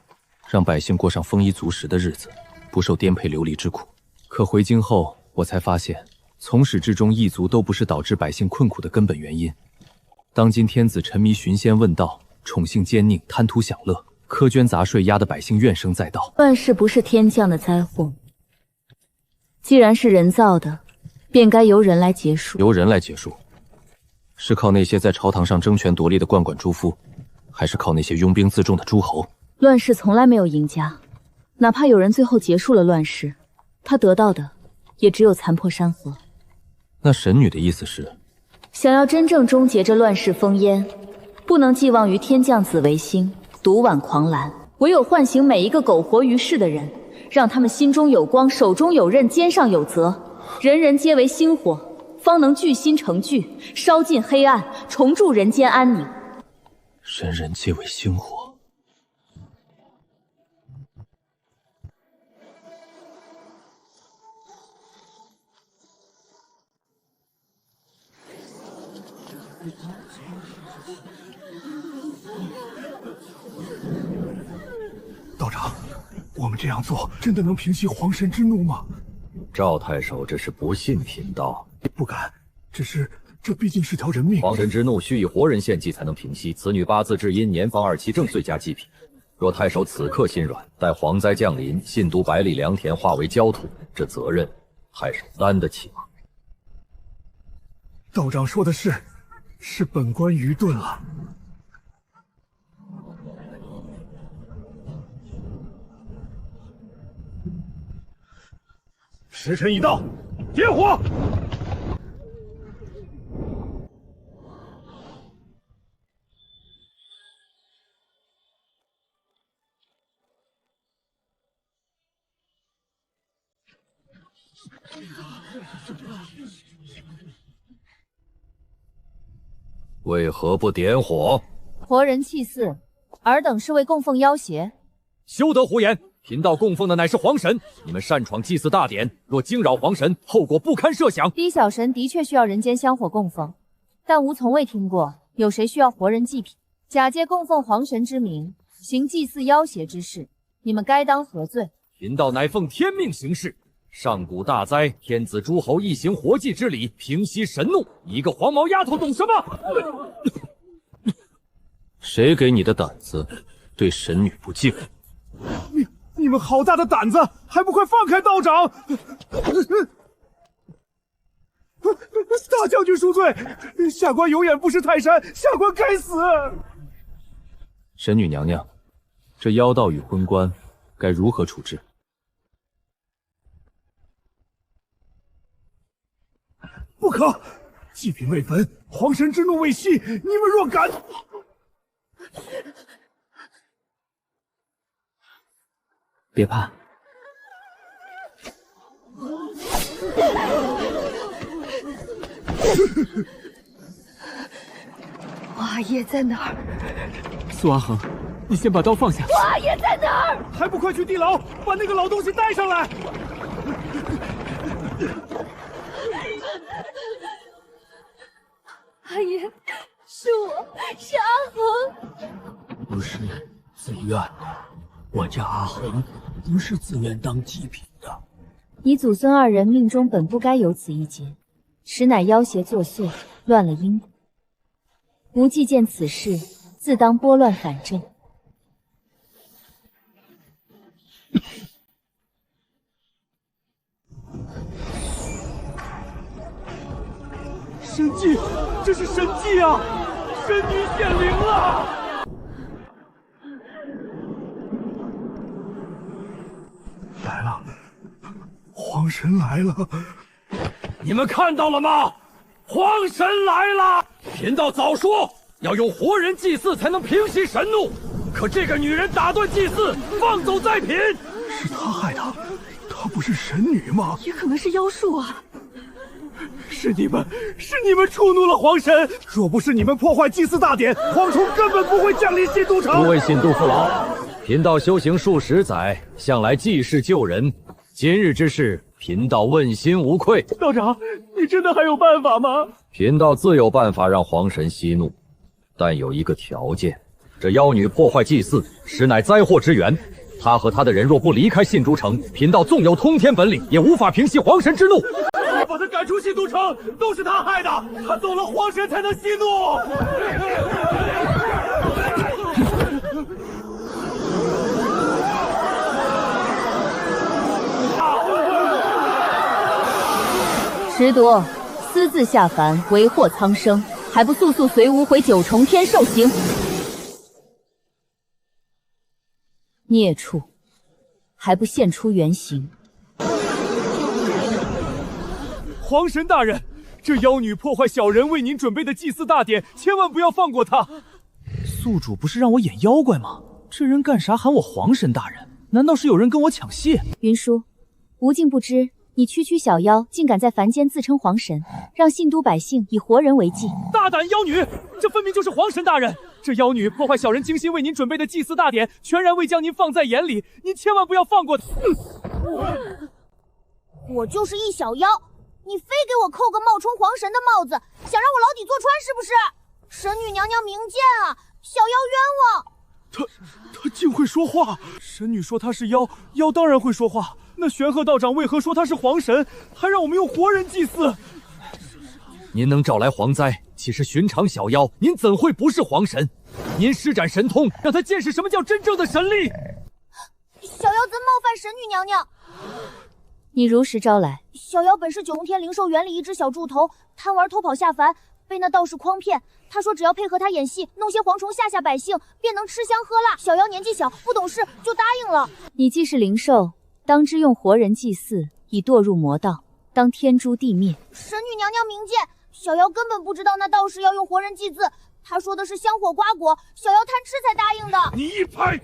Speaker 2: 让百姓过上丰衣足食的日子，不受颠沛流离之苦。可回京后，我才发现，从始至终异族都不是导致百姓困苦的根本原因。当今天子沉迷寻仙问道，宠幸奸佞，贪图享乐，苛捐杂税，压得百姓怨声载道。
Speaker 10: 乱世不是天降的灾祸，既然是人造的，便该由人来结束。
Speaker 2: 由人来结束，是靠那些在朝堂上争权夺利的宦官诸夫，还是靠那些拥兵自重的诸侯？
Speaker 10: 乱世从来没有赢家，哪怕有人最后结束了乱世，他得到的也只有残破山河。
Speaker 2: 那神女的意思是，
Speaker 10: 想要真正终结这乱世烽烟，不能寄望于天降紫微星，独挽狂澜，唯有唤醒每一个苟活于世的人，让他们心中有光，手中有刃，肩上有责，人人皆为星火，方能聚心成聚，烧尽黑暗，重铸人间安宁。
Speaker 2: 人人皆为星火。
Speaker 3: 道长，我们这样做真的能平息皇神之怒吗？
Speaker 15: 赵太守，这是不信贫道。
Speaker 3: 不敢，只是这毕竟是条人命。
Speaker 15: 皇神之怒需以活人献祭才能平息。此女八字至阴，年方27，正最佳祭品。若太守此刻心软，待蝗灾降临，信都百里良田化为焦土，这责任太守担得起吗？
Speaker 3: 道长说的是本官愚钝了。
Speaker 9: 时辰已到，点火！
Speaker 15: 为何不点火？
Speaker 10: 活人祭祀，尔等是为供奉妖邪。
Speaker 15: 休得胡言！贫道供奉的乃是皇神，你们擅闯祭祀大典，若惊扰皇神，后果不堪设想。
Speaker 10: 低小神的确需要人间香火供奉，但吾从未听过有谁需要活人祭品，假借供奉皇神之名，行祭祀妖邪之事，你们该当何罪？
Speaker 15: 贫道乃奉天命行事。上古大灾，天子诸侯一行活祭之礼，平息神怒。你一个黄毛丫头懂什么？
Speaker 2: 谁给你的胆子对神女不敬？
Speaker 3: 你们好大的胆子，还不快放开道长！大将军恕罪，下官有眼不识泰山，下官该死。
Speaker 2: 神女娘娘，这妖道与昏官该如何处置？
Speaker 3: 不可！祭品未焚，皇神之怒未息，你们若敢……
Speaker 6: 别怕，
Speaker 11: 华爷在哪儿？
Speaker 6: 苏阿恒，你先把刀放下。
Speaker 11: 华爷在哪儿？
Speaker 3: 还不快去地牢，把那个老东西带上来！
Speaker 11: 阿爷，是我，是阿恒。
Speaker 8: 不是自愿的，我家阿恒不是自愿当祭品的。
Speaker 10: 你祖孙二人命中本不该有此一劫，实乃妖邪作祟，乱了因果。吾既见此事，自当拨乱反正。
Speaker 3: 神迹，这是神迹啊！神女显灵了！来了，皇神来了！
Speaker 15: 你们看到了吗？皇神来了！贫道早说要用活人祭祀才能平息神怒，可这个女人打断祭祀，放走灾品，
Speaker 3: 是她害的。她不是神女吗？
Speaker 1: 也可能是妖术啊！
Speaker 3: 是你们触怒了皇神！若不是你们破坏祭祀大典，蝗虫根本不会降临新都城。
Speaker 15: 诸位信徒父老，贫道修行数十载，向来济世救人，今日之事，贫道问心无愧。
Speaker 3: 道长，你真的还有办法吗？
Speaker 15: 贫道自有办法让皇神息怒，但有一个条件：这妖女破坏祭祀，实乃灾祸之源。她和她的人若不离开信都城，贫道纵有通天本领，也无法平息皇神之怒。
Speaker 3: 你把他赶出信都城，都是他害的。他走了，皇神才能息怒。
Speaker 10: 石铎私自下凡，为祸苍生，还不速速随吾回九重天受刑！孽畜，还不现出原形！
Speaker 3: 皇神大人，这妖女破坏小人为您准备的祭祀大典，千万不要放过她。
Speaker 2: 宿主不是让我演妖怪吗？这人干啥喊我皇神大人？难道是有人跟我抢戏？
Speaker 5: 云舒，无竟不知，你区区小妖，竟敢在凡间自称皇神，让信都百姓以活人为祭！
Speaker 3: 大胆妖女，这分明就是皇神大人！这妖女破坏小人精心为您准备的祭祀大典，全然未将您放在眼里，您千万不要放过她。
Speaker 4: 我就是一小妖，你非给我扣个冒充皇神的帽子，想让我牢底坐穿是不是？神女娘娘明鉴啊，小妖冤枉！
Speaker 3: 他竟会说话！神女说他是妖，妖当然会说话。那玄鹤道长为何说他是皇神，还让我们用活人祭祀？
Speaker 15: 您能找来蝗灾，岂是寻常小妖？您怎会不是皇神？您施展神通，让他见识什么叫真正的神力！
Speaker 4: 小妖怎冒犯神女娘娘？
Speaker 5: 你如实招来。
Speaker 4: 小妖本是九重天灵兽园里一只小猪头，贪玩偷跑下凡，被那道士诓骗。他说只要配合他演戏，弄些蝗虫吓吓百姓，便能吃香喝辣。小妖年纪小，不懂事，就答应了。
Speaker 5: 你既是灵兽，当知用活人祭祀，以堕入魔道，当天诛地灭。
Speaker 4: 神女娘娘明鉴，小妖根本不知道那道士要用活人祭祀，他说的是香火瓜果，小妖贪吃才答应的。
Speaker 3: 你一拍！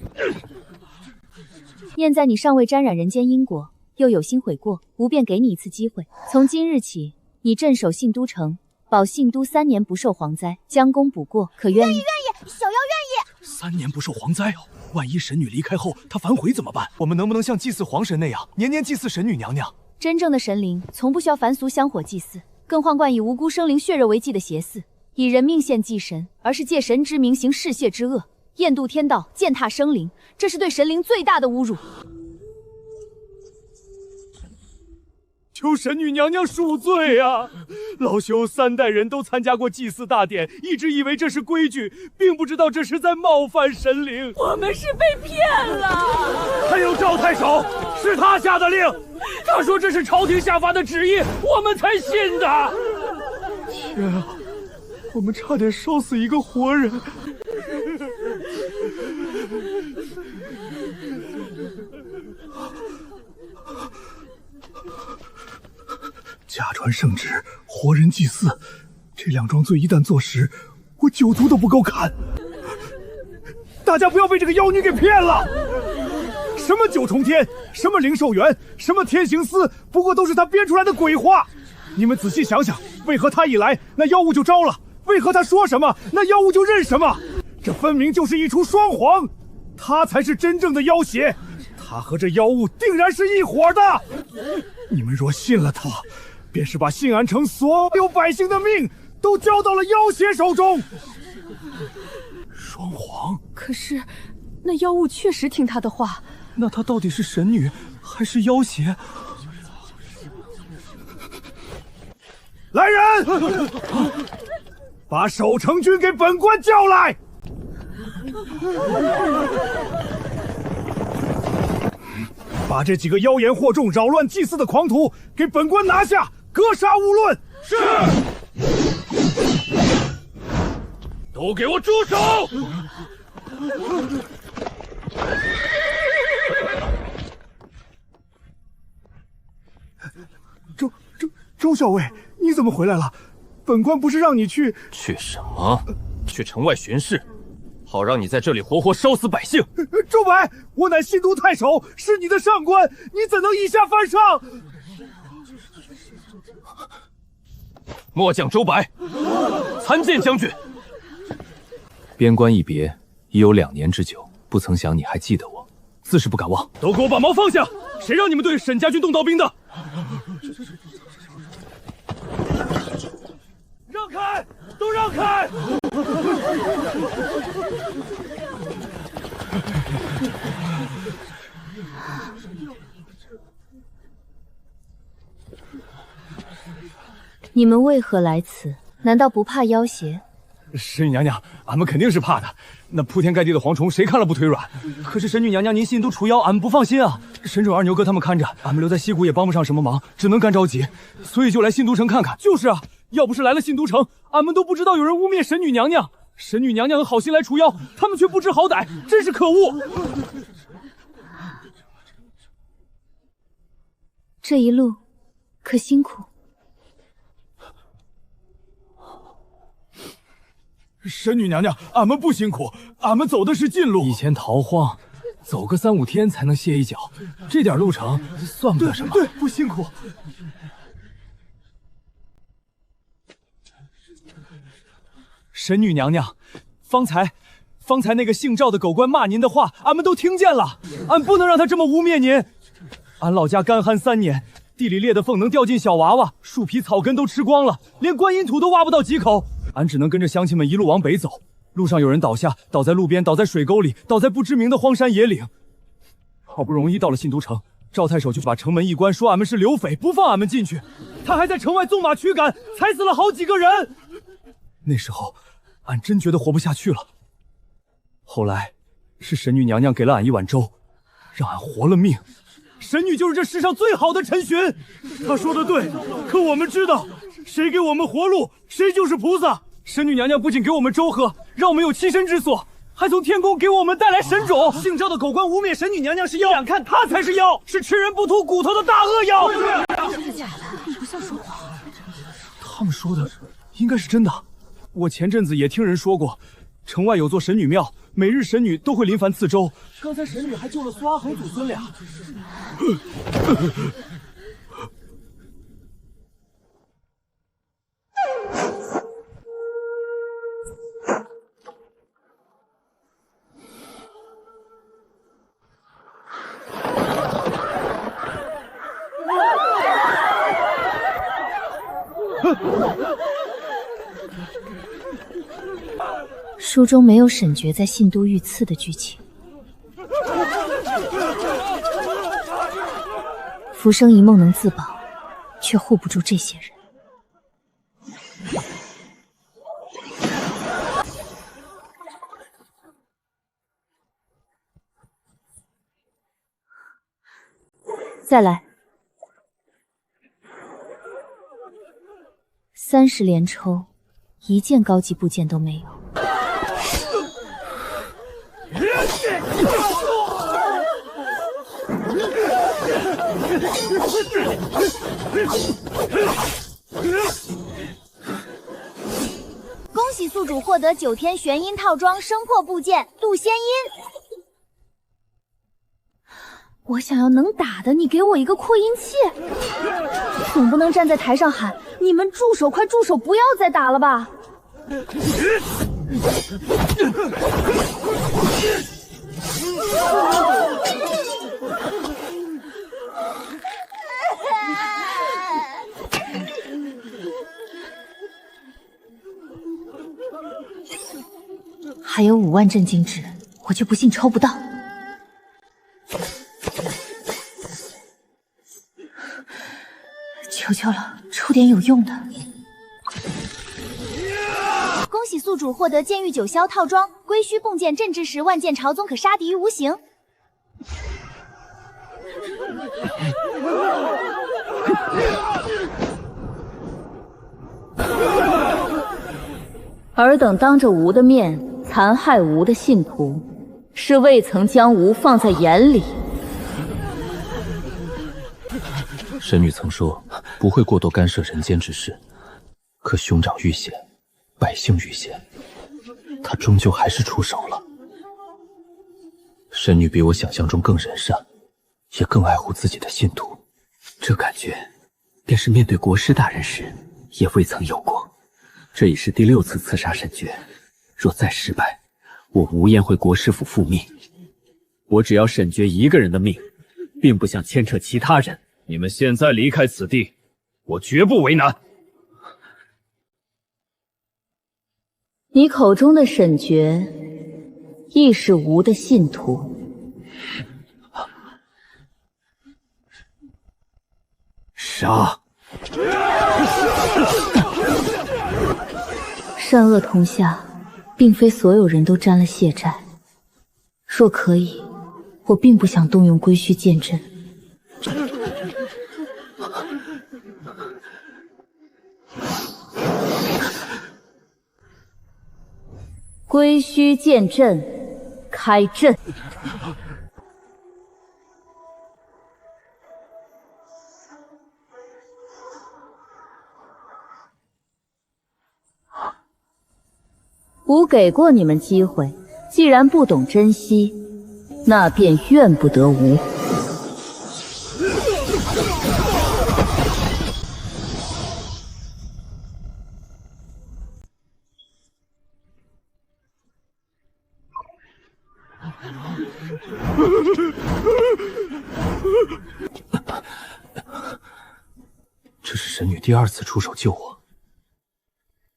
Speaker 5: 念在你尚未沾染人间因果，又有心悔过，吾便给你一次机会。从今日起，你镇守信都城，保信都3年不受蝗灾，将功补过，可愿意？
Speaker 4: 愿意，小妖愿意。
Speaker 3: 3年不受蝗灾哦，万一神女离开后她反悔怎么办？我们能不能像祭祀皇神那样，年年祭祀神女娘娘？
Speaker 5: 真正的神灵从不需要凡俗香火祭祀，更换惯以无辜生灵血肉为祭的邪祀，以人命献祭神，而是借神之名行嗜血之恶，厌妒天道，践踏生灵，这是对神灵最大的侮辱。
Speaker 3: 求神女娘娘恕罪啊！老朽3代人都参加过祭祀大典，一直以为这是规矩，并不知道这是在冒犯神灵。
Speaker 1: 我们是被骗了。
Speaker 3: 还有赵太守，是他下的令，他说这是朝廷下发的旨意，我们才信的。天啊，我们差点烧死一个活人。假传圣旨，活人祭祀，这2桩罪一旦坐实，我9族都不够砍。大家不要被这个妖女给骗了！什么9重天，什么灵兽园，什么天行司，不过都是他编出来的鬼话。你们仔细想想，为何他一来，那妖物就招了？为何他说什么，那妖物就认什么？这分明就是一出双簧，他才是真正的妖邪，他和这妖物定然是一伙的。你们若信了他，便是把信安城所有百姓的命都交到了妖邪手中。双簧？
Speaker 1: 可是，那妖物确实听他的话。
Speaker 3: 那他到底是神女还是妖邪？来人，把守城军给本官叫来。把这几个妖言惑众、扰乱祭祀的狂徒给本官拿下，格杀勿论。是。
Speaker 9: 都给我住手！
Speaker 3: 周校尉，你怎么回来了？本官不是让你去
Speaker 2: 什么？去城外巡视，好让你在这里活活烧死百姓。
Speaker 3: 周白，我乃信都太守，是你的上官，你怎能以下犯上？
Speaker 2: 末将周白，参见将军。边关一别，已有2年之久，不曾想你还记得我，自是不敢忘。
Speaker 3: 都给我把矛放下！谁让你们对沈家军动刀兵的？让开！都让开！
Speaker 5: 你们为何来此？难道不怕要挟？
Speaker 3: 神女娘娘，俺们肯定是怕的。那铺天盖地的蝗虫，谁看了不腿软？可是神女娘娘您信都除妖，俺们不放心啊。沈准、二牛哥他们看着，俺们留在西谷也帮不上什么忙，只能干着急，所以就来信都城看看。就是啊，要不是来了信都城，俺们都不知道有人污蔑神女娘娘。神女娘娘好心来除妖，他们却不知好歹，真是可恶。
Speaker 5: 这一路可辛苦。
Speaker 3: 神女娘娘，俺们不辛苦，俺们走的是近路。
Speaker 2: 以前逃荒，走个3、5天才能歇一脚，这点路程算不得什么。
Speaker 3: 对，不辛苦。神女娘娘，方才那个姓赵的狗官骂您的话，俺们都听见了，俺不能让他这么污蔑您。俺老家干旱3年，地里裂的缝能掉进小娃娃，树皮草根都吃光了，连观音土都挖不到几口。俺只能跟着乡亲们一路往北走，路上有人倒下，倒在路边，倒在水沟里，倒在不知名的荒山野岭。好不容易到了信都城，赵太守就把城门一关，说俺们是流匪，不放俺们进去。他还在城外纵马驱赶，踩死了好几个人。那时候，俺真觉得活不下去了。后来，是神女娘娘给了俺一碗粥，让俺活了命。神女就是这世上最好的陈寻，她说的对，可我们知道，谁给我们活路，谁就是菩萨。神女娘娘不仅给我们粥喝，让我们有栖身之所，还从天宫给我们带来神种。姓赵的狗官污蔑神女娘娘是妖，眼看她才是妖，是吃人不吐骨头的大恶妖。
Speaker 11: 真的假的？你不像说谎。
Speaker 3: 他们说的应该是真的。我前阵子也听人说过，城外有座神女庙，每日神女都会临凡赐粥。刚才神女还救了苏阿恒祖孙俩。
Speaker 5: 书中没有沈爵在信都遇刺的剧情。浮生一梦能自保，却护不住这些人。再来，30连抽，一件高级部件都没有。
Speaker 4: 恭喜宿主获得9天玄音套装声破部件渡仙音。
Speaker 5: 我想要能打的，你给我一个扩音器。总不能站在台上喊你们住手，快住手，不要再打了吧。还有5万镇静值，我就不信抽不到。求求了，抽点有用的。
Speaker 4: 恭喜宿主获得剑域9霄套装，龟须迸剑镇制时，万剑朝宗可杀敌于无形。
Speaker 10: 尔等当着吾的面残害吾的信徒，是未曾将吾放在眼里。
Speaker 2: 神女曾说不会过多干涉人间之事，可兄长遇险，百姓遇险，她终究还是出手了。神女比我想象中更仁善，也更爱护自己的信徒。
Speaker 6: 这感觉，便是面对国师大人时，也未曾有过。这已是第6次刺杀神爵，若再失败，我无颜回国师府复命。我只要沈爵一个人的命，并不想牵扯其他人。
Speaker 9: 你们现在离开此地，我绝不为难。
Speaker 10: 你口中的沈爵，亦是吾的信徒。
Speaker 6: 杀！
Speaker 10: 善恶同下，并非所有人都沾了血债。若可以，我并不想动用归墟剑阵。归墟剑阵，开阵！吾给过你们机会，既然不懂珍惜，那便怨不得吾。
Speaker 2: 这是神女第2次出手救我，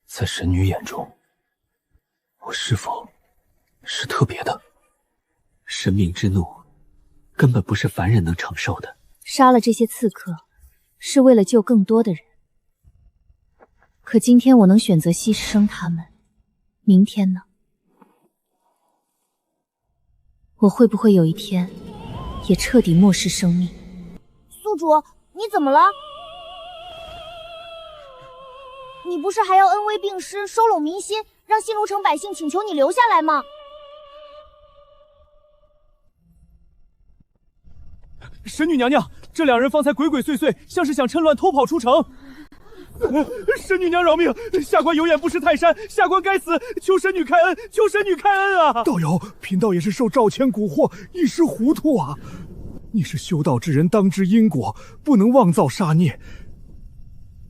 Speaker 2: 在神女眼中，我是否是特别的？
Speaker 6: 神明之怒，根本不是凡人能承受的。
Speaker 5: 杀了这些刺客，是为了救更多的人。可今天我能选择牺牲他们，明天呢？我会不会有一天，也彻底漠视生命？
Speaker 4: 宿主，你怎么了？你不是还要恩威并施，收拢民心，让新卢城百姓请求你留下来吗？
Speaker 7: 神女娘娘，这2人方才鬼鬼祟祟，像是想趁乱偷跑出城。神女娘饶命！下官有眼不识泰山，下官该死！求神女开恩，求神女开恩啊！
Speaker 3: 道友，贫道也是受赵谦蛊惑，一时糊涂啊。你是修道之人，当知因果，不能妄造杀孽。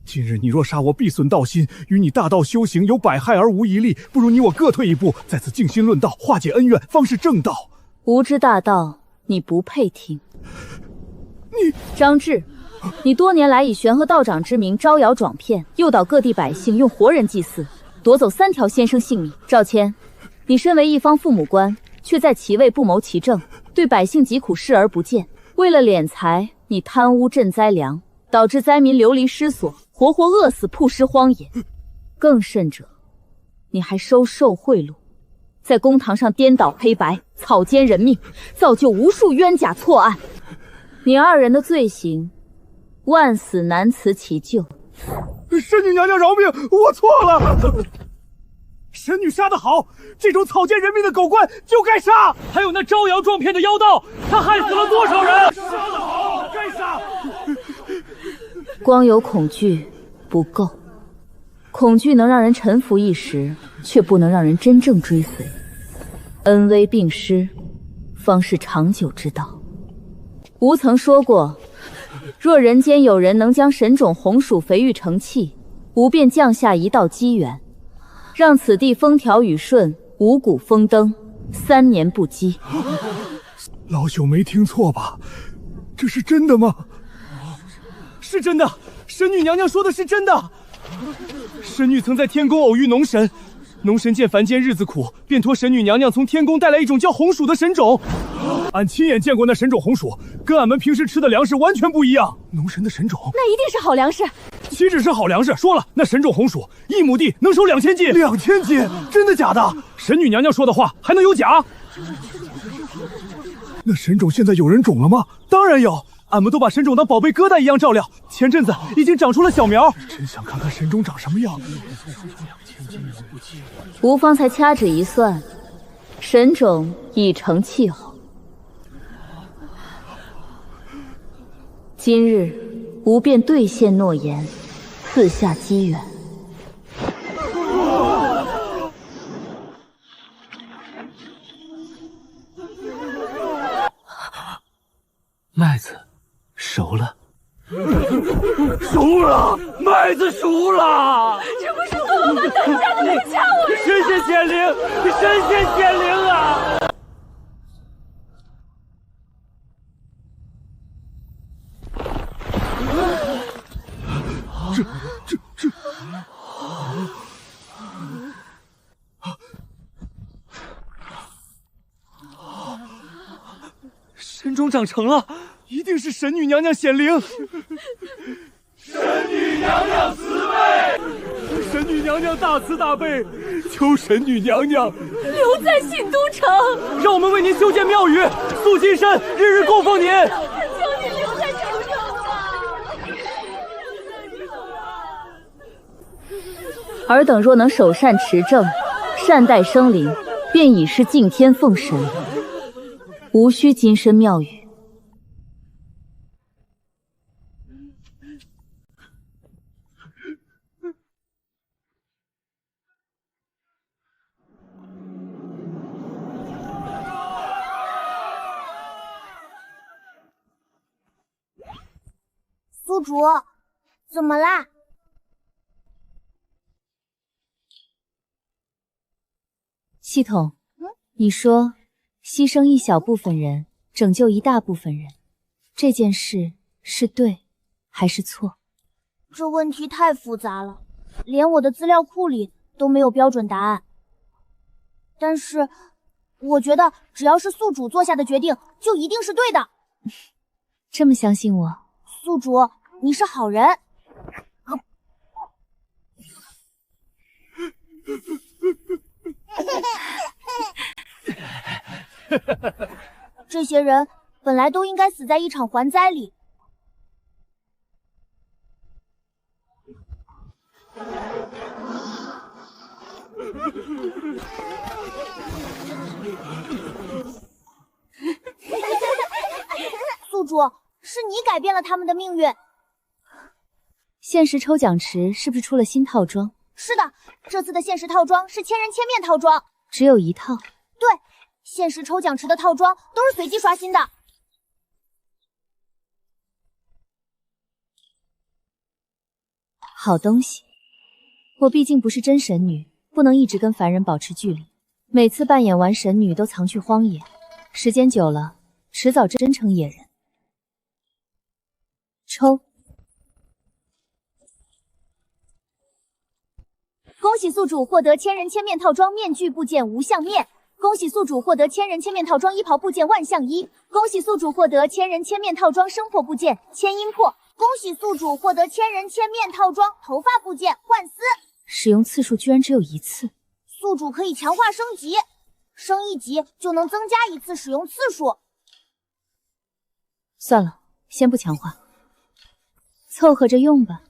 Speaker 3: 今日你若杀我，必损道心，与你大道修行有百害而无一利，不如你我各退一步，在此静心论道，化解恩怨，方是正道。
Speaker 10: 无知大道，你不配听。
Speaker 3: 你
Speaker 10: 张志，你多年来以玄和道长之名招摇撞骗，诱导各地百姓用活人祭祀，夺走3条先生性命。赵谦，你身为一方父母官，却在其位不谋其政，对百姓疾苦视而不见。为了敛财，你贪污赈灾粮，导致灾民流离失所，活活饿死，曝尸荒野。更甚者，你还收受贿赂，在公堂上颠倒黑白，草菅人命，造就无数冤假错案。你2人的罪行，万死难辞其咎。
Speaker 3: 神女娘娘饶命，我错了。神女杀得好，这种草菅人命的狗官就该杀。
Speaker 7: 还有那招摇撞骗的妖道，他害死了多少人？
Speaker 3: 杀得好，该杀。
Speaker 10: 光有恐惧不够，恐惧能让人臣服一时，却不能让人真正追随。恩威并施，方是长久之道。吾曾说过，若人间有人能将神种红薯培育成器，吾便降下一道机缘，让此地风调雨顺，五谷丰登，3年不饥。
Speaker 3: 老朽没听错吧？这是真的吗？
Speaker 7: 是真的，神女娘娘说的是真的。神女曾在天宫偶遇农神，农神见凡间日子苦，便托神女娘娘从天宫带来一种叫红薯的神种。
Speaker 3: 俺亲眼见过那神种红薯，跟俺们平时吃的粮食完全不一样。农神的神种，
Speaker 1: 那一定是好粮食。
Speaker 3: 岂止是好粮食？说了，那神种红薯1亩地能收2000斤。2000斤？真的假的？
Speaker 7: 神女娘娘说的话还能有假？
Speaker 3: 那神种现在有人种了吗？当然有。俺们都把神种当宝贝疙瘩一样照料，前阵子已经长出了小苗。真想看看神种长什么样。
Speaker 10: 吾方才掐指一算，神种已成气候。今日吾便兑现诺言，赐下机缘。
Speaker 2: 麦子熟了，
Speaker 8: 熟了，麦子熟了！
Speaker 1: 这不是和我们等价的那掐我！
Speaker 8: 神仙显灵，神仙显灵啊！
Speaker 3: 这，
Speaker 2: 神种长成了，
Speaker 3: 一定是神女娘娘显灵。
Speaker 8: 神女娘娘慈悲，
Speaker 3: 神女娘娘大慈大悲，求神女娘娘
Speaker 1: 留在信都城，
Speaker 3: 让我们为您修建庙宇，塑金山，日日供奉您。
Speaker 1: 求你留在城中吧。
Speaker 10: 尔等若能首善持正，善待生灵，便已是敬天奉神，无需金身庙宇。
Speaker 4: 宿主，怎么啦？
Speaker 5: 系统，你说牺牲一小部分人，拯救一大部分人，这件事是对还是错？
Speaker 4: 这问题太复杂了，连我的资料库里都没有标准答案。但是，我觉得只要是宿主做下的决定，就一定是对的。
Speaker 5: 这么相信我？
Speaker 4: 宿主，你是好人。这些人本来都应该死在一场环灾里。宿主，是你改变了他们的命运。
Speaker 5: 限时抽奖池是不是出了新套装？
Speaker 4: 是的，这次的限时套装是千人千面套装，
Speaker 5: 只有一套。
Speaker 4: 对，限时抽奖池的套装都是随机刷新的。
Speaker 5: 好东西，我毕竟不是真神女，不能一直跟凡人保持距离。每次扮演完神女都藏去荒野，时间久了，迟早真成野人。抽。
Speaker 4: 恭喜宿主获得千人千面套装面具部件无相面，恭喜宿主获得千人千面套装衣袍部件万象衣，恭喜宿主获得千人千面套装声破部件千音破，恭喜宿主获得千人千面套装头发部件幻丝。
Speaker 5: 使用次数居然只有一次，
Speaker 4: 宿主可以强化升级，升一级就能增加一次使用次数。
Speaker 5: 算了，先不强化，凑合着用吧。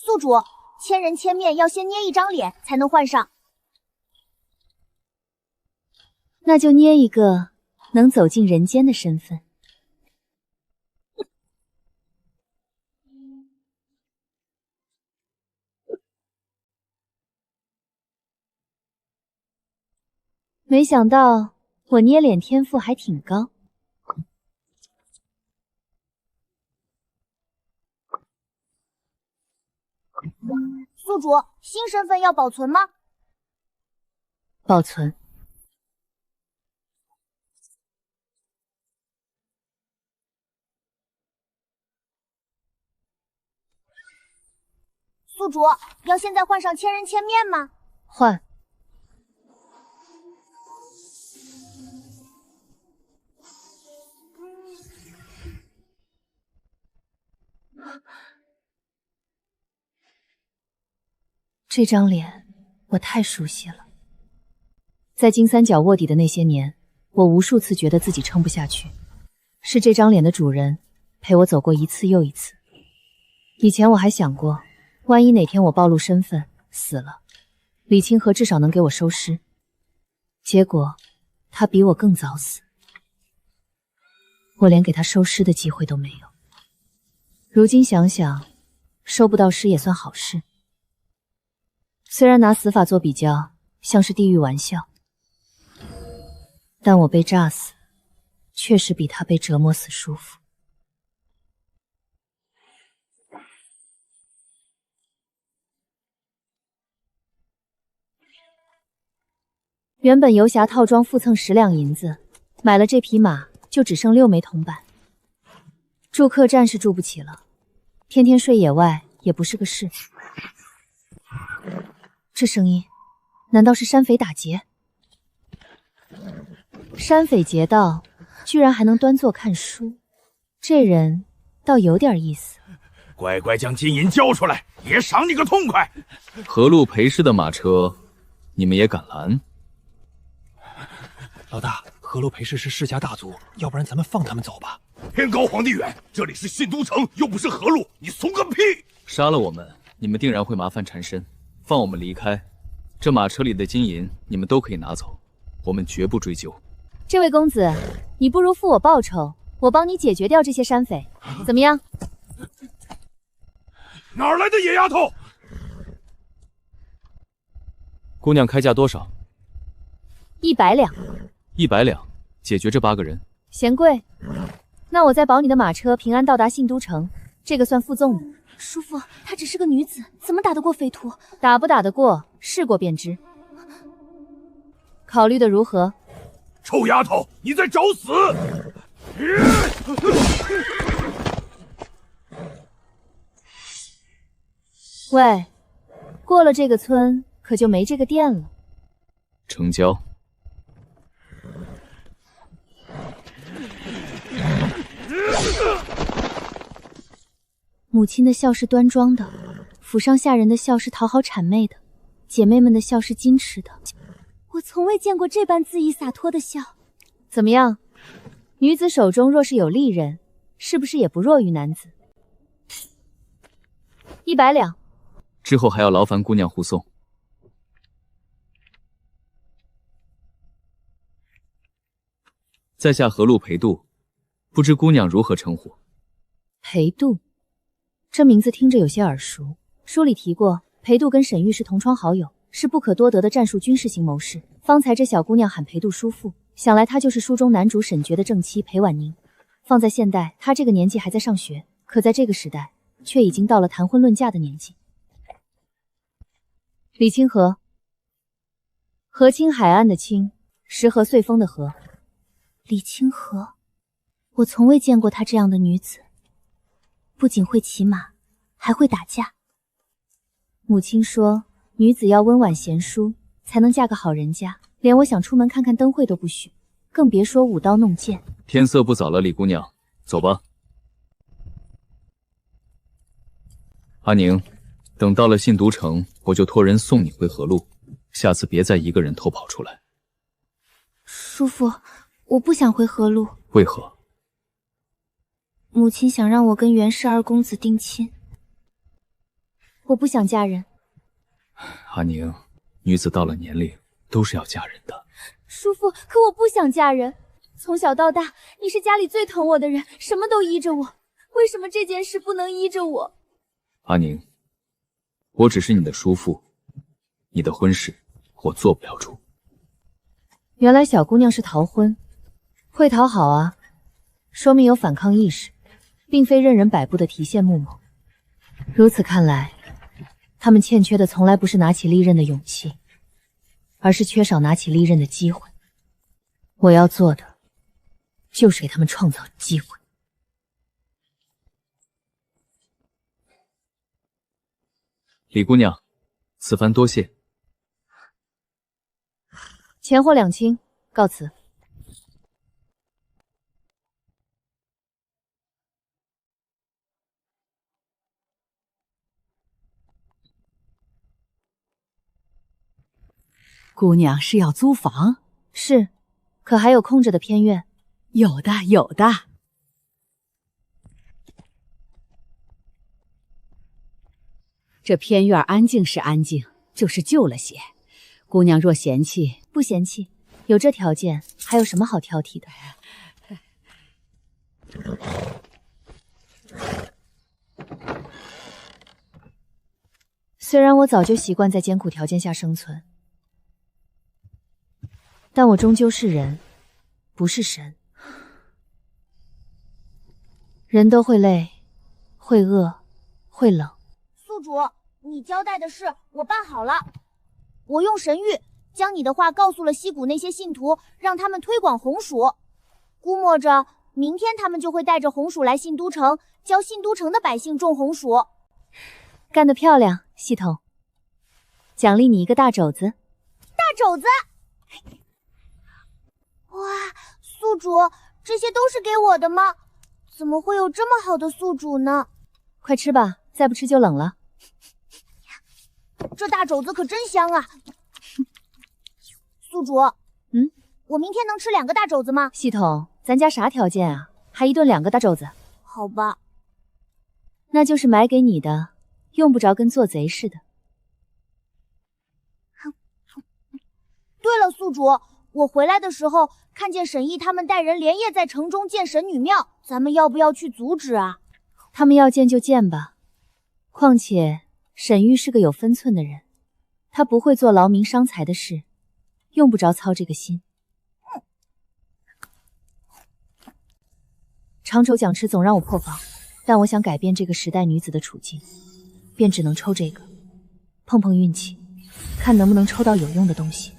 Speaker 4: 宿主，千人千面要先捏一张脸才能换上，
Speaker 5: 那就捏一个能走进人间的身份。没想到我捏脸天赋还挺高。
Speaker 4: 宿主，新身份要保存吗？
Speaker 5: 保存。
Speaker 4: 宿主，要现在换上千人千面吗？
Speaker 5: 换。这张脸我太熟悉了，在金三角卧底的那些年，我无数次觉得自己撑不下去，是这张脸的主人陪我走过一次又一次。以前我还想过，万一哪天我暴露身份死了，李清河至少能给我收尸。结果他比我更早死，我连给他收尸的机会都没有。如今想想，收不到尸也算好事。虽然拿死法做比较像是地狱玩笑，但我被炸死确实比他被折磨死舒服。原本游侠套装附赠10两银子，买了这匹马就只剩6枚铜板。住客栈是住不起了，天天睡野外也不是个事。这声音，难道是山匪打劫？山匪劫道，居然还能端坐看书，这人倒有点意思。
Speaker 9: 乖乖将金银交出来，爷赏你个痛快！
Speaker 2: 河路裴氏的马车，你们也敢拦？
Speaker 7: 老大，河路裴氏是世家大族，要不然咱们放他们走吧。
Speaker 9: 天高皇帝远，这里是信都城，又不是河路，你怂个屁！
Speaker 2: 杀了我们，你们定然会麻烦缠身。放我们离开，这马车里的金银你们都可以拿走，我们绝不追究。
Speaker 5: 这位公子，你不如付我报酬，我帮你解决掉这些山匪，怎么样？
Speaker 9: 哪儿来的野丫头？
Speaker 2: 姑娘开价多少
Speaker 5: 100两。
Speaker 2: 100两，解决这8个人。
Speaker 5: 嫌贵？那我再保你的马车平安到达信都城，这个算附赠的。
Speaker 4: 叔父，她只是个女子，怎么打得过匪徒？
Speaker 5: 打不打得过，试过便知。考虑的如何？
Speaker 9: 臭丫头，你在找死！
Speaker 5: 喂，过了这个村，可就没这个店了。
Speaker 2: 成交。
Speaker 5: 母亲的笑是端庄的，府上下人的笑是讨好谄媚的，姐妹们的笑是矜持的。
Speaker 4: 我从未见过这般恣意洒脱的笑。
Speaker 5: 怎么样，女子手中若是有利刃，是不是也不弱于男子？100两。
Speaker 2: 之后还要劳烦姑娘护送。在下河路裴度，不知姑娘如何称呼？
Speaker 5: 裴度，这名字听着有些耳熟。书里提过，裴度跟沈玉是同窗好友，是不可多得的战术军事型谋士。方才这小姑娘喊裴度叔父，想来她就是书中男主沈珏的正妻裴婉宁。放在现代，她这个年纪还在上学，可在这个时代，却已经到了谈婚论嫁的年纪。李清河，河清海岸的清，时河岁丰的河。
Speaker 4: 李清河，我从未见过她这样的女子，不仅会骑马，还会打架。
Speaker 5: 母亲说，女子要温婉贤淑，才能嫁个好人家，连我想出门看看灯会都不许，更别说舞刀弄剑。
Speaker 2: 天色不早了，李姑娘，走吧。阿宁，等到了信都城，我就托人送你回河路，下次别再一个人偷跑出来。
Speaker 4: 叔父，我不想回河路。
Speaker 2: 为何？
Speaker 4: 母亲想让我跟袁氏二公子定亲。
Speaker 5: 我不想嫁人。
Speaker 2: 阿宁，女子到了年龄都是要嫁人的。
Speaker 4: 叔父，可我不想嫁人。从小到大，你是家里最疼我的人，什么都依着我，为什么这件事不能依着我？
Speaker 2: 阿宁，我只是你的叔父，你的婚事我做不了主。
Speaker 5: 原来小姑娘是逃婚，会讨好啊，说明有反抗意识，并非任人摆布的提线木偶。如此看来，他们欠缺的从来不是拿起利刃的勇气，而是缺少拿起利刃的机会。我要做的，就是给他们创造机会。
Speaker 2: 李姑娘，此番多谢。
Speaker 5: 钱货两清，告辞。
Speaker 16: 姑娘是要租房？
Speaker 5: 是，可还有空着的偏院？
Speaker 10: 有的，有的。这偏院安静是安静，就是旧了些。姑娘若嫌弃，
Speaker 5: 不嫌弃，有这条件，还有什么好挑剔的？虽然我早就习惯在艰苦条件下生存，但我终究是人，不是神。人都会累，会饿，会冷。
Speaker 4: 宿主，你交代的事我办好了。我用神谕将你的话告诉了西谷那些信徒，让他们推广红薯。估摸着明天他们就会带着红薯来信都城，教信都城的百姓种红薯。
Speaker 5: 干得漂亮，系统！奖励你一个大肘子。
Speaker 4: 大肘子！哇，宿主，这些都是给我的吗？怎么会有这么好的宿主呢？
Speaker 5: 快吃吧，再不吃就冷了。
Speaker 4: 这大肘子可真香啊！宿主，我明天能吃2个大肘子吗？
Speaker 5: 系统，咱家啥条件啊？还一顿2个大肘子？
Speaker 4: 好吧，
Speaker 5: 那就是买给你的，用不着跟做贼似的。
Speaker 4: 对了，宿主，我回来的时候看见沈毅他们带人连夜在城中建神女庙，咱们要不要去阻止啊？
Speaker 5: 他们要建就建吧，况且沈玉是个有分寸的人，他不会做劳民伤财的事，用不着操这个心。长肘奖池总让我破防，但我想改变这个时代女子的处境，便只能抽这个，碰碰运气，看能不能抽到有用的东西。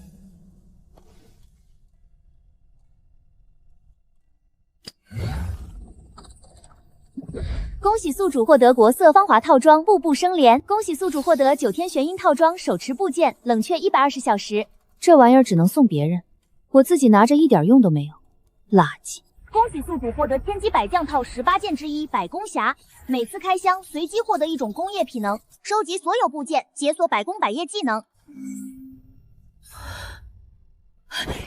Speaker 5: 恭喜宿主获得国色芳华套装，步步生莲。恭喜宿主获得9天玄阴套装，手持部件，冷却120小时。这玩意儿只能送别人，我自己拿着一点用都没有，垃圾。
Speaker 4: 恭喜宿主获得天机百将套18件之一百弓匣，每次开箱随机获得一种工业匹能，收集所有部件，解锁百工百业技能。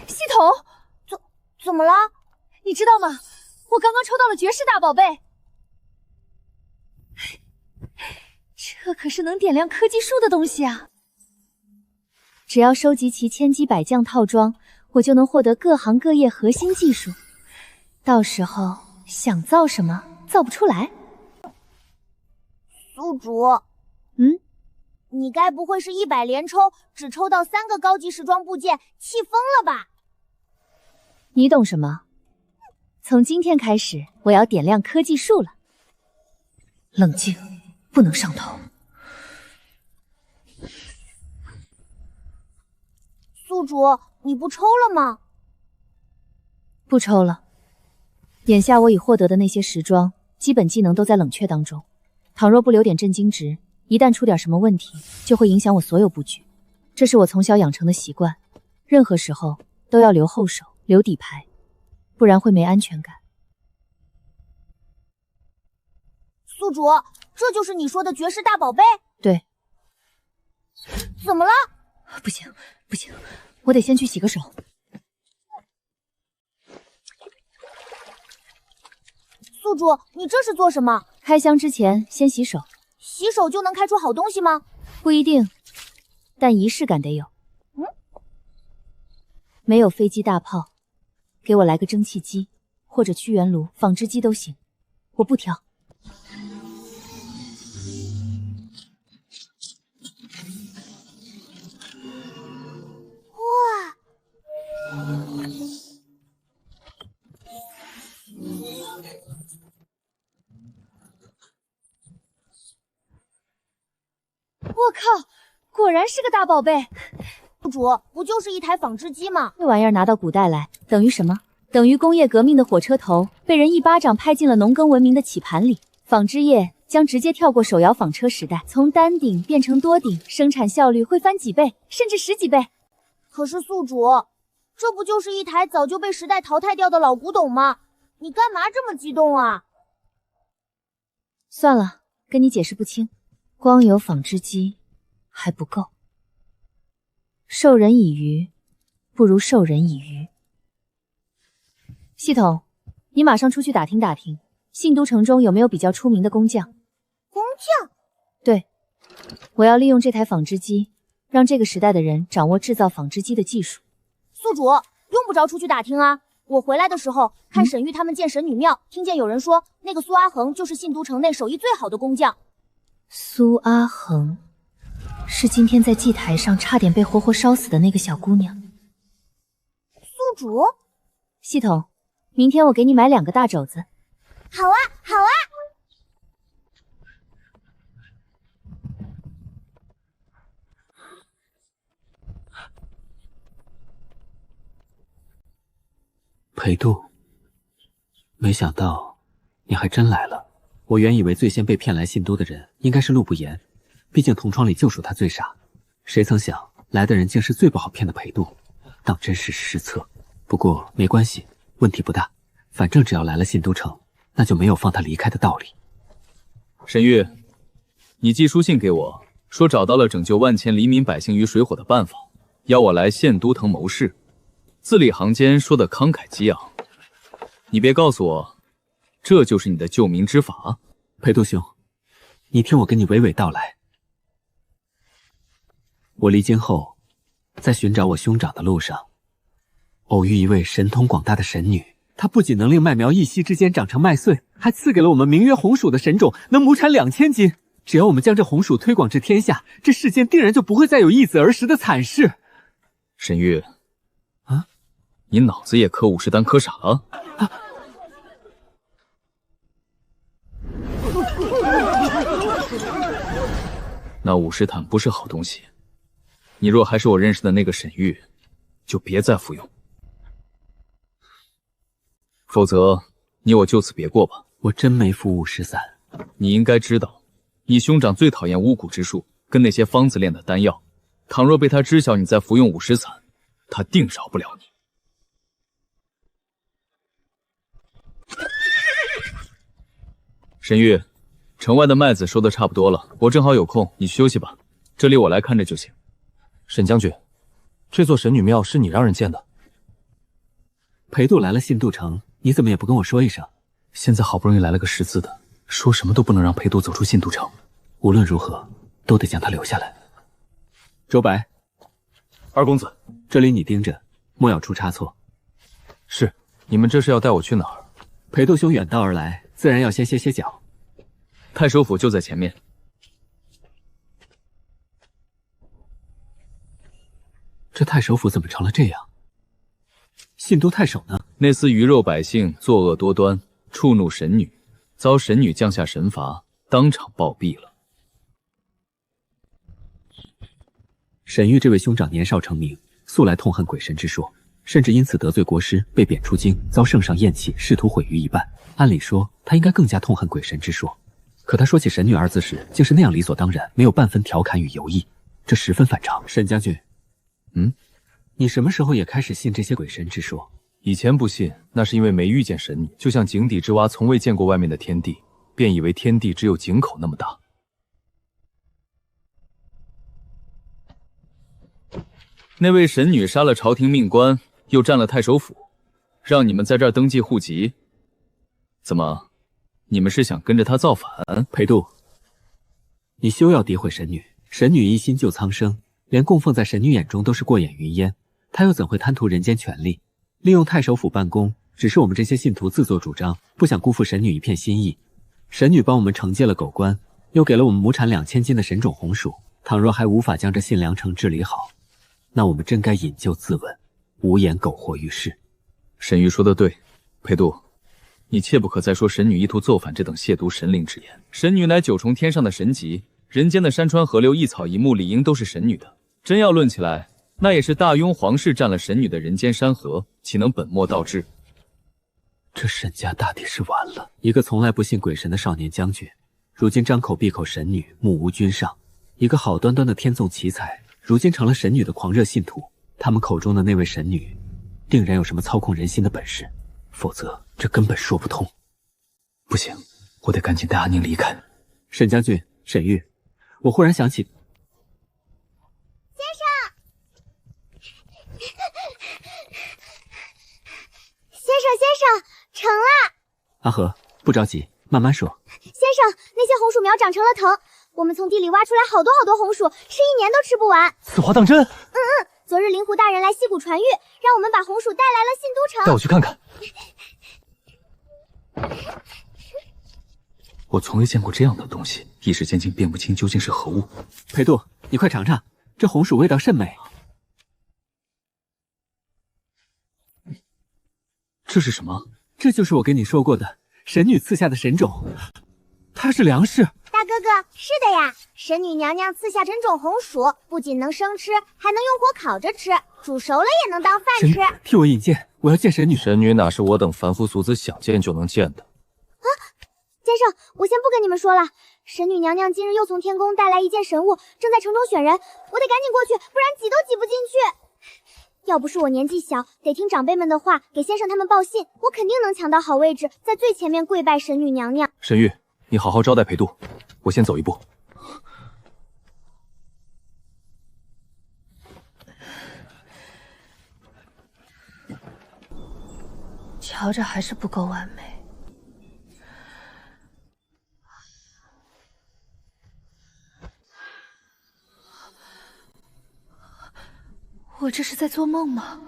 Speaker 11: 系统，
Speaker 4: 怎么了？
Speaker 11: 你知道吗？我刚刚抽到了绝世大宝贝。这可是能点亮科技树的东西啊！
Speaker 5: 只要收集齐千机百将套装，我就能获得各行各业核心技术。到时候想造什么造不出来。
Speaker 4: 宿主，你该不会是100连抽只抽到3个高级时装部件，气疯了吧？
Speaker 5: 你懂什么？从今天开始，我要点亮科技树了。冷静，不能上头。
Speaker 4: 宿主，你不抽了吗？
Speaker 5: 不抽了。眼下我已获得的那些时装，基本技能都在冷却当中。倘若不留点震惊值，一旦出点什么问题，就会影响我所有布局。这是我从小养成的习惯，任何时候都要留后手，留底牌，不然会没安全感。
Speaker 4: 宿主，这就是你说的绝世大宝贝？
Speaker 5: 对。
Speaker 4: 怎么了？
Speaker 5: 不行，不行，我得先去洗个手。
Speaker 4: 宿主，你这是做什么？
Speaker 5: 开箱之前先洗手。
Speaker 4: 洗手就能开出好东西吗？
Speaker 5: 不一定，但仪式感得有。没有飞机大炮，给我来个蒸汽机或者屈原炉、纺织机都行，我不挑。
Speaker 11: 我靠，果然是个大宝贝！
Speaker 4: 宿主，不就是一台纺织机吗？
Speaker 5: 这玩意儿拿到古代来，等于什么？等于工业革命的火车头被人一巴掌拍进了农耕文明的棋盘里。纺织业将直接跳过手摇纺车时代，从单顶变成多顶，生产效率会翻几倍，甚至10几倍。
Speaker 4: 可是宿主，这不就是一台早就被时代淘汰掉的老古董吗？你干嘛这么激动啊？
Speaker 5: 算了，跟你解释不清。光有纺织机还不够，授人以鱼，不如授人以渔。系统，你马上出去打听打听，信都城中有没有比较出名的工匠？
Speaker 4: 工匠？
Speaker 5: 对，我要利用这台纺织机，让这个时代的人掌握制造纺织机的技术。
Speaker 4: 宿主，用不着出去打听啊。我回来的时候看沈玉他们建神女庙，听见有人说那个苏阿恒就是信都城内手艺最好的工匠。
Speaker 5: 苏阿恒，是今天在祭台上差点被活活烧死的那个小姑娘。
Speaker 4: 宿主，
Speaker 5: 系统，明天我给你买2个大肘子。
Speaker 4: 好啊，好啊。
Speaker 6: 裴度，没想到你还真来了。我原以为最先被骗来信都的人应该是陆不言，毕竟同窗里就属他最傻。谁曾想来的人竟是最不好骗的裴度，当真是失策。不过没关系，问题不大，反正只要来了信都城，那就没有放他离开的道理。
Speaker 2: 沈玉，你寄书信给我，说找到了拯救万千黎民百姓于水火的办法，要我来县都城谋事。字里行间说的慷慨激昂，你别告诉我，这就是你的救民之法？
Speaker 6: 裴度兄，你听我跟你娓娓道来。我离京后，在寻找我兄长的路上，偶遇一位神通广大的神女，她不仅能令麦苗一夕之间长成麦穗，还赐给了我们名曰红薯的神种，能亩产2000斤。只要我们将这红薯推广至天下，这世间定然就不会再有一子而食的惨事。
Speaker 2: 沈玉，你脑子也磕50担磕傻了？那50坦不是好东西，你若还是我认识的那个沈玉，就别再服用，否则你我就此别过吧。
Speaker 6: 我真没服50散。
Speaker 2: 你应该知道，你兄长最讨厌巫蛊之术跟那些方子炼的丹药，倘若被他知晓你在服用50散，他定饶不了你。沈玉，城外的麦子收的差不多了，我正好有空，你休息吧，这里我来看着就行。
Speaker 3: 沈将军，这座神女庙是你让人建的？
Speaker 6: 裴度来了信都城，你怎么也不跟我说一声？
Speaker 2: 现在好不容易来了个识字的，说什么都不能让裴度走出信都城。
Speaker 6: 无论如何，都得将他留下来。周白，
Speaker 3: 二公子，
Speaker 6: 这里你盯着，莫要出差错。
Speaker 3: 是，你们这是要带我去哪儿？
Speaker 6: 裴度兄远道而来，自然要先歇歇脚。
Speaker 2: 太守府就在前面。
Speaker 6: 这太守府怎么成了这样？信都太守呢？
Speaker 2: 那厮鱼肉百姓，作恶多端，触怒神女，遭神女降下神罚，当场暴毙了。
Speaker 6: 沈玉这位兄长年少成名，素来痛恨鬼神之说，甚至因此得罪国师，被贬出京，遭圣上厌弃，试图毁于一旦。按理说，他应该更加痛恨鬼神之说，可他说起神女二字时，竟是那样理所当然，没有半分调侃与犹疑，这十分反常。沈将军，你什么时候也开始信这些鬼神之说？
Speaker 2: 以前不信，那是因为没遇见神女，就像井底之蛙从未见过外面的天地，便以为天地只有井口那么大。那位神女杀了朝廷命官，又占了太守府，让你们在这儿登记户籍。怎么，你们是想跟着她造反？
Speaker 6: 裴度，你休要诋毁神女。神女一心救苍生，连供奉在神女眼中都是过眼云烟，她又怎会贪图人间权利？利用太守府办公，只是我们这些信徒自作主张，不想辜负神女一片心意。神女帮我们惩戒了狗官，又给了我们亩产2000斤的神种红薯。倘若还无法将这信良城治理好，那我们真该引咎自刎，无颜苟活于世。
Speaker 2: 沈玉说的对，裴度，你切不可再说神女意图奏反这等亵渎神灵之言。神女乃9重天上的神级，人间的山川河流一草一木理应都是神女的。真要论起来，那也是大雍皇室占了神女的人间山河，岂能本末倒置？
Speaker 6: 这沈家大抵是完了。一个从来不信鬼神的少年将军，如今张口闭口神女，目无君上；一个好端端的天纵奇才，如今成了神女的狂热信徒。他们口中的那位神女，定然有什么操控人心的本事，否则这根本说不通。
Speaker 2: 不行，我得赶紧带阿宁离开。
Speaker 6: 沈将军，沈玉，我忽然想起，
Speaker 4: 先生，先生，成了。
Speaker 6: 阿和，不着急，慢慢说。
Speaker 4: 先生，那些红薯苗长成了藤，我们从地里挖出来好多红薯，吃1年都吃不完。
Speaker 2: 此话当真？
Speaker 4: 昨日灵狐大人来溪谷传谕，让我们把红薯带来了信都城。
Speaker 2: 带我去看看。我从未见过这样的东西，一时间竟辨不清究竟是何物。
Speaker 6: 裴度，你快尝尝，这红薯味道甚美。
Speaker 2: 这是什么？
Speaker 6: 这就是我跟你说过的神女赐下的神种，它是粮食。
Speaker 4: 大哥哥，是的呀，神女娘娘赐下这种红薯，不仅能生吃，还能用火烤着吃，煮熟了也能当饭吃。
Speaker 6: 替我引荐，我要见神女。
Speaker 2: 神女哪是我等凡夫俗子想见就能见的？
Speaker 4: 先生，我先不跟你们说了。神女娘娘今日又从天宫带来一件神物，正在城中选人，我得赶紧过去，不然挤都挤不进去。要不是我年纪小，得听长辈们的话，给先生他们报信，我肯定能抢到好位置，在最前面跪拜神女娘娘。
Speaker 2: 沈玉，你好好招待裴度，我先走一步。
Speaker 11: 瞧着还是不够完美。我这是在做梦吗？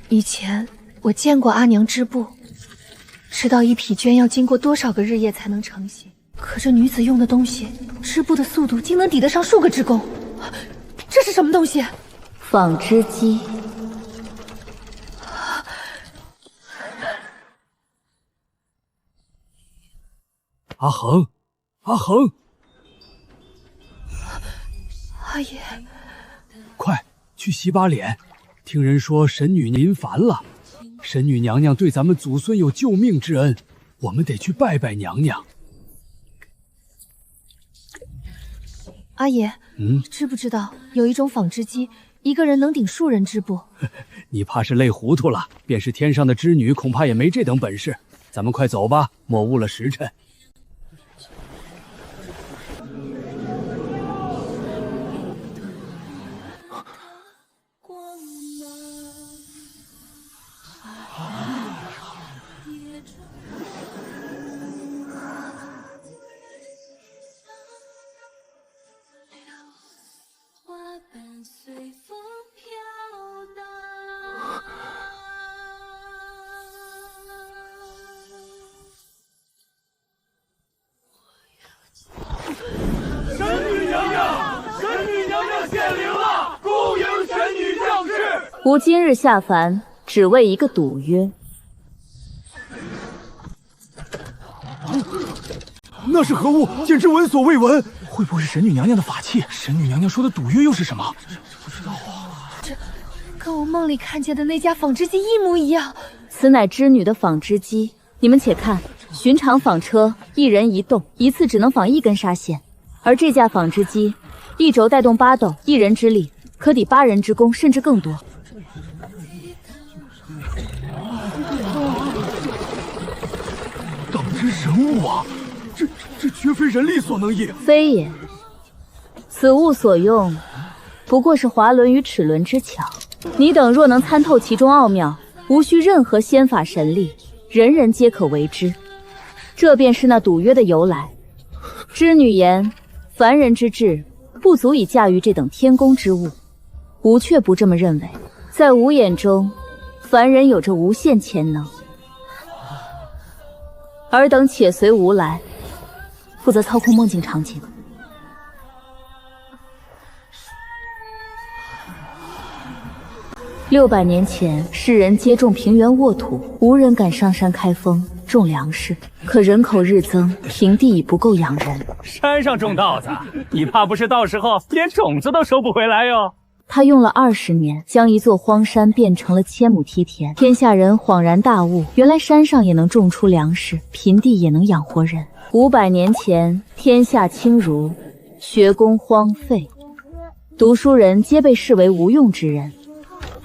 Speaker 11: 以前我见过阿娘织布，知道一匹绢要经过多少个日夜才能成型。可这女子用的东西，织布的速度竟能抵得上数个织工。这是什么东西？
Speaker 5: 纺织机。
Speaker 8: 阿恒，阿恒。
Speaker 11: 阿爷，
Speaker 8: 快去洗把脸。听人说神女临凡了，神女娘娘对咱们祖孙有救命之恩，我们得去拜拜娘娘。
Speaker 11: 阿爷，知不知道有一种纺织机，一个人能顶数人织布？
Speaker 8: 你怕是累糊涂了，便是天上的织女，恐怕也没这等本事。咱们快走吧，莫误了时辰。
Speaker 5: 吾今日下凡，只为一个赌约。
Speaker 3: 那是何物？简直闻所未闻！会不会是神女娘娘的法器？神女娘娘说的赌约又是什么？不知道啊。
Speaker 11: 这跟我梦里看见的那架纺织机一模一样。
Speaker 5: 此乃织女的纺织机，你们且看，寻常纺车一人一动，一次只能纺1根纱线，而这架纺织机一轴带动8斗，1人之力可抵8人之功，甚至更多。
Speaker 3: 当真神物啊！这绝非人力所能也。
Speaker 5: 非也，此物所用不过是滑轮与齿轮之巧。你等若能参透其中奥妙，无需任何仙法神力，人人皆可为之。这便是那赌约的由来。织女言，凡人之智不足以驾驭这等天宫之物，吾却不这么认为。在吾眼中，凡人有着无限潜能。尔等且随吾来，负责操控梦境场景。600年前，世人皆种平原沃土，无人敢上山开封种粮食。可人口日增，平地已不够养人。
Speaker 16: 山上种稻子，你怕不是到时候连种子都收不回来哟？
Speaker 5: 他用了20年，将一座荒山变成了1000亩梯田。天下人恍然大悟，原来山上也能种出粮食，平地也能养活人。500年前，天下轻儒，学宫荒废，读书人皆被视为无用之人。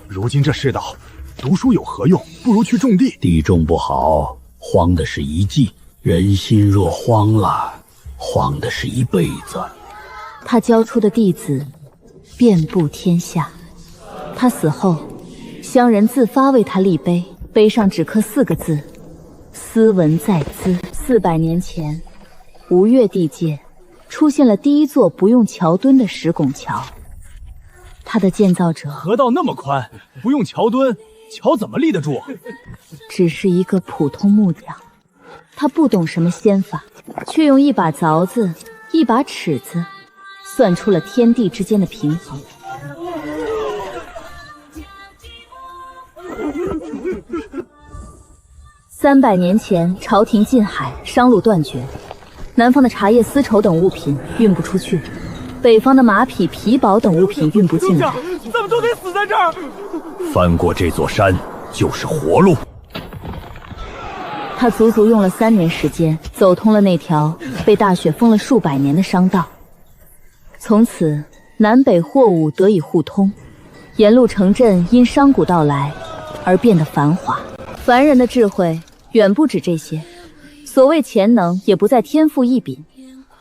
Speaker 3: 如今这世道，读书有何用？不如去种地。
Speaker 13: 地种不好，荒的是一季；人心若荒了，荒的是一辈子。
Speaker 5: 他教出的弟子遍布天下。他死后，乡人自发为他立碑，碑上只刻4个字：斯文在兹。400年前，吴越地界出现了第一座不用桥墩的石拱桥。它的建造者
Speaker 3: 河道那么宽，不用桥墩，桥怎么立得住？
Speaker 5: 只是一个普通木匠，他不懂什么仙法，却用一把凿子、一把尺子，算出了天地之间的平衡。300年前，朝廷禁海，商路断绝，南方的茶叶、丝绸等物品运不出去，北方的马匹、皮宝等物品运不进来。
Speaker 3: 咱们都得死在这儿！
Speaker 15: 翻过这座山就是活路。
Speaker 5: 他足足用了3年时间，走通了那条被大雪封了数百年的商道。从此，南北货物得以互通，沿路城镇因商贾到来而变得繁华。凡人的智慧远不止这些，所谓潜能也不在天赋异禀，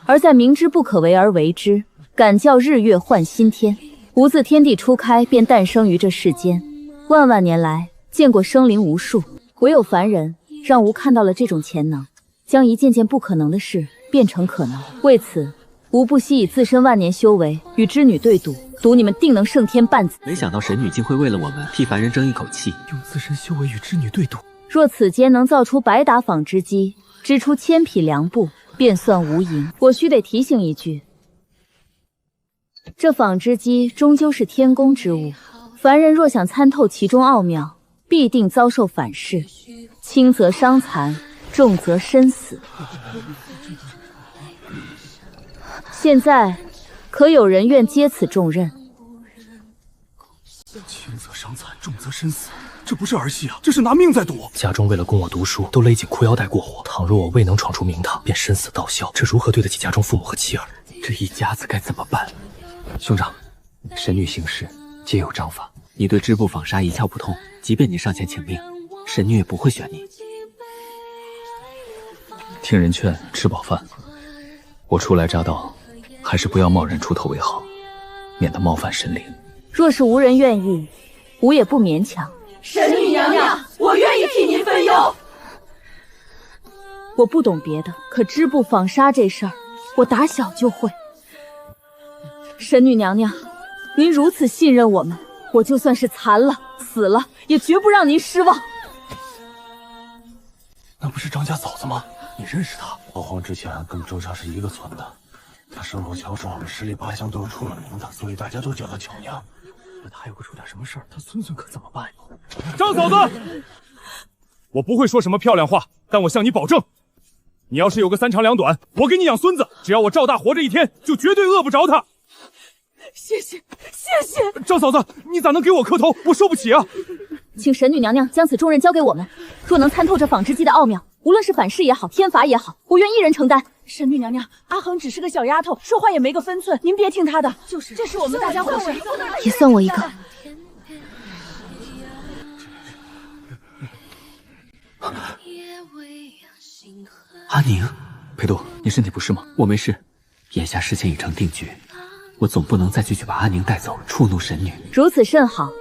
Speaker 5: 而在明知不可为而为之，敢叫日月换新天。吾自天地初开便诞生于这世间，万万年来见过生灵无数，唯有凡人让吾看到了这种潜能，将一件件不可能的事变成可能。为此，吾不惜以自身万年修为与织女对赌，赌你们定能胜天半子。
Speaker 6: 没想到神女竟会为了我们替凡人争一口气，
Speaker 2: 用自身修为与织女对赌。
Speaker 5: 若此间能造出百打纺织机，织出1000匹良布，便算无赢。我须得提醒一句，这纺织机终究是天宫之物，凡人若想参透其中奥妙，必定遭受反噬，轻则伤残，重则身死。现在，可有人愿接此重任？
Speaker 3: 轻则伤残，重则身死，这不是儿戏啊，这是拿命在赌。
Speaker 2: 家中为了供我读书，都勒紧裤腰带过活。倘若我未能闯出名堂，便身死道消，这如何对得起家中父母和妻儿？
Speaker 6: 这一家子该怎么办？
Speaker 2: 兄长，神女行事皆有章法，
Speaker 6: 你对织布纺纱一窍不通，即便你上前请命，神女也不会选你。
Speaker 2: 听人劝，吃饱饭。我初来乍到，还是不要贸然出头为好，免得冒犯神灵。
Speaker 5: 若是无人愿意，吾也不勉强。
Speaker 1: 神女娘娘，我愿意替您分忧。
Speaker 5: 我不懂别的，可织布纺纱这事儿，我打小就会。神女娘娘，您如此信任我们，我就算是残了、死了，也绝不让您失望。
Speaker 3: 那不是张家嫂子吗？你认识她？逃荒之前跟周家是一个村的，她身后乔爽10里8乡都出了名的，所以大家都叫她巧娘。那她有个出点什么事儿，她孙子可怎么办呀？
Speaker 17: 张嫂子，我不会说什么漂亮话，但我向你保证，你要是有个3长2短，我给你养孙子，只要我赵大活着一天，就绝对饿不着他。
Speaker 1: 谢谢，谢谢。
Speaker 17: 张嫂子，你咋能给我磕头？我受不起啊！
Speaker 5: 请神女娘娘将此重任交给我们，若能参透这纺织机的奥妙，无论是反噬也好，天罚也好，我愿一人承担。
Speaker 1: 神女娘娘，阿恒只是个小丫头，说话也没个分寸，您别听她的。就是，这是我们大家伙事，
Speaker 5: 也算我一个。
Speaker 6: 阿宁，
Speaker 2: 裴度，你身体不适吗？
Speaker 6: 我没事，眼下事情已成定局，我总不能再继续把阿宁带走，触怒神女。
Speaker 5: 如此甚好，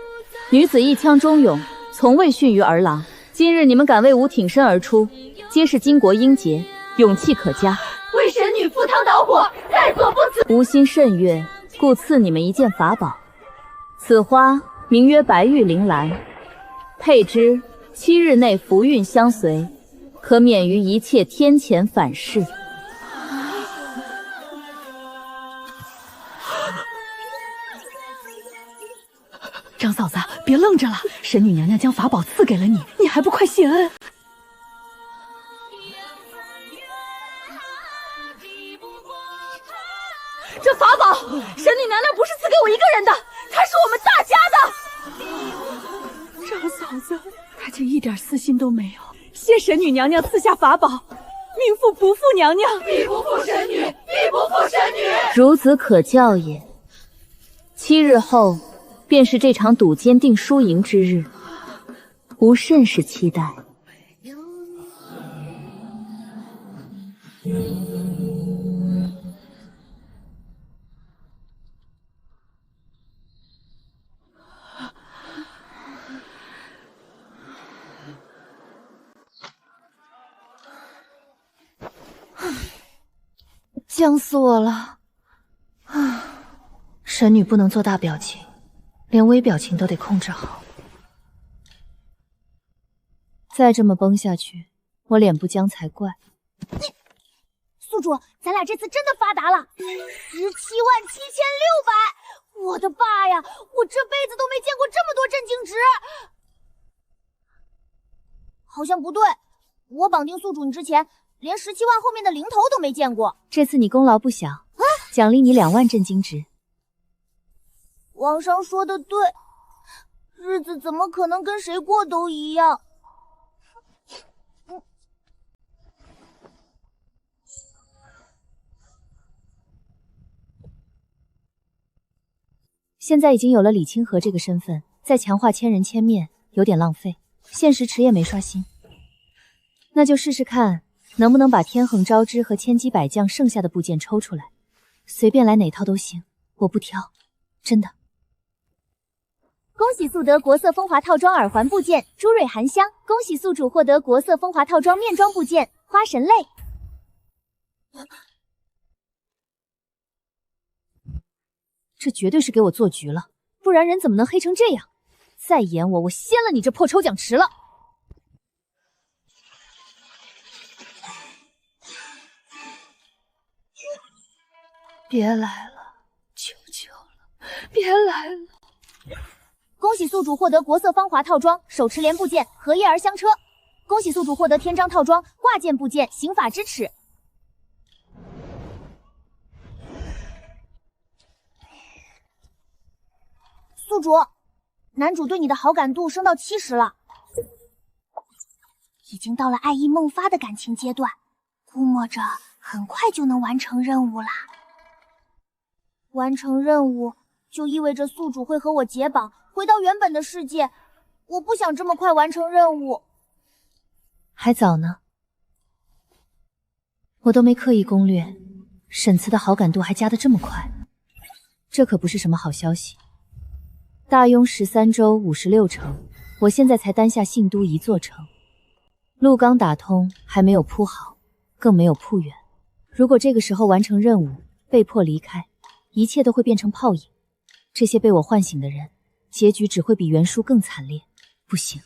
Speaker 5: 女子一腔忠勇，从未逊于儿郎。今日你们敢为吾挺身而出，皆是巾帼英杰，勇气可嘉。
Speaker 1: 为神女赴汤蹈火，在所不辞。
Speaker 5: 吾心甚悦，故赐你们一件法宝。此花名曰白玉铃兰，配之7日内福运相随，可免于一切天谴反噬。
Speaker 11: 张嫂子，别愣着了，神女娘娘将法宝赐给了你，你还不快谢恩？
Speaker 1: 这法宝，神女娘娘不是赐给我一个人的，她是我们大家的。
Speaker 11: 张嫂子，她竟一点私心都没有。谢神女娘娘赐下法宝，命妇不负娘娘，
Speaker 1: 必不负神女，必不负神女。
Speaker 5: 孺子可教也。7日后，便是这场赌坚定输赢之日，吾甚是期待。
Speaker 11: 僵死我了！啊，神女不能做大表情，连微表情都得控制好。
Speaker 5: 再这么崩下去，我脸不僵才怪。
Speaker 4: 宿主，咱俩这次真的发达了，177600！我的爸呀，我这辈子都没见过这么多震惊值。好像不对，我绑定宿主你之前，连17万后面的零头都没见过。
Speaker 5: 这次你功劳不小，奖励你2万震惊值。
Speaker 4: 皇上说的对，日子怎么可能跟谁过都一样？
Speaker 5: 现在已经有了李清河这个身份，再强化千人千面有点浪费，现实池也没刷新。那就试试看，能不能把天横招之和千机百将剩下的部件抽出来，随便来哪套都行，我不挑，真的。
Speaker 4: 恭喜速得国色风华套装耳环部件朱蕊含香，恭喜宿主获得国色风华套装面装部件花神泪。
Speaker 5: 这绝对是给我做局了，不然人怎么能黑成这样？再演我掀了你这破抽奖池了！
Speaker 11: 别来了，求求了，别来了！
Speaker 4: 恭喜宿主获得国色芳华套装手持连部件荷叶儿香车，恭喜宿主获得天章套装挂件部件刑法之尺。宿主，男主对你的好感度升到70了，已经到了爱意迸发的感情阶段，估摸着很快就能完成任务啦。完成任务就意味着宿主会和我解绑，回到原本的世界。我不想这么快完成任务。
Speaker 5: 还早呢，我都没刻意攻略，沈慈的好感度还加得这么快，这可不是什么好消息。大庸13州56城，我现在才单下信都1座城，路刚打通，还没有铺好，更没有铺远。如果这个时候完成任务，被迫离开，一切都会变成泡影。这些被我唤醒的人，结局只会比原书更惨烈。不行，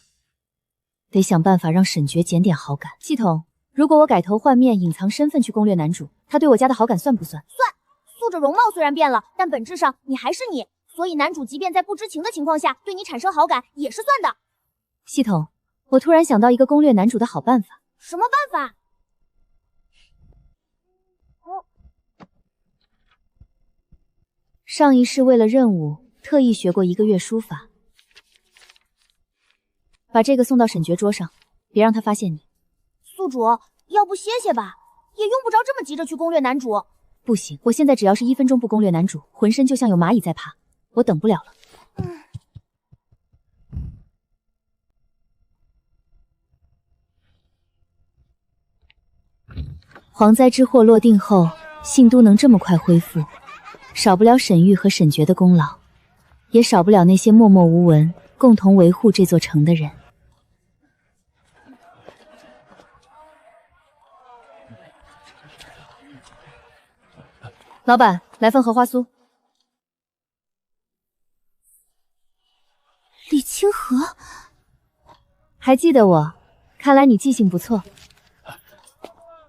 Speaker 5: 得想办法让沈爵减点好感。系统，如果我改头换面，隐藏身份去攻略男主，他对我家的好感算不算？
Speaker 4: 算。宿主容貌虽然变了，但本质上你还是你。所以男主即便在不知情的情况下对你产生好感也是算的。
Speaker 5: 系统，我突然想到一个攻略男主的好办法。
Speaker 4: 什么办法？
Speaker 5: 上一世为了任务特意学过1个月书法，把这个送到沈爵桌上，别让他发现你。
Speaker 4: 宿主，要不歇歇吧，也用不着这么急着去攻略男主。
Speaker 5: 不行，我现在只要是1分钟不攻略男主，浑身就像有蚂蚁在爬，我等不了了。蝗灾之祸落定后，信都能这么快恢复，少不了沈玉和沈爵的功劳，也少不了那些默默无闻共同维护这座城的人。老板，来份荷花酥。
Speaker 4: 李清河，
Speaker 5: 还记得我？看来你记性不错。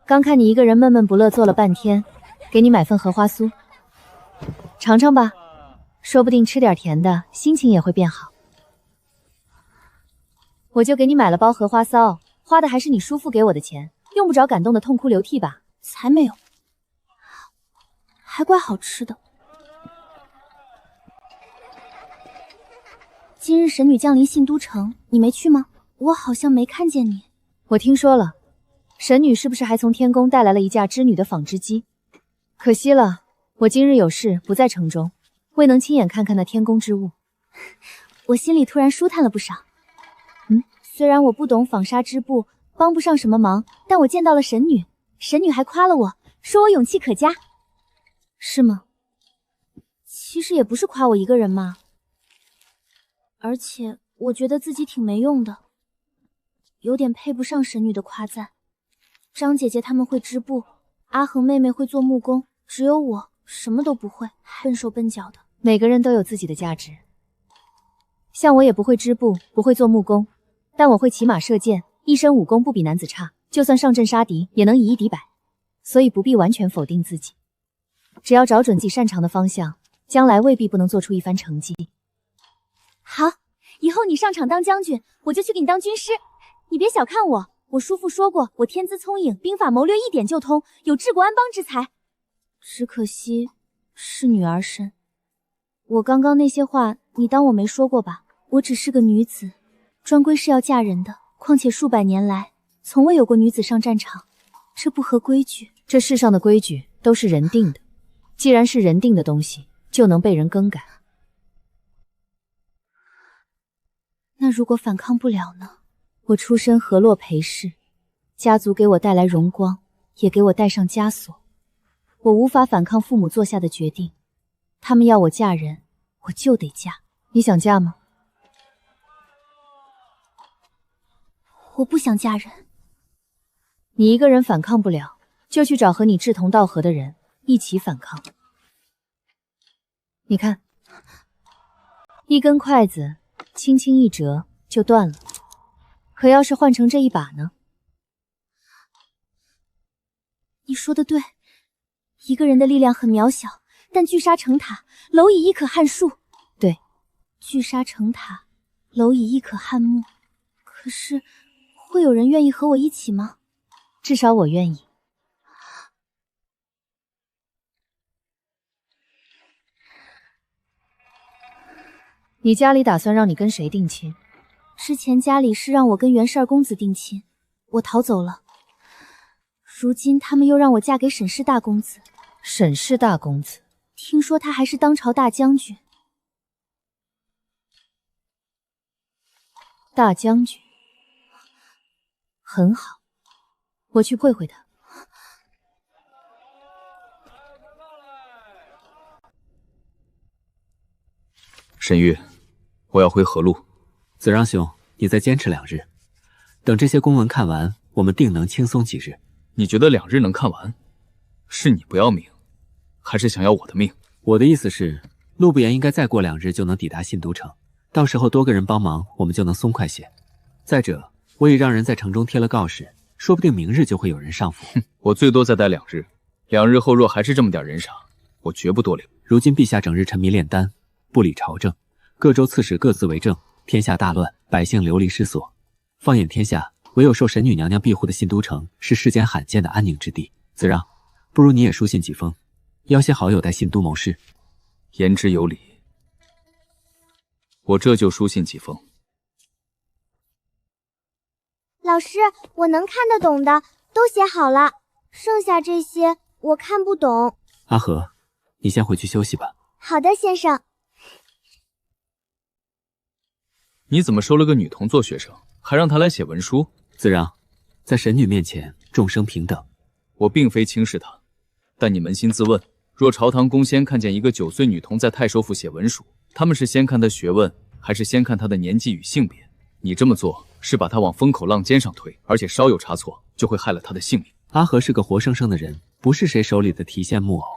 Speaker 5: 刚看你一个人闷闷不乐坐了半天，给你买份荷花酥，尝尝吧，说不定吃点甜的，心情也会变好。我就给你买了包荷花骚，花的还是你叔父给我的钱，用不着感动的痛哭流涕吧？
Speaker 4: 才没有，还怪好吃的。今日神女降临信都城，你没去吗？我好像没看见你。
Speaker 5: 我听说了，神女是不是还从天宫带来了一架织女的纺织机？可惜了，我今日有事不在城中，未能亲眼看看那天宫之物。
Speaker 4: 我心里突然舒坦了不少。虽然我不懂纺纱织布，帮不上什么忙，但我见到了神女，神女还夸了我，说我勇气可嘉。
Speaker 5: 是吗？
Speaker 4: 其实也不是夸我一个人嘛。而且我觉得自己挺没用的，有点配不上神女的夸赞。张姐姐他们会织布，阿恒妹妹会做木工，只有我什么都不会，笨手笨脚的。
Speaker 5: 每个人都有自己的价值。像我也不会织布，不会做木工，但我会骑马射箭，一身武功不比男子差，就算上阵杀敌，也能以一敌百。所以不必完全否定自己，只要找准自己擅长的方向，将来未必不能做出一番成绩。
Speaker 4: 好，以后你上场当将军，我就去给你当军师。你别小看我，我叔父说过，我天资聪颖，兵法谋略一点就通，有治国安邦之才。只可惜是女儿身。我刚刚那些话，你当我没说过吧？我只是个女子，专归是要嫁人的。况且数百年来，从未有过女子上战场，这不合规矩。
Speaker 5: 这世上的规矩都是人定的，既然是人定的东西，就能被人更改。
Speaker 4: 那如果反抗不了呢？
Speaker 5: 我出身河洛裴氏，家族给我带来荣光，也给我带上枷锁。我无法反抗父母做下的决定，他们要我嫁人，我就得嫁。你想嫁吗？
Speaker 4: 我不想嫁人。
Speaker 5: 你一个人反抗不了，就去找和你志同道合的人一起反抗。你看，一根筷子轻轻一折就断了，可要是换成这一把呢？
Speaker 4: 你说的对，一个人的力量很渺小，但聚沙成塔，蝼蚁亦可撼树。
Speaker 5: 对，
Speaker 4: 聚沙成塔，蝼蚁亦可撼木。可是，会有人愿意和我一起吗？
Speaker 5: 至少我愿意。你家里打算让你跟谁定亲？
Speaker 4: 之前家里是让我跟袁氏二公子定亲，我逃走了。如今他们又让我嫁给沈氏大公子。
Speaker 5: 沈氏大公子，
Speaker 4: 听说他还是当朝大将军。
Speaker 5: 大将军，很好，我去会会他。
Speaker 2: 沈玉，我要回河路。
Speaker 6: 子让兄，你再坚持2日，等这些公文看完，我们定能轻松几日。
Speaker 2: 你觉得2日能看完？是你不要命，还是想要我的命？
Speaker 6: 我的意思是，陆不言应该再过2日就能抵达信都城，到时候多个人帮忙，我们就能松快些。再者，我已让人在城中贴了告示，说不定明日就会有人上府。
Speaker 2: 我最多再待2日，2日后若还是这么点人傻，我绝不多留。
Speaker 6: 如今陛下整日沉迷炼丹，不理朝政，各州刺史各自为政，天下大乱，百姓流离失所。放眼天下，唯有受神女娘娘庇护的信都城是世间罕见的安宁之地。子让，不如你也书信几封，邀些好友带信都谋事。
Speaker 2: 言之有理，我这就书信几封。
Speaker 4: 老师，我能看得懂的都写好了，剩下这些我看不懂。
Speaker 6: 阿和，你先回去休息吧。
Speaker 4: 好的，先生。
Speaker 2: 你怎么收了个女童做学生，还让她来写文书？
Speaker 6: 子让，在神女面前，众生平等。
Speaker 2: 我并非轻视她，但你扪心自问，若朝堂公先看见一个9岁女童在太守府写文书，他们是先看她学问，还是先看她的年纪与性别？你这么做是把她往风口浪尖上推，而且稍有差错，就会害了她的性命。
Speaker 6: 阿和是个活生生的人，不是谁手里的提线木偶。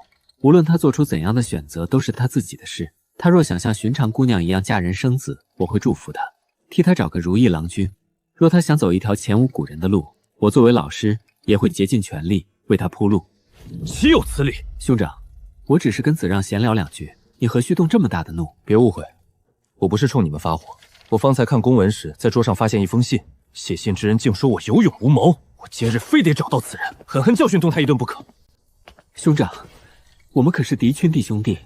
Speaker 6: 无论他做出怎样的选择，都是他自己的事。他若想像寻常姑娘一样嫁人生子，我会祝福他，替他找个如意郎君。若他想走一条前无古人的路，我作为老师也会竭尽全力为他铺路。
Speaker 17: 岂有此理！
Speaker 6: 兄长，我只是跟子让闲聊2句，你何须动这么大的怒？
Speaker 2: 别误会，我不是冲你们发火。我方才看公文时，在桌上发现一封信，写信之人竟说我有勇无谋，我今日非得找到此人，狠狠教训动他一顿不可。
Speaker 6: 兄长，我们可是嫡亲弟兄弟，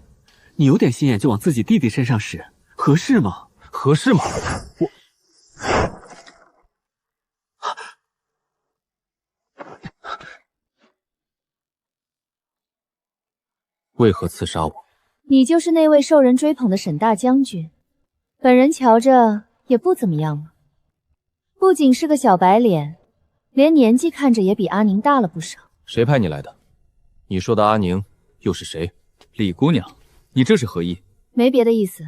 Speaker 6: 你有点心眼就往自己弟弟身上使，合适吗？
Speaker 2: 合适吗？我为何刺杀我？
Speaker 5: 你就是那位受人追捧的沈大将军，本人瞧着也不怎么样嘛。不仅是个小白脸，连年纪看着也比阿宁大了不少。
Speaker 2: 谁派你来的？你说的阿宁又是谁？李姑娘，你这是何意？
Speaker 5: 没别的意思，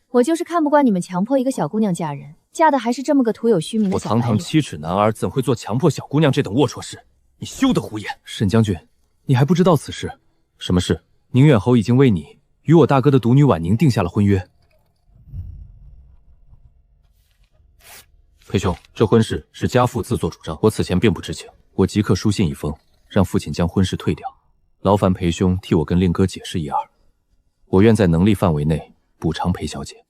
Speaker 5: 我就是看不惯你们强迫一个小姑娘嫁人，嫁的还是这么个徒有虚名的小白脸。
Speaker 2: 我堂堂7尺男儿，怎会做强迫小姑娘这等龌龊事？你休得胡言！沈将军，你还不知道此事，什么事？宁远侯已经为你与我大哥的独女婉宁定下了婚约。裴兄，这婚事是家父自作主张，我此前并不知情。我即刻书信一封，让父亲将婚事退掉。劳烦裴兄替我跟令哥解释一二，我愿在能力范围内补偿裴小姐。